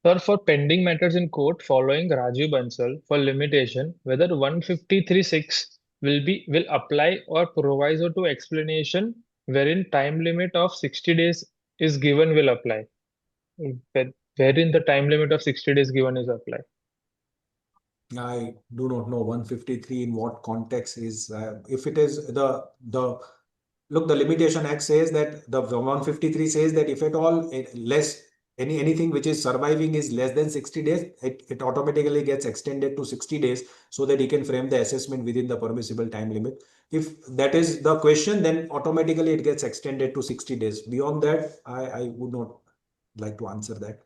Sir, for pending matters in court following Rajiv Bansal for limitation, whether 153(6) will apply or proviso to explanation wherein time limit of 60 days is given will apply. Wherein the time limit of 60 days given is apply. I do not know 153 in what context is. If it is the look, the Limitation Act says that the 153 says that if at all anything which is surviving is less than 60 days, it automatically gets extended to 60 days so that he can frame the assessment within the permissible time limit. If that is the question, then automatically it gets extended to 60 days. Beyond that, I would not like to answer that.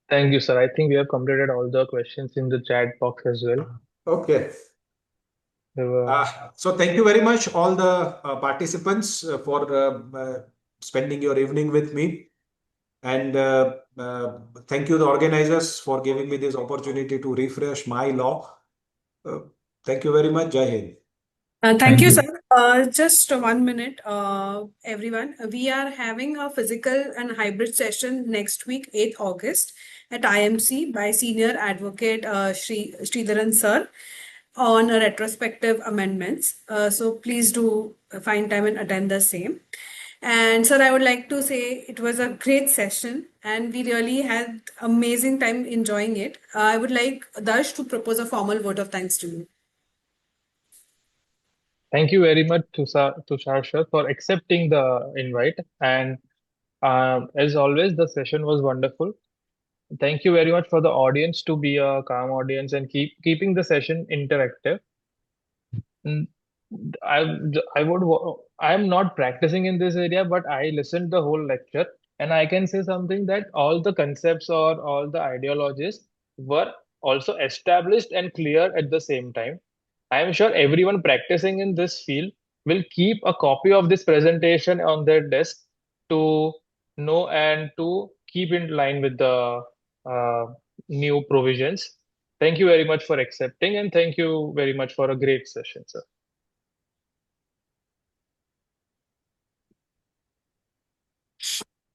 Thank you, sir. I think we have completed all the questions in the chat box as well. Okay. So thank you very much, all the participants, for spending your evening with me. And thank you, the organizers, for giving me this opportunity to refresh my law. Thank you very much. Jai Hind. Thank Thank you, you. sir. Just 1 minute, everyone. We are having a physical and hybrid session next week, 8th August, at IMC by Senior Advocate Sridharan sir on retrospective amendments. So please do find time and attend the same. And sir, I would like to say it was a great session and we really had amazing time enjoying it. I would like Dash to propose a formal vote of thanks to you. Thank you very much, Tushar sir, for accepting the invite. And as always, the session was wonderful. Thank you very much for the audience to be a calm audience and keeping the session interactive. Mm, I'm not practicing in this area, but I listened the whole lecture, and I can say something that all the concepts or all the ideologies were also established and clear at the same time. I am sure everyone practicing in this field will keep a copy of this presentation on their desk to know and to keep in line with the uh, new provisions. Thank you very much for accepting, and thank you very much for a great session, sir.